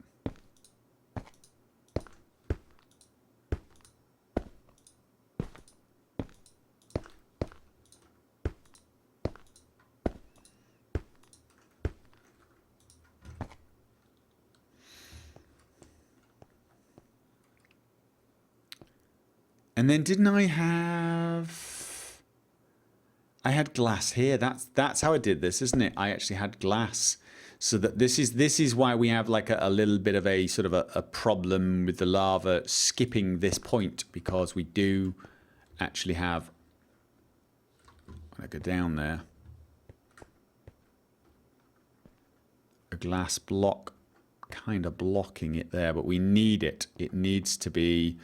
And then didn't I have... I had glass here. That's how I did this, isn't it? I actually had glass. So that this is why we have like a little bit of a sort of a problem with the lava skipping this point, because we do actually have... When I go down there, a glass block kind of blocking it there, but we need it. It needs to be...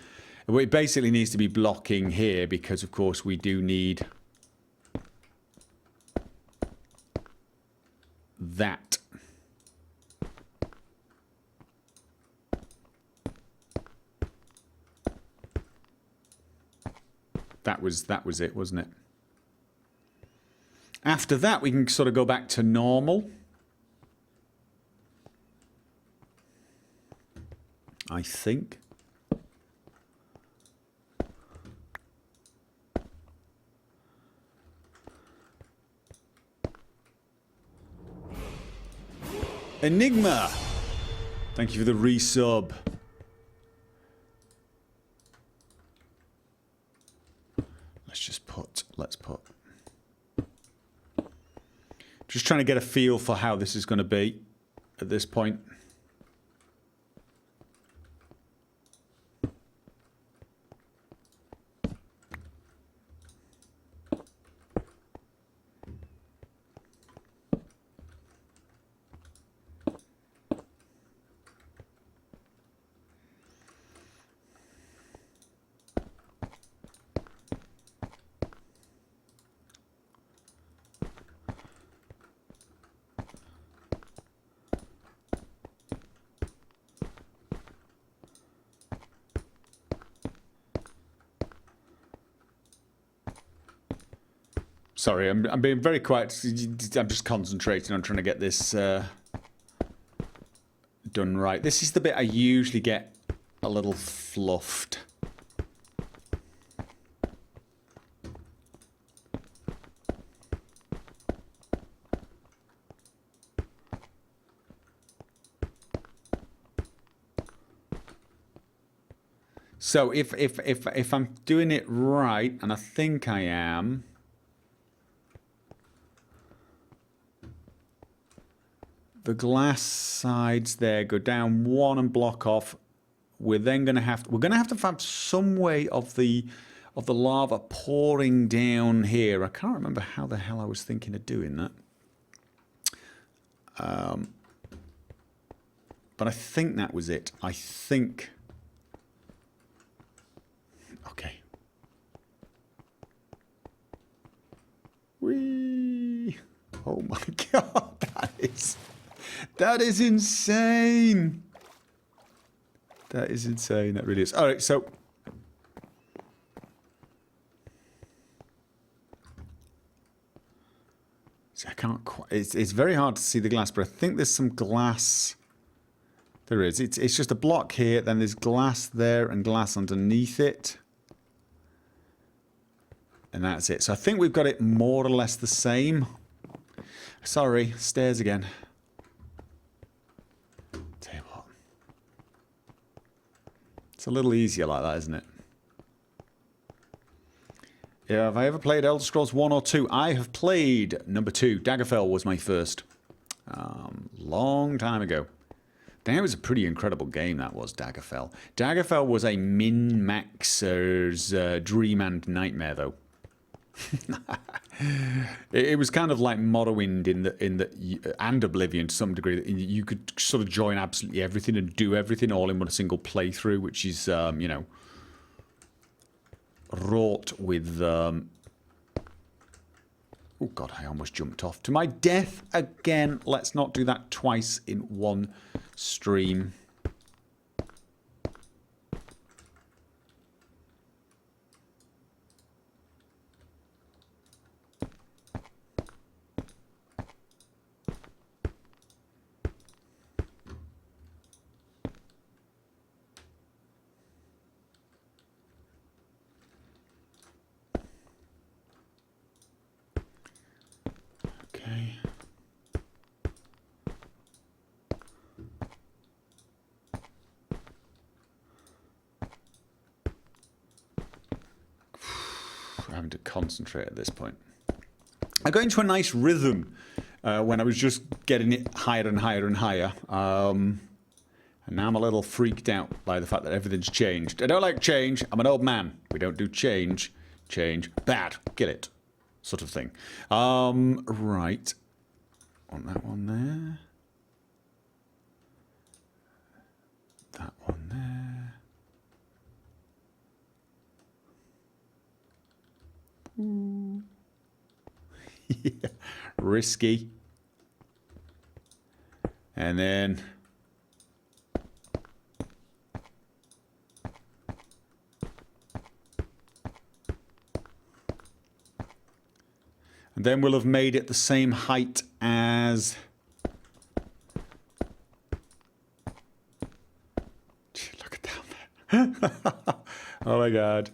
Well, it basically needs to be blocking here because, of course, we do need that. That was it, wasn't it? After that, we can sort of go back to normal. I think. Enigma! Thank you for the resub. Let's put. Just trying to get a feel for how this is going to be at this point. Sorry, I'm being very quiet. I'm just concentrating on trying to get this done right. This is the bit I usually get a little fluffed. So if I'm doing it right, and I think I am. The glass sides there go down one and block off. We're then going to have to have some way of the lava pouring down here. I can't remember how the hell I was thinking of doing that. But I think that was it. I think. Okay. Whee! Oh my God, that is insane. That is insane. That really is. All right, so see, I can't quite. It's very hard to see the glass, but I think there's some glass. There is. It's just a block here. Then there's glass there and glass underneath it, and that's it. So I think we've got it more or less the same. Sorry, stairs again. Tell you what. It's a little easier like that, isn't it? Yeah, have I ever played Elder Scrolls 1 or 2? I have played number 2. Daggerfell was my first. Long time ago. That was a pretty incredible game, that was, Daggerfell. Daggerfell was a min-maxer's dream and nightmare, though. It was kind of like Morrowind and Oblivion to some degree. You could sort of join absolutely everything and do everything all in one single playthrough, which is, you know, wrought with... Oh God, I almost jumped off. To my death again. Let's not do that twice in one stream. having to concentrate at this point. I got into a nice rhythm when I was just getting it higher and higher and higher. And now I'm a little freaked out by the fact that everything's changed. I don't like change. I'm an old man. We don't do change. Change. Bad. Get it. Sort of thing. Right. Want that one there. That one there. Ooh. Yeah. Risky. And then... and then we'll have made it the same height as... look at down there. Oh my god.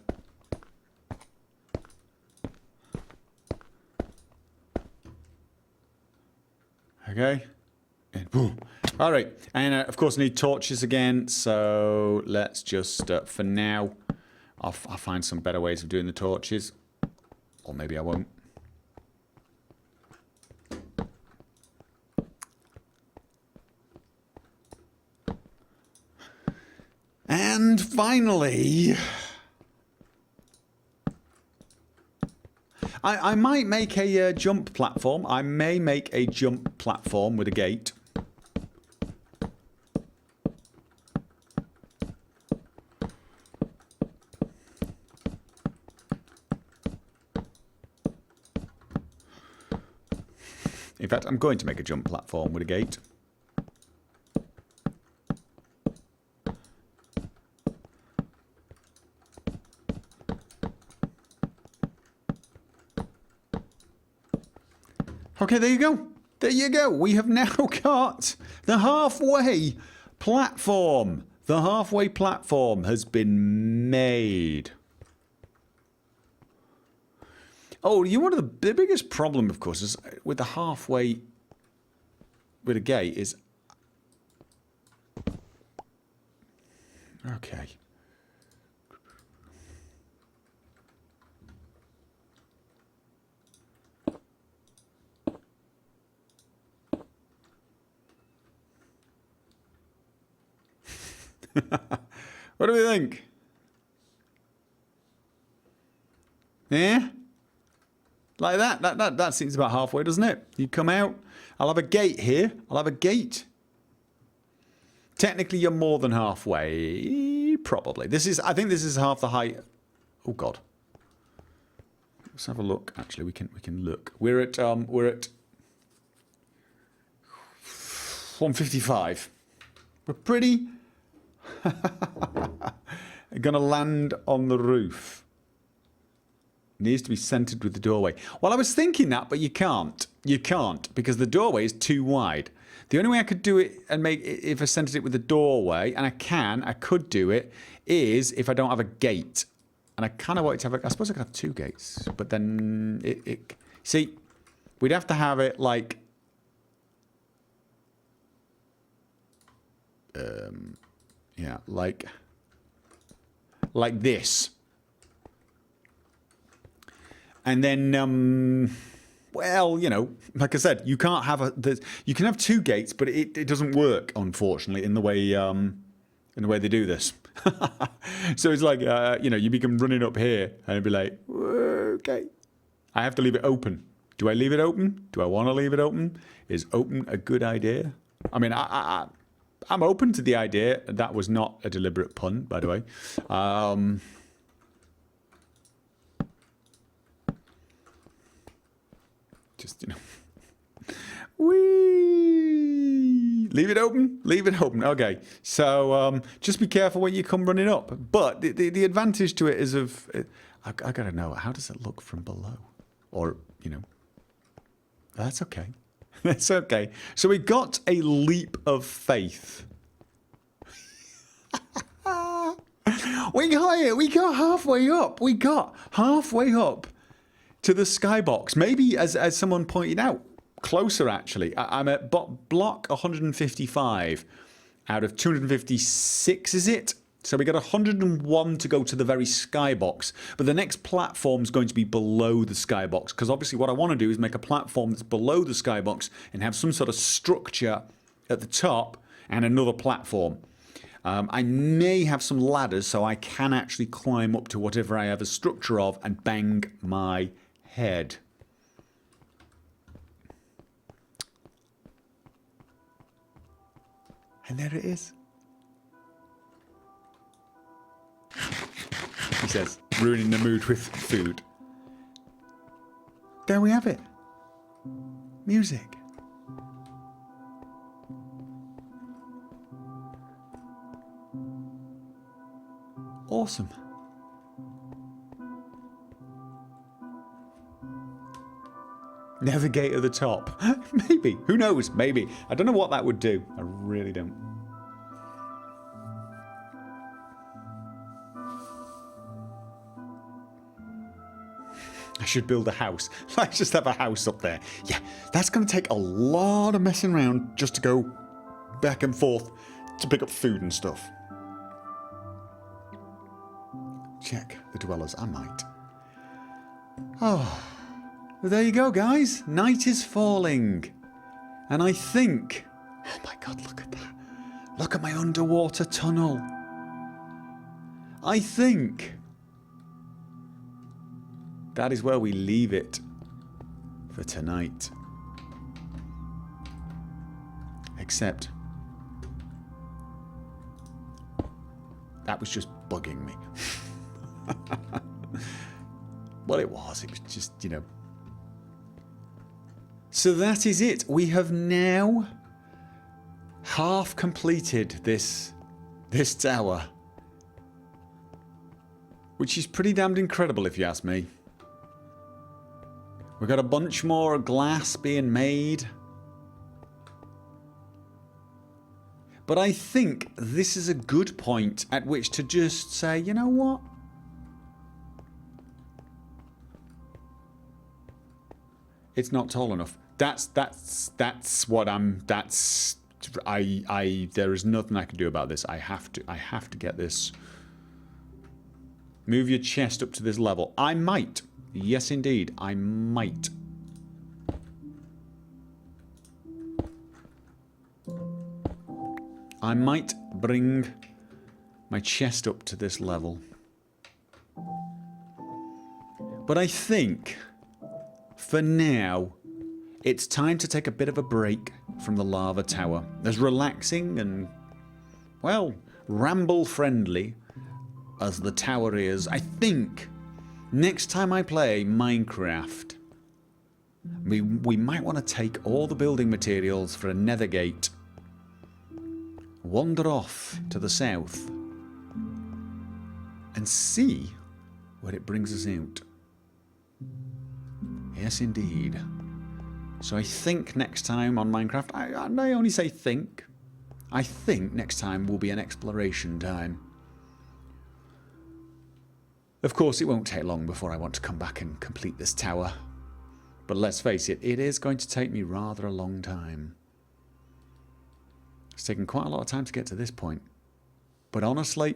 Okay. And boom. All right. And of course I need torches again. So let's just, for now, I'll find some better ways of doing the torches. Or maybe I won't. And finally, I might make a jump platform. I may make a jump platform with a gate. In fact, I'm going to make a jump platform with a gate. Okay, there you go. There you go. We have now got the halfway platform. The halfway platform has been made. Oh, you know what the biggest problem, of course, is with the halfway with a gate is... okay. What do we think? Yeah? Like that? That seems about halfway, doesn't it? You come out. I'll have a gate here. I'll have a gate. Technically, you're more than halfway. Probably. I think this is half the height. Oh, God. Let's have a look. Actually, we can look. We're at 155. We're pretty... gonna land on the roof. Needs to be centered with the doorway. Well, I was thinking that, but you can't. You can't, because the doorway is too wide. The only way I could do it and make it, if I centered it with the doorway, and I could do it, is if I don't have a gate. And I kind of wanted to have I suppose I could have two gates, but then see, we'd have to have it like yeah, like this. And then, well, you know, like I said, you can't have you can have two gates, but it doesn't work, unfortunately, in the way they do this. So it's like, you know, you become running up here and it'd be like, okay, I have to leave it open. Do I leave it open? Do I want to leave it open? Is open a good idea? I mean, I'm open to the idea. That was not a deliberate pun, by the way. Just, you know. Whee! Leave it open? Leave it open. Okay. So just be careful when you come running up. But the advantage to it is of... I got to know, how does it look from below? Or, you know... That's okay. That's okay. So we got a leap of faith. We got it. We got halfway up. We got halfway up to the skybox. Maybe, as someone pointed out, closer actually. I'm at block 155 out of 256, is it? So we got 101 to go to the very skybox. But the next platform's going to be below the skybox. Because obviously what I want to do is make a platform that's below the skybox and have some sort of structure at the top and another platform. I may have some ladders so I can actually climb up to whatever I have a structure of and bang my head. And there it is. He says, ruining the mood with food. There we have it. Music. Awesome. Navigate at the top. Maybe. Who knows? Maybe. I don't know what that would do. I really don't. I should build a house. Let's just have a house up there. Yeah, that's going to take a lot of messing around just to go back and forth to pick up food and stuff. Check the dwellers. I might. Oh, well, there you go, guys. Night is falling. And I think... Oh my God, look at that. Look at my underwater tunnel. I think... that is where we leave it for tonight. Except... that was just bugging me. Well, it was just, you know. So that is it. We have now half completed this tower. Which is pretty damned incredible if you ask me. We've got a bunch more glass being made. But I think this is a good point at which to just say, you know what? It's not tall enough. That's what I'm... That's... there is nothing I can do about this. I have to get this. Move your chest up to this level. I might. Yes, indeed. I might. I might bring my chest up to this level. But I think, for now, it's time to take a bit of a break from the lava tower. As relaxing and, well, ramble-friendly as the tower is, I think next time I play Minecraft, we might want to take all the building materials for a nether gate, wander off to the south, and see where it brings us out. Yes, indeed. So I think next time on Minecraft, I only say think, I think next time will be an exploration time. Of course, it won't take long before I want to come back and complete this tower. But let's face it, it is going to take me rather a long time. It's taken quite a lot of time to get to this point. But honestly,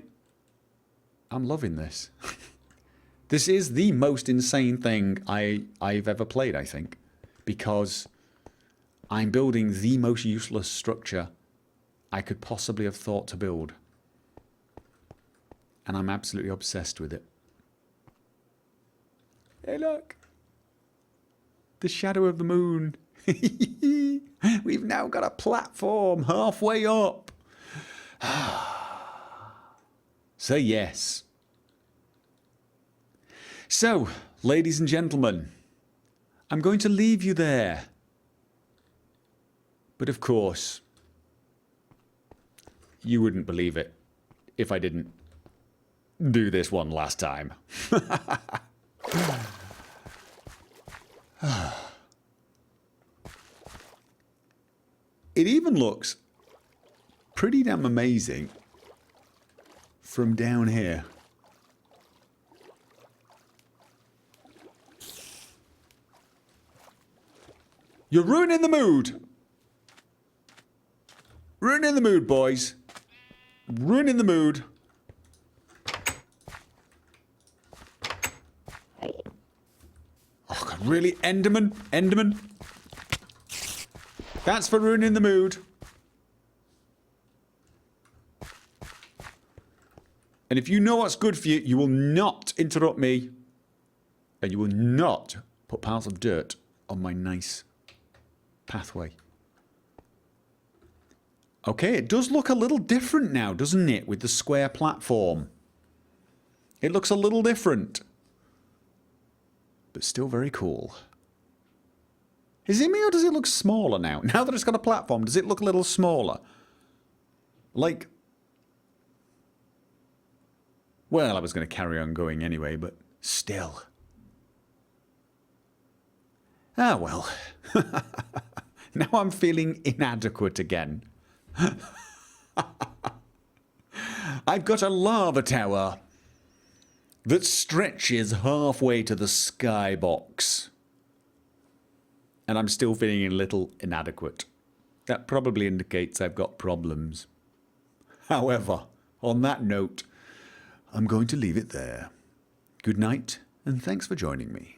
I'm loving this. This is the most insane thing I've ever played, I think. Because I'm building the most useless structure I could possibly have thought to build. And I'm absolutely obsessed with it. Hey, look. The shadow of the moon. We've now got a platform halfway up. So, yes. So, ladies and gentlemen, I'm going to leave you there. But of course, you wouldn't believe it if I didn't do this one last time. It even looks pretty damn amazing from down here. You're ruining the mood. Ruining the mood, boys. Ruining the mood. Really, Enderman? Enderman? That's for ruining the mood. And if you know what's good for you, you will not interrupt me. And you will not put piles of dirt on my nice pathway. Okay, it does look a little different now, doesn't it, with the square platform? It looks a little different. But still very cool. Is it me or does it look smaller now? Now that it's got a platform, does it look a little smaller? Like... Well, I was going to carry on going anyway, but still. Ah, well. Now I'm feeling inadequate again. I've got a lava tower that stretches halfway to the skybox. And I'm still feeling a little inadequate. That probably indicates I've got problems. However, on that note, I'm going to leave it there. Good night, and thanks for joining me.